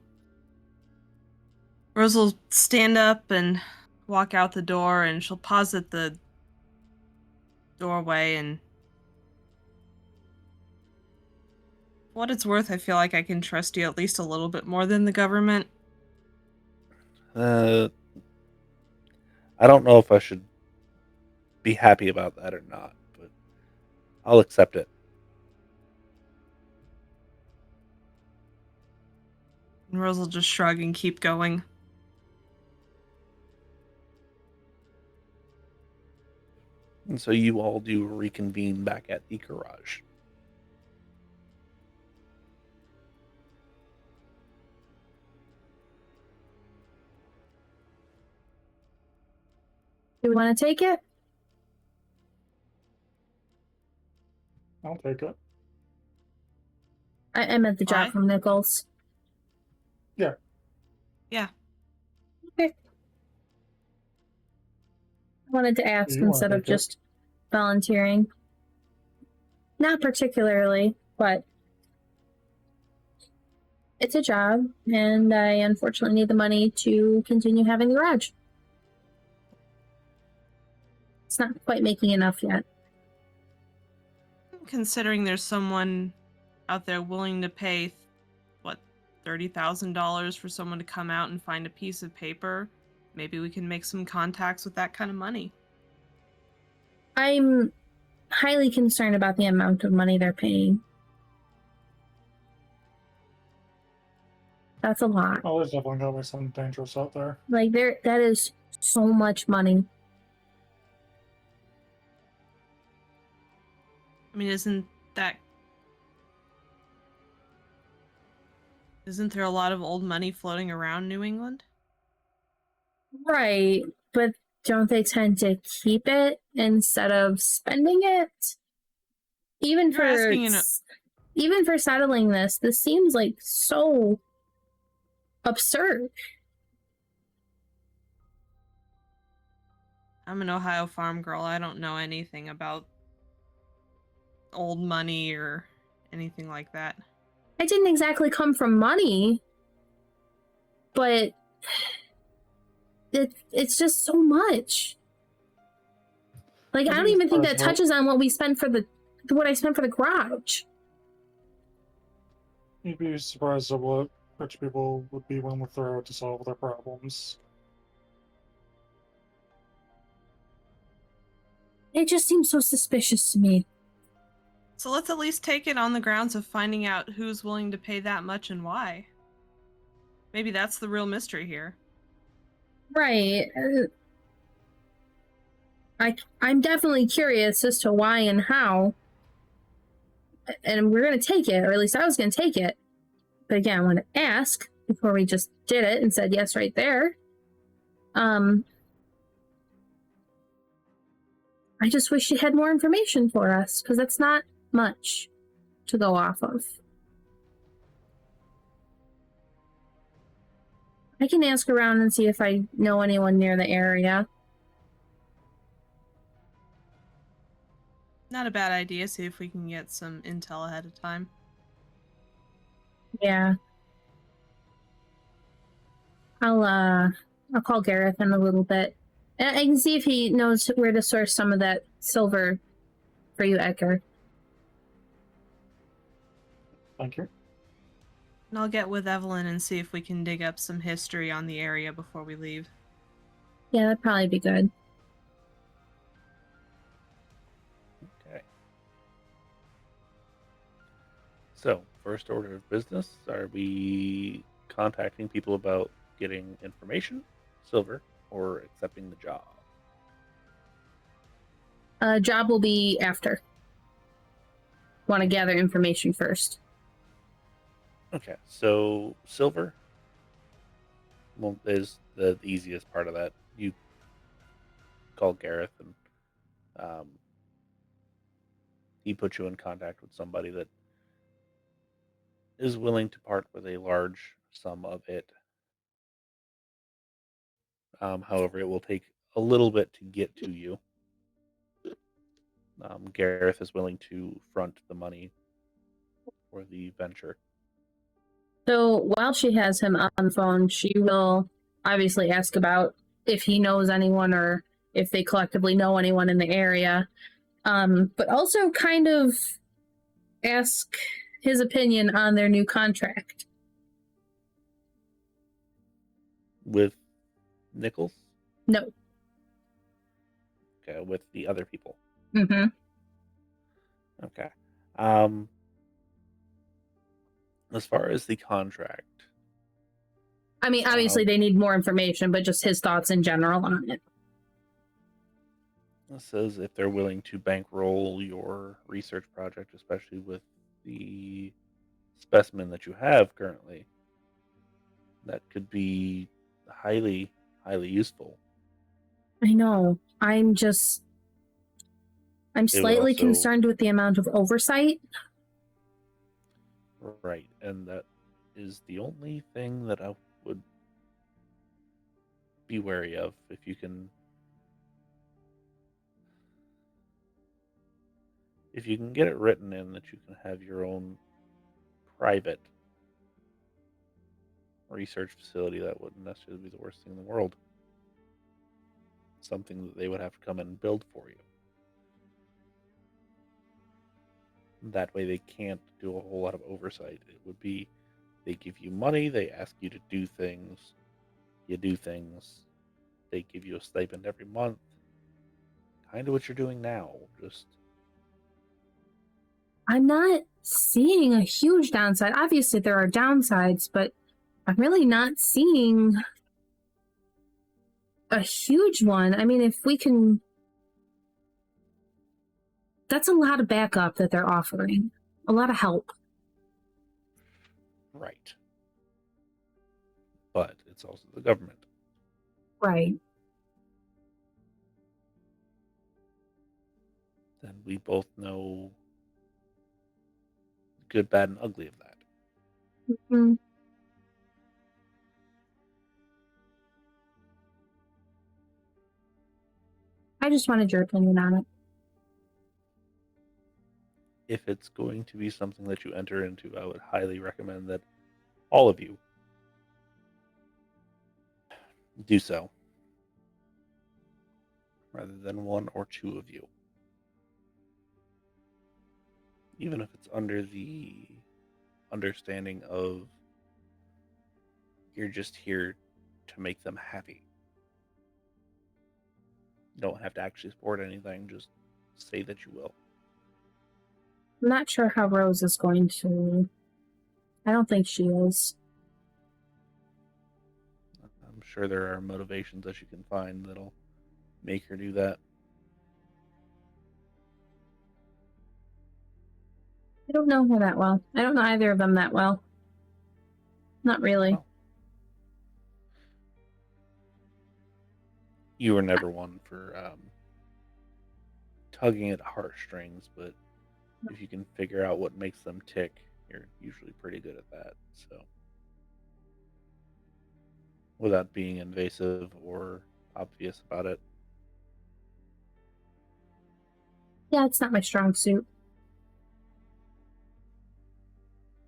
Rose will stand up and walk out the door, and she'll pause at the doorway, and for what it's worth, I feel like I can trust you at least a little bit more than the government. I don't know if I should be happy about that or not, but I'll accept it. And Rose will just shrug and keep going. And so you all do reconvene back at the garage. Do we want to take it? I'll take it. I meant the job Why? from Nichols. Yeah. Yeah. Okay. I wanted to ask You wanna instead of take it? just volunteering. Not particularly, but it's a job, and I unfortunately need the money to continue having the garage. It's not quite making enough yet. Considering there's someone out there willing to pay, what, $30,000 for someone to come out and find a piece of paper, maybe we can make some contacts with that kind of money. I'm highly concerned about the amount of money they're paying. That's a lot. Oh, there's definitely gotta be something dangerous out there. Like, that is so much money. I mean, isn't there a lot of old money floating around New England? Right, but don't they tend to keep it instead of spending it? Even for settling this seems like so absurd. I'm an Ohio farm girl. I don't know anything about old money or anything like that. I didn't exactly come from money, but it's just so much. Like, I don't even think that touches on what we spent for what I spent for the garage. You'd be surprised at what rich people would be willing to throw out to solve their problems. It just seems so suspicious to me. So let's at least take it on the grounds of finding out who's willing to pay that much and why. Maybe that's the real mystery here. Right. I'm definitely curious as to why and how. And we're going to take it, or at least I was going to take it. But again, I want to ask before we just did it and said yes right there. I just wish she had more information for us, because that's not much to go off of. I can ask around and see if I know anyone near the area. Not a bad idea. See if we can get some intel ahead of time. Yeah. I'll call Gareth in a little bit. And I can see if he knows where to source some of that silver for you, Edgar. Thank you. And I'll get with Evelyn and see if we can dig up some history on the area before we leave. Yeah, that'd probably be good. Okay. So, first order of business, are we contacting people about getting information, silver, or accepting the job? Job will be after. Want to gather information first. Okay, so silver is the easiest part of that. You call Gareth, and he puts you in contact with somebody that is willing to part with a large sum of it. However, it will take a little bit to get to you. Gareth is willing to front the money for the venture. So while she has him on the phone, she will obviously ask about if he knows anyone or if they collectively know anyone in the area. But also kind of ask his opinion on their new contract. With Nichols? No. Okay, with the other people. Mm-hmm. Okay. As far as the contract, I mean, obviously they need more information, but just his thoughts in general on it. it says if they're willing to bankroll your research project, especially with the specimen that you have currently, that could be highly, highly useful. I know. I'm slightly also- concerned with the amount of oversight. Right, and that is the only thing that I would be wary of. If you can get it written in that you can have your own private research facility, that wouldn't necessarily be the worst thing in the world. Something that they would have to come in and build for you. That way they can't do a whole lot of oversight. It would be, they give you money, they ask you to do things, you do things, they give you a stipend every month. Kind of what you're doing now, just... I'm not seeing a huge downside. Obviously there are downsides, but I'm really not seeing a huge one. I mean, if we can... That's a lot of backup that they're offering. A lot of help. Right. But it's also the government. Right. Then we both know good, bad, and ugly of that. Mm-hmm. I just wanted your opinion on it. If it's going to be something that you enter into, I would highly recommend that all of you do so, rather than one or two of you. Even if it's under the understanding of you're just here to make them happy. You don't have to actually support anything, just say that you will. I'm not sure how Rose is going to. I don't think she is. I'm sure there are motivations that you can find that'll make her do that. I don't know her that well. I don't know either of them that well. Not really. Well, you were never one for tugging at heartstrings, but if you can figure out what makes them tick, you're usually pretty good at that. So, without being invasive or obvious about it. Yeah, it's not my strong suit.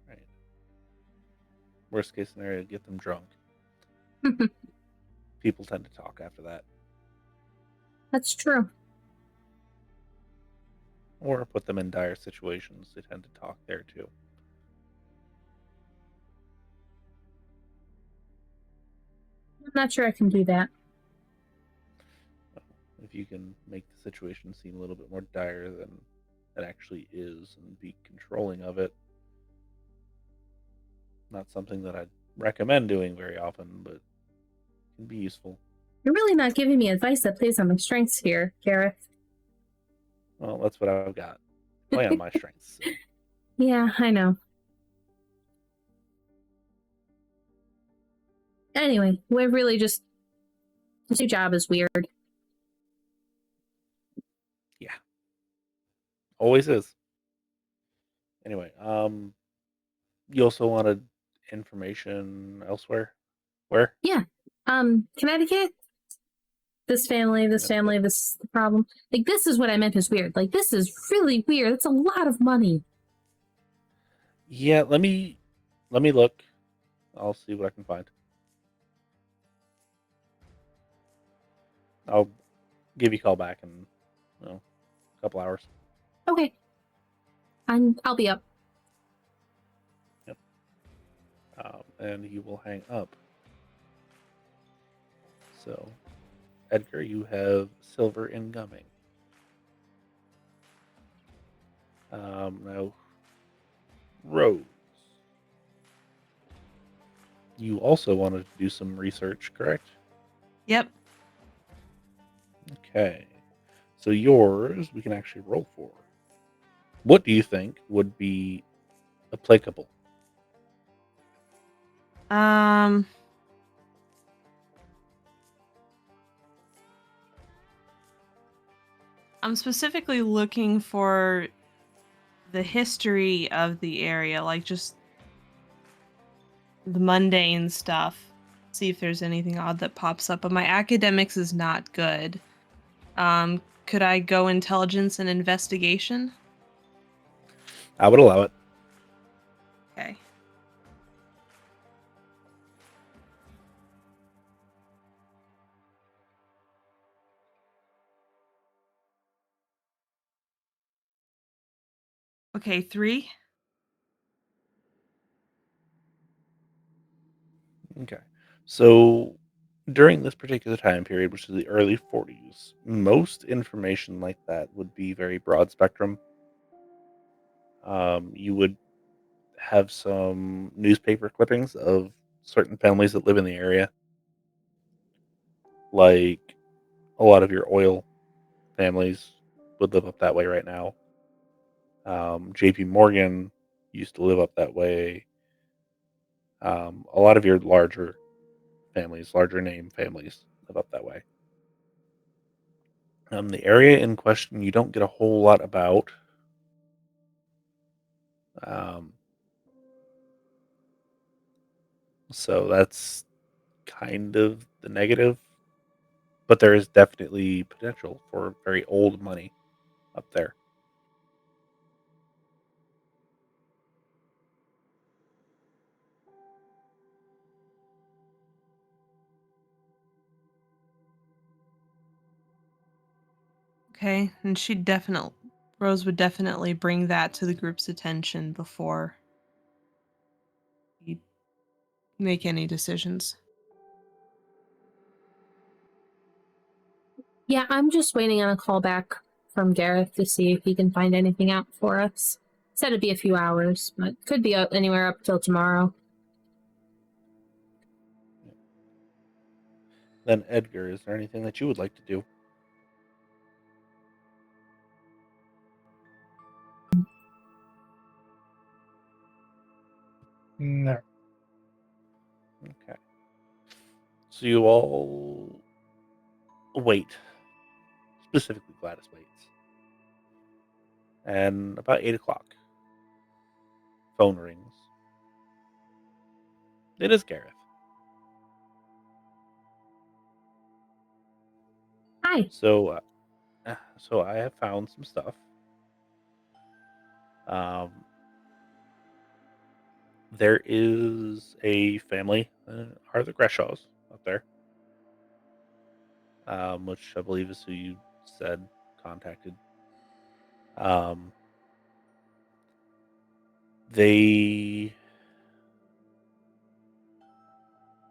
Right. Worst case scenario, get them drunk. People tend to talk after that. That's true. Or put them in dire situations. They tend to talk there too. I'm not sure I can do that. If you can make the situation seem a little bit more dire than it actually is and be controlling of it. Not something that I'd recommend doing very often, but can be useful. You're really not giving me advice that plays on my strengths here, Gareth. Well, that's what I've got. Play on my strengths. So. Yeah, I know. Anyway, we're really just... This new job is weird. Yeah. Always is. Anyway, you also wanted information elsewhere? Where? Yeah. Connecticut? This family, this is the problem. Like, this is what I meant is weird. Like, this is really weird. That's a lot of money. Yeah, let me look. I'll see what I can find. I'll give you a call back in a couple hours. Okay. I'll be up. Yep. And he will hang up. So, Edgar, you have silver incoming. Now, Rose, you also wanted to do some research, correct? Yep. Okay. So yours, we can actually roll for. What do you think would be applicable? I'm specifically looking for the history of the area, like just the mundane stuff. See if there's anything odd that pops up. But my academics is not good. Could I go intelligence and investigation? I would allow it. Okay. Okay, 3. Okay. So during this particular time period, which is the early 40s, most information like that would be very broad spectrum. You would have some newspaper clippings of certain families that live in the area, like a lot of your oil families would live up that way right now. JP Morgan used to live up that way. A lot of your larger families, larger name families, live up that way. The area in question, you don't get a whole lot about. Um, so that's kind of the negative. But there is definitely potential for very old money up there. Okay, and Rose would definitely bring that to the group's attention before we make any decisions. Yeah, I'm just waiting on a call back from Gareth to see if he can find anything out for us. Said it'd be a few hours, but could be anywhere up till tomorrow. Then, Edgar, is there anything that you would like to do? No. Okay. So you all wait. Specifically, Gladys waits. And about 8 o'clock, phone rings. It is Gareth. Hi. So I have found some stuff. There is a family, are the Greshaws up there, which I believe is who you said contacted. They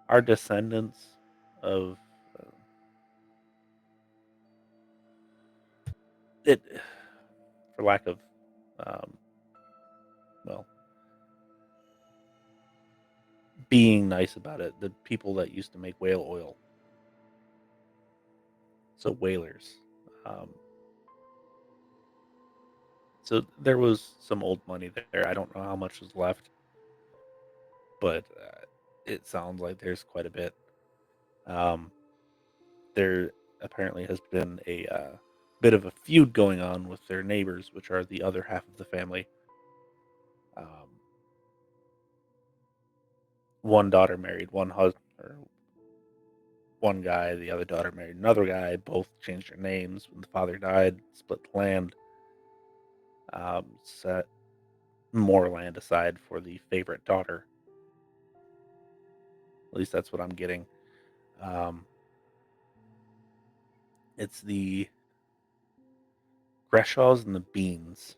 are descendants of it, for lack of, well, being nice about it, the people that used to make whale oil. So whalers. So there was some old money there. I don't know how much was left, but it sounds like there's quite a bit. There apparently has been a bit of a feud going on with their neighbors, which are the other half of the family. One daughter married one husband, or one guy. The other daughter married another guy. Both changed their names. When the father died, split the land, set more land aside for the favorite daughter. At least that's what I'm getting. It's the Greshaws and the Beans.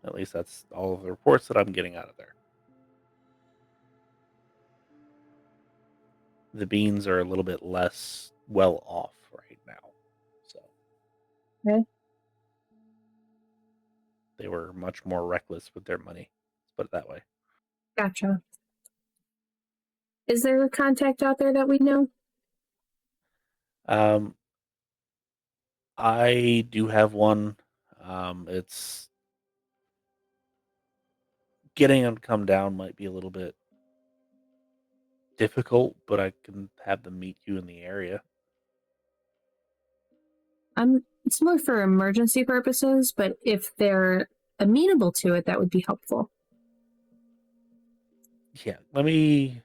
At least that's all of the reports that I'm getting out of there. The Beans are a little bit less well off right now. So Okay. They were much more reckless with their money. Let's put it that way. Gotcha. Is there a contact out there that we know? I do have one. It's getting them to come down might be a little bit difficult, but I can have them meet you in the area. It's more for emergency purposes, but if they're amenable to it, that would be helpful. Yeah, let me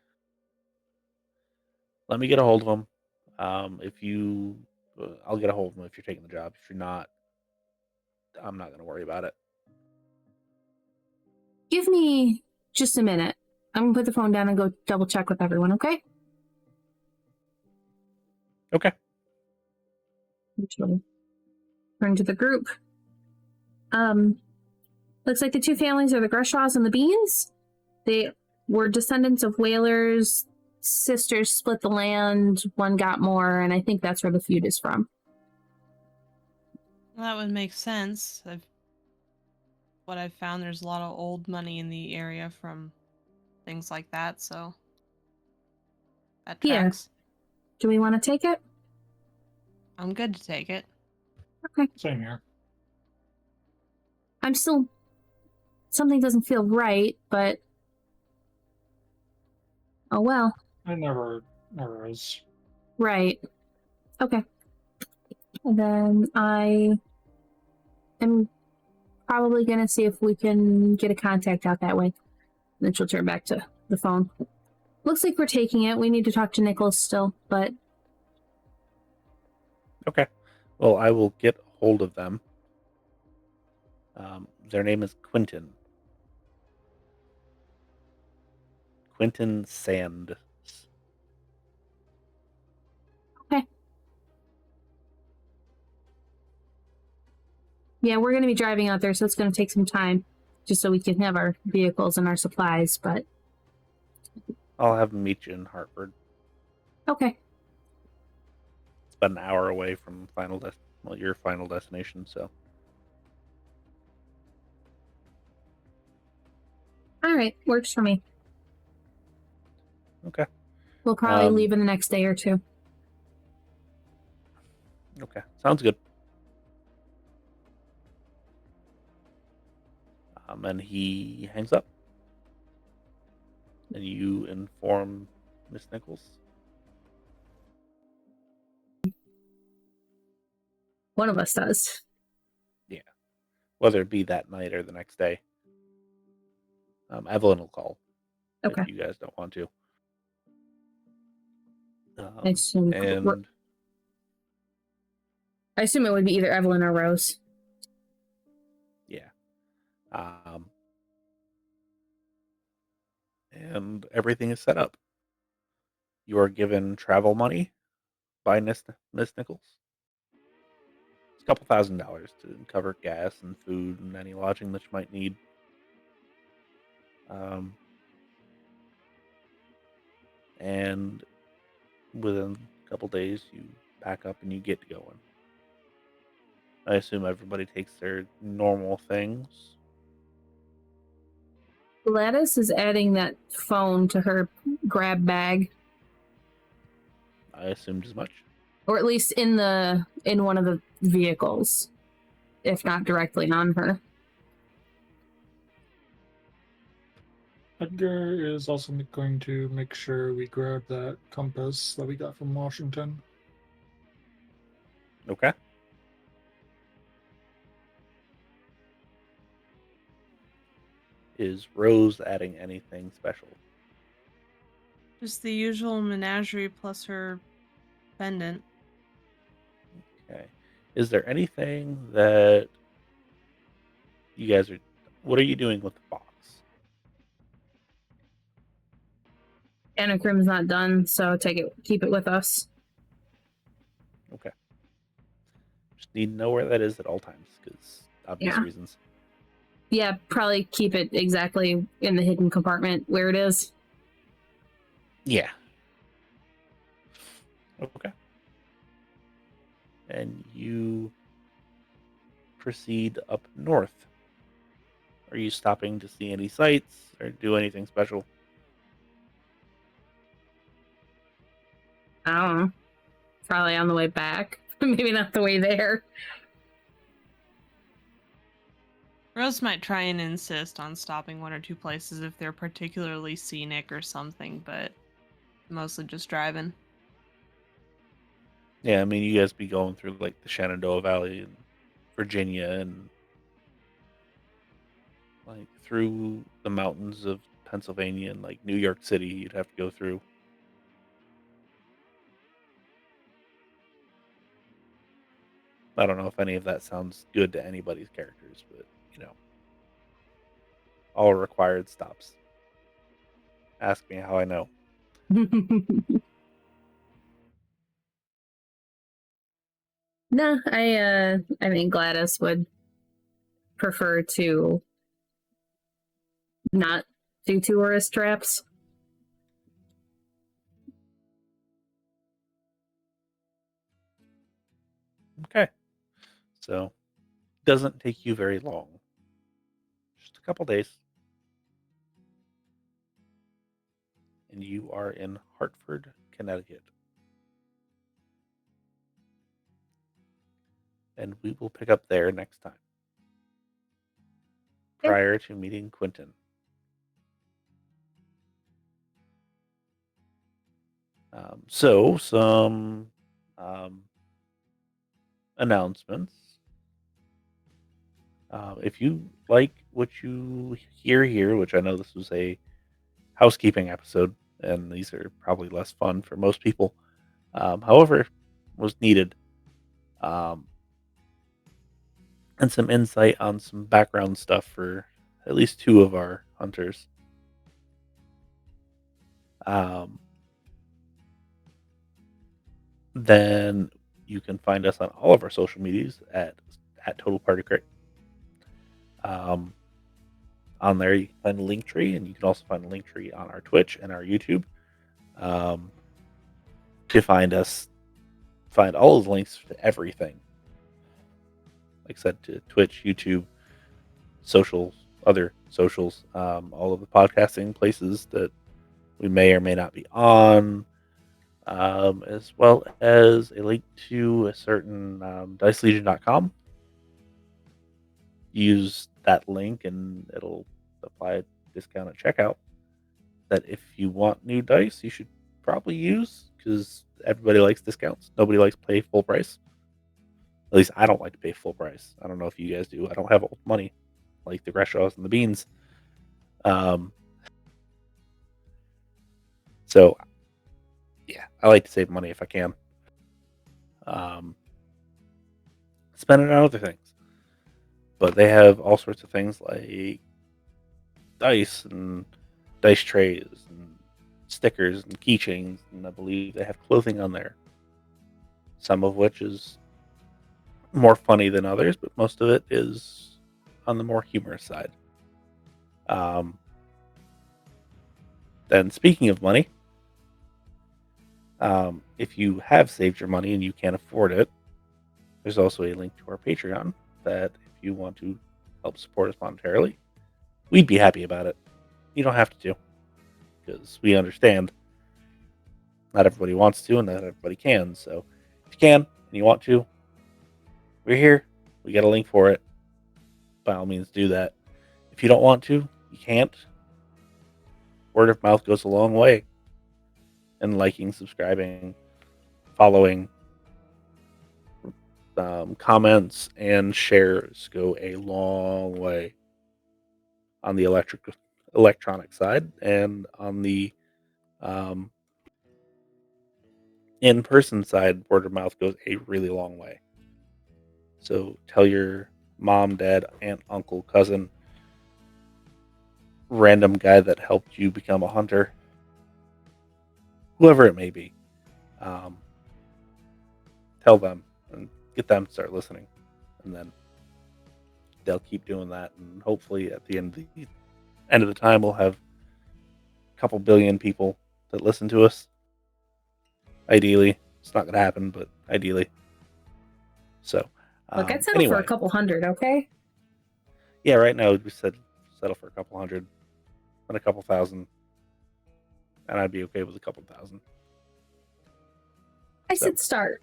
get a hold of them. If you, I'll get a hold of them if you're taking the job. If you're not, I'm not going to worry about it. Give me just a minute. I'm gonna put the phone down and go double check with everyone, okay? Okay. Turn to the group. Looks like the two families are the Greshaws and the Beans. They were descendants of whalers. Sisters split the land. One got more, and I think that's where the feud is from. Well, that would make sense. What I've found, there's a lot of old money in the area from things like that, so that tracks. Yeah. Do we want to take it? I'm good to take it. Okay. Same here. I'm still... Something doesn't feel right, but... Oh well. It never is. Right. Okay. And then I am probably going to see if we can get a contact out that way. Then she'll turn back to the phone. Looks like we're taking it. We need to talk to Nichol still, but... Okay. Well, I will get hold of them. Their name is Quentin. Quentin Sand. Okay. Yeah, we're going to be driving out there, so it's going to take some time just so we can have our vehicles and our supplies, but I'll have them meet you in Hartford. okay. It's about an hour away from your final destination, so. All right, works for me. Okay. We'll probably leave in the next day or two. Okay, sounds good. And he hangs up. And you inform Miss Nichols. One of us does. Yeah. Whether it be that night or the next day. Evelyn will call. Okay. If you guys don't want to. I assume it would be either Evelyn or Rose. Yeah. And everything is set up. You are given travel money by Miss Nichols. It's a couple $1,000s to cover gas and food and any lodging that you might need. And within a couple days, you pack up and you get going. I assume everybody takes their normal things. Gladys is adding that phone to her grab bag. I assumed as much. Or at least in one of the vehicles, if not directly on her. Edgar is also going to make sure we grab that compass that we got from Washington. Okay. Is Rose adding anything special? Just the usual menagerie plus her pendant. Okay. Is there anything that you guys are... What are you doing with the box? Anacrim's not done, so keep it with us. Okay. Just need to know where that is at all times, because obvious reasons. Yeah, probably keep it exactly in the hidden compartment where it is. Yeah. Okay. And you proceed up north. Are you stopping to see any sights or do anything special? I don't know. Probably on the way back. Maybe not the way there. Rose might try and insist on stopping one or two places if they're particularly scenic or something, but mostly just driving. Yeah, I mean, you guys be going through like the Shenandoah Valley and Virginia and like through the mountains of Pennsylvania and like New York City you'd have to go through. I don't know if any of that sounds good to anybody's characters, but all required stops. Ask me how I know. No, I mean Gladys would prefer to not do tourist traps. Okay. So, doesn't take you very long. Just a couple days. And you are in Hartford, Connecticut. And we will pick up there next time. Prior to meeting Quentin. So, some announcements. If you like what you hear here, which I know this was a housekeeping episode, and these are probably less fun for most people. However, was needed. And some insight on some background stuff for at least two of our hunters. Then you can find us on all of our social medias at Total Party Krit. On there, you can find a link tree, and you can also find a link tree on our Twitch and our YouTube. To find us, find all of the links to everything. Like I said, to Twitch, YouTube, socials, other socials, all of the podcasting places that we may or may not be on, as well as a link to a certain dicelegion.com. Use that link and it'll apply a discount at checkout that if you want new dice, you should probably use, because everybody likes discounts. Nobody likes to pay full price. At least I don't like to pay full price. I don't know if you guys do. I don't have old money like the Greshaw's and the Beans. So, yeah, I like to save money if I can. Spend it on other things. But they have all sorts of things like dice and dice trays and stickers and keychains, and I believe they have clothing on there. Some of which is more funny than others, but most of it is on the more humorous side. Then speaking of money, if you have saved your money and you can't afford it, there's also a link to our Patreon that if you want to help support us monetarily, we'd be happy about it. You don't have to, because we understand not everybody wants to and not everybody can. So if you can and you want to, we're here. We got a link for it. By all means, do that. If you don't want to, you can't. Word of mouth goes a long way. And liking, subscribing, following, comments, and shares go a long way on the electronic side, and on the in-person side, word of mouth goes a really long way. So tell your mom, dad, aunt, uncle, cousin, random guy that helped you become a hunter, whoever it may be, tell them and get them to start listening, and then they'll keep doing that, and hopefully at the end of the time we'll have a couple billion people that listen to us. Ideally, it's not going to happen, but ideally. So, Look, I'd settle for a couple hundred, okay? Yeah, right now we said settle for a couple hundred, and a couple thousand, and I'd be okay with a couple thousand. I said start.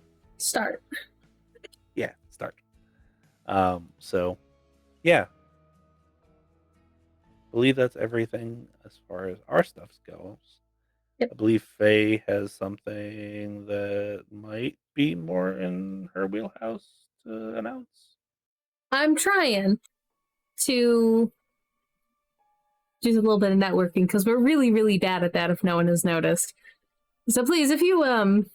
Yeah, start. So, yeah. I believe that's everything as far as our stuff goes. Yep. I believe Faye has something that might be more in her wheelhouse to announce. I'm trying to do a little bit of networking because we're really, really bad at that if no one has noticed. So please, if you have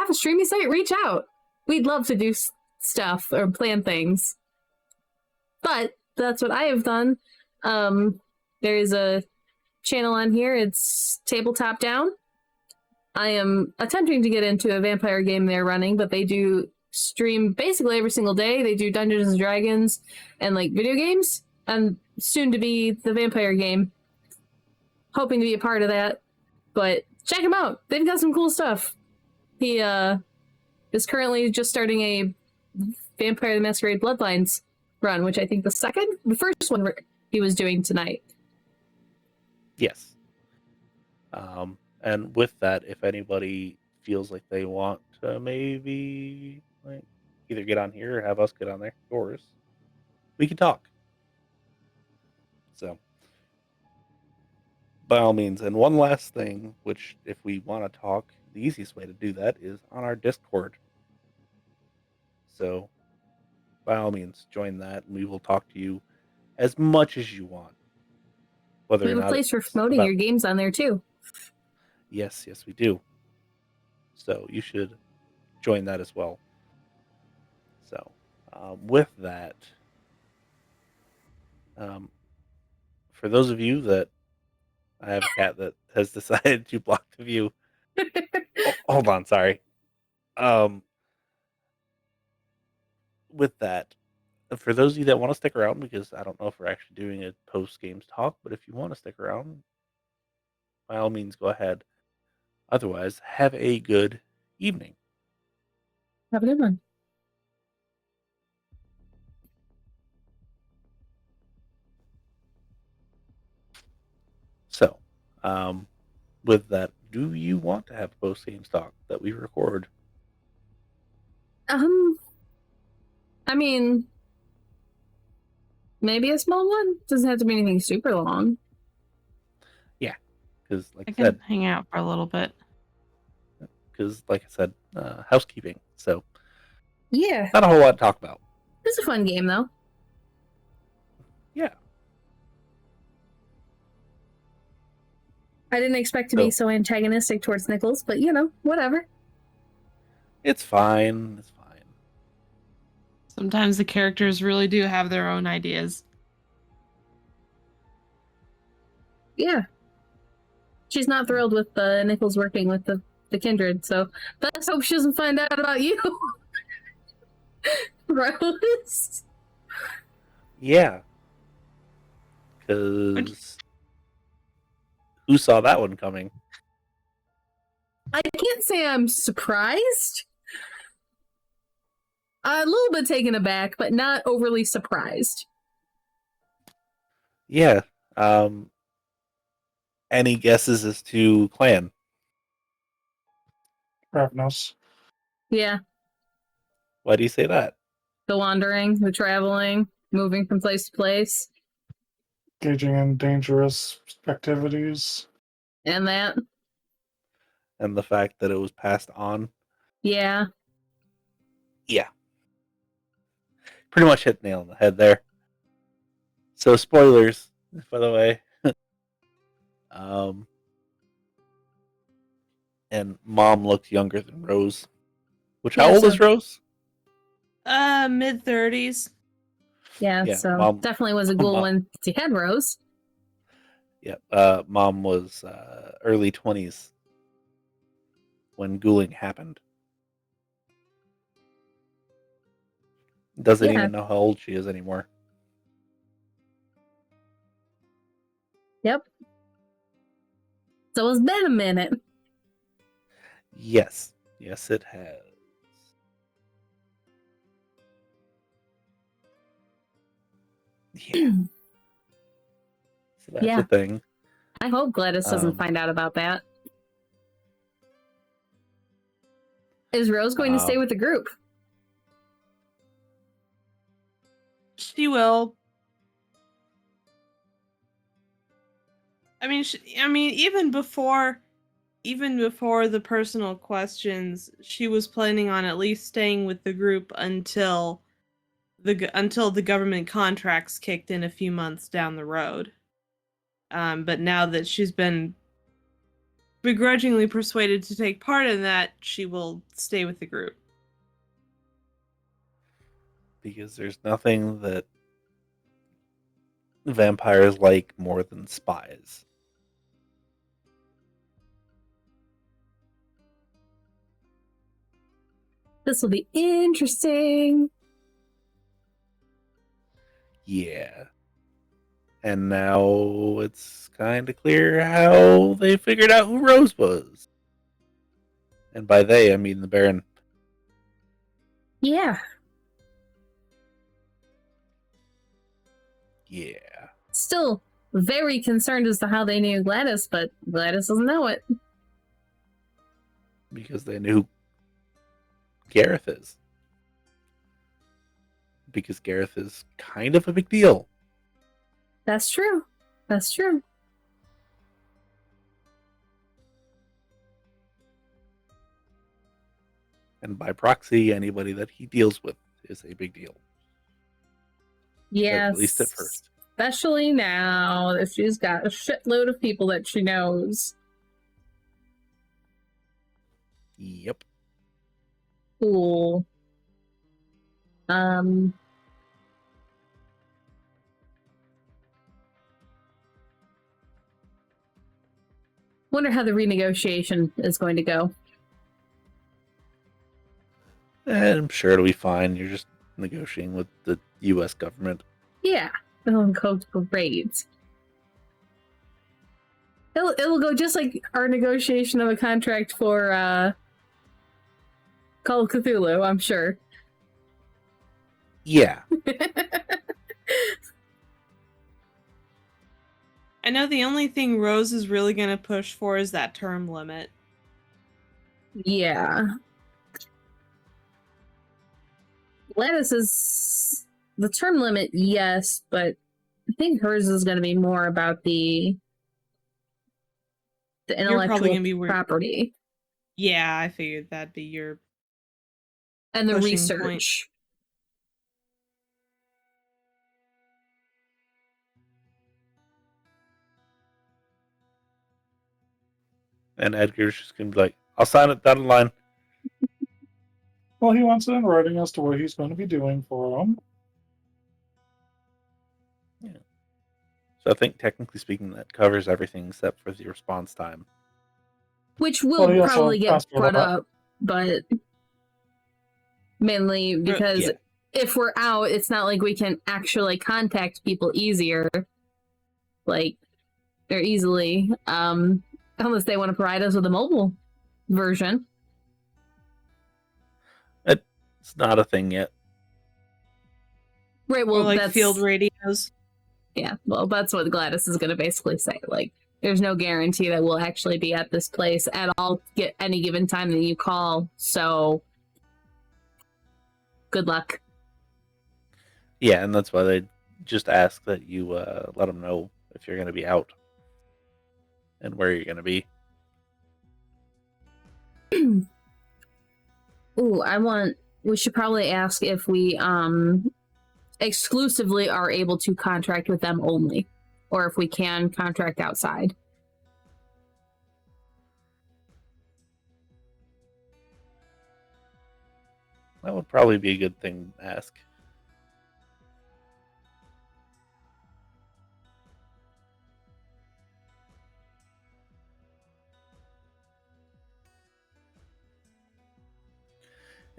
a streaming site, reach out. We'd love to do stuff or plan things. But that's what I have done. There is a channel on here. It's Tabletop Down. I am attempting to get into a vampire game they're running, but they do stream basically every single day. They do Dungeons and Dragons and like video games, and soon to be the vampire game. Hoping to be a part of that, but check them out. They've got some cool stuff. He is currently just starting a Vampire the Masquerade Bloodlines run, which I think the first one he was doing tonight. Yes. And with that, if anybody feels like they want to maybe like either get on here or have us get on their doors, we can talk. So, by all means. And one last thing, which if we want to talk, the easiest way to do that is on our Discord. So, by all means, join that, and we will talk to you as much as you want. Whether we have a place for promoting your games on there too. Yes, we do. So you should join that as well. So, with that, for those of you that I have a cat that has decided to block the view. Hold on, sorry. With that, for those of you that want to stick around, because I don't know if we're actually doing a post-games talk, but if you want to stick around, by all means, go ahead. Otherwise, have a good evening. Have a good one. So, with that, do you want to have a post-games talk that we record? I mean, maybe a small one. Doesn't have to be anything super long. Yeah, because like I I can said, hang out for a little bit. housekeeping. So, Yeah. not a whole lot to talk about. It's a fun game, though. Yeah. I didn't expect to be so antagonistic towards Nichols, but whatever. It's fine. It's fine. Sometimes the characters really do have their own ideas. Yeah. She's not thrilled with Nichols working with the kindred, so let's hope she doesn't find out about you. Rose? Yeah. Because who saw that one coming? I can't say I'm surprised. A little bit taken aback, but not overly surprised. Yeah. Any guesses as to clan? Ravnos. Yeah. Why do you say that? The wandering, the traveling, moving from place to place. Engaging in dangerous activities. And that. And the fact that it was passed on? Yeah. Yeah. Pretty much hit the nail on the head there. So spoilers, by the way. And Mom looked younger than Rose. Which, how old is Rose? Mid-30s. Yeah, so Mom, definitely was a ghoul when she had Rose. Yeah, Mom was early 20s when ghouling happened. Doesn't even know how old she is anymore. Yep. So it's been a minute. Yes. Yes, it has. Yeah. So that's a thing. I hope Gladys doesn't find out about that. Is Rose going to stay with the group? She will. I mean, even before the personal questions, she was planning on at least staying with the group until the government contracts kicked in a few months down the road. But now that she's been begrudgingly persuaded to take part in that, she will stay with the group. Because there's nothing that vampires like more than spies. This will be interesting. Yeah. And now it's kind of clear how they figured out who Rose was. And by they, I mean the Baron. Yeah. Yeah. Still very concerned as to how they knew Gladys, but Gladys doesn't know it. Because they knew who Gareth is. Because Gareth is kind of a big deal. That's true. That's true. And by proxy, anybody that he deals with is a big deal. Yes. At least at first. Especially now that she's got a shitload of people that she knows. Yep. Cool. Wonder how the renegotiation is going to go. I'm sure it'll be fine. You're just negotiating with the U.S. government. Yeah, it'll go great. It'll go just like our negotiation of a contract for Call of Cthulhu, I'm sure. Yeah. I know the only thing Rose is really going to push for is that term limit. Yeah. Gladys is the term limit, yes, but I think hers is going to be more about the probably intellectual gonna be weird. property Yeah, I figured that'd be your and the pushing research. point. And Edgar's just going to be like, I'll sign it down the line. Well, he wants it in writing as to what he's going to be doing for them. So I think, technically speaking, that covers everything except for the response time. Which will Well, he also probably get asked for brought that. up, but mainly because Yeah. if we're out, it's not like we can actually contact people easier, like, or easily, unless they want to provide us with a mobile version. It's not a thing yet. Right, Or well, like that's... field radios. Yeah, well, that's what Gladys is going to basically say. Like, there's no guarantee that we'll actually be at this place at all at any given time that you call, so good luck. Yeah, and that's why they just ask that you let them know if you're going to be out and where you're going to be. Ooh, we should probably ask if we exclusively are able to contract with them only, or if we can contract outside. That would probably be a good thing to ask.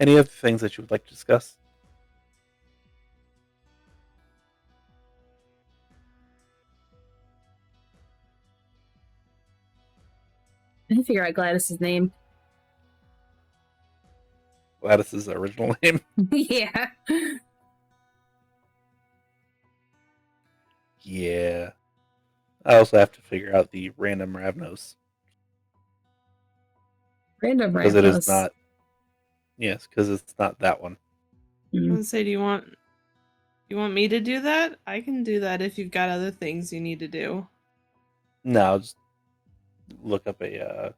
Any other things that you would like to discuss? I didn't figure out Gladys's name. Gladys's original name? Yeah. Yeah. I also have to figure out the random Ravnos. Random Because it is Ravnos. not... Yes, because it's not that one. I was gonna say, do you want me to do that? I can do that if you've got other things you need to do. No, I'll just look up a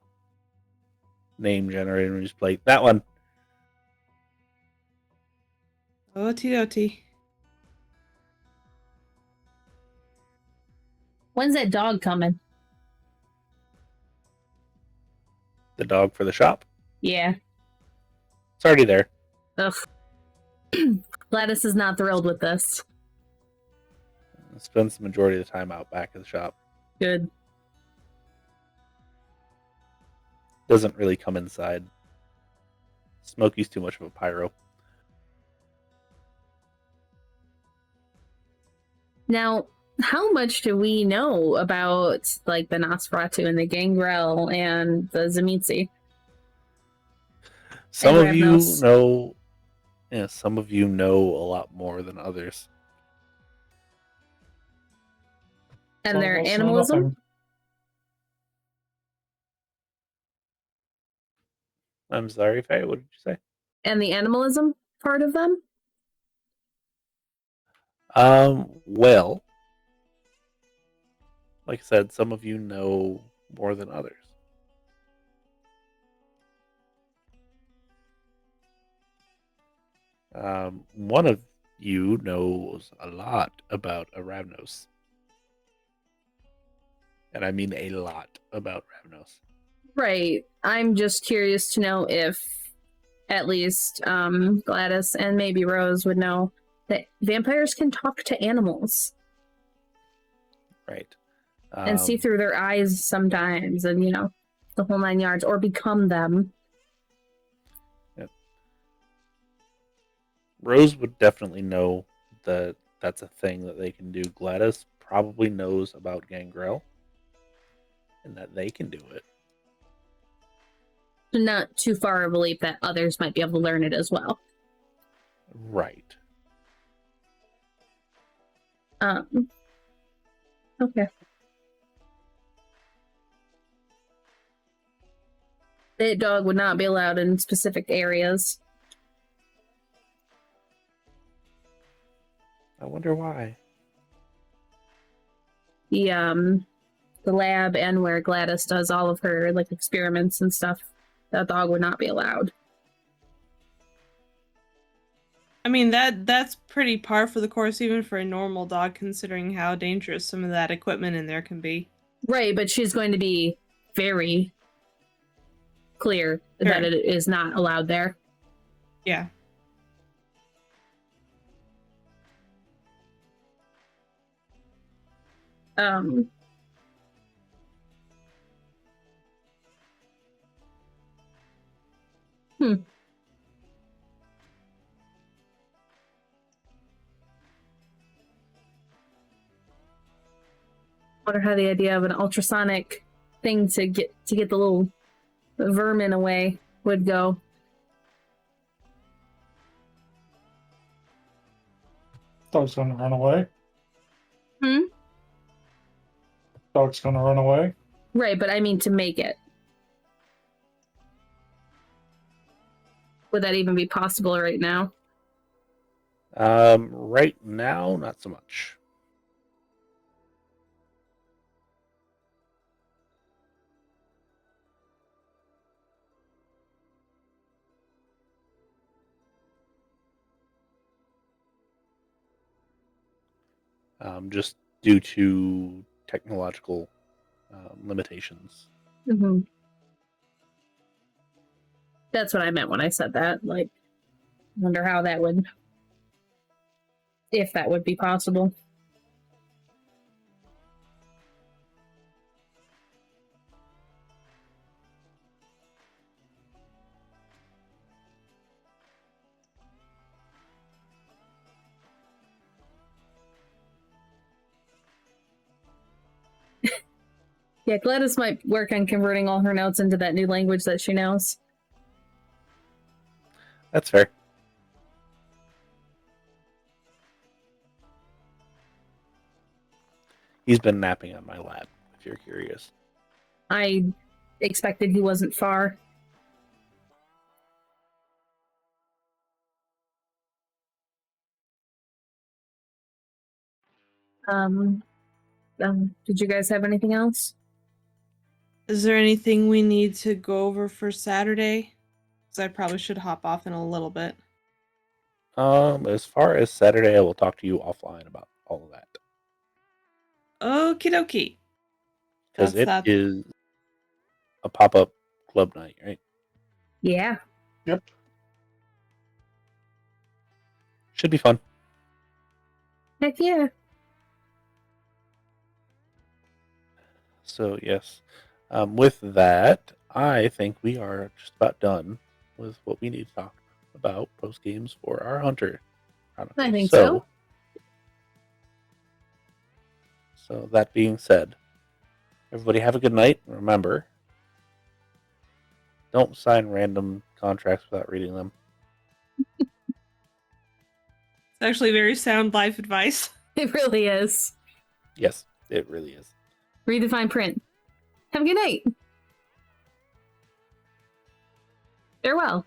name generator and just play that one. OT. When's that dog coming? The dog for the shop. Yeah. It's already there. Ugh. Gladys is not thrilled with this. It spends the majority of the time out back of the shop. Good. Doesn't really come inside. Smokey's too much of a pyro. Now, how much do we know about, like, the Nosferatu and the Gangrel and the Zamitzi? Some And of you Ravnos. know... Yeah, some of you know a lot more than others. And Some their of us know animalism? nothing. I'm sorry, Faye, what did you say? And the animalism part of them? Well, like I said, some of you know more than others. One of you knows a lot about a Ravnos. And I mean a lot about Ravnos. Right. I'm just curious to know if at least Gladys and maybe Rose would know that vampires can talk to animals Right. and see through their eyes sometimes, and, you know, the whole 9 yards, or become them. Rose would definitely know that that's a thing that they can do. Gladys probably knows about Gangrel and that they can do it. Not too far of a leap that others might be able to learn it as well. Right. Okay. The dog would not be allowed in specific areas. I wonder why. The lab and where Gladys does all of her like experiments and stuff, that dog would not be allowed. I mean, that's pretty par for the course even for a normal dog, considering how dangerous some of that equipment in there can be. Right, but she's going to be very clear that Sure. it is not allowed there. Yeah. Wonder how the idea of an ultrasonic thing to get the little vermin away would go. Dog's gonna run away. Hmm? Dog's gonna run away. Right, but I mean to make it. Would that even be possible right now? Right now, not so much. Just due to technological limitations. Mm-hmm. That's what I meant when I said that. Like, wonder how that would, if that would be possible. Yeah, Gladys might work on converting all her notes into that new language that she knows. That's fair. He's been napping on my lap, if you're curious. I expected he wasn't far. Did you guys have anything else? Is there anything we need to go over for Saturday? Because I probably should hop off in a little bit. As far as Saturday, I will talk to you offline about all of that. Okie dokie. Because it That's that. is a pop-up club night, right? Yeah. Yep. Should be fun. Heck yeah. So, yes. With that, I think we are just about done with what we need to talk about post games for our Hunter Chronicles. I think so. So, that being said, everybody have a good night. Remember, don't sign random contracts without reading them. It's actually very sound life advice. It really is. Yes, it really is. Read the fine print. Have a good night. Farewell.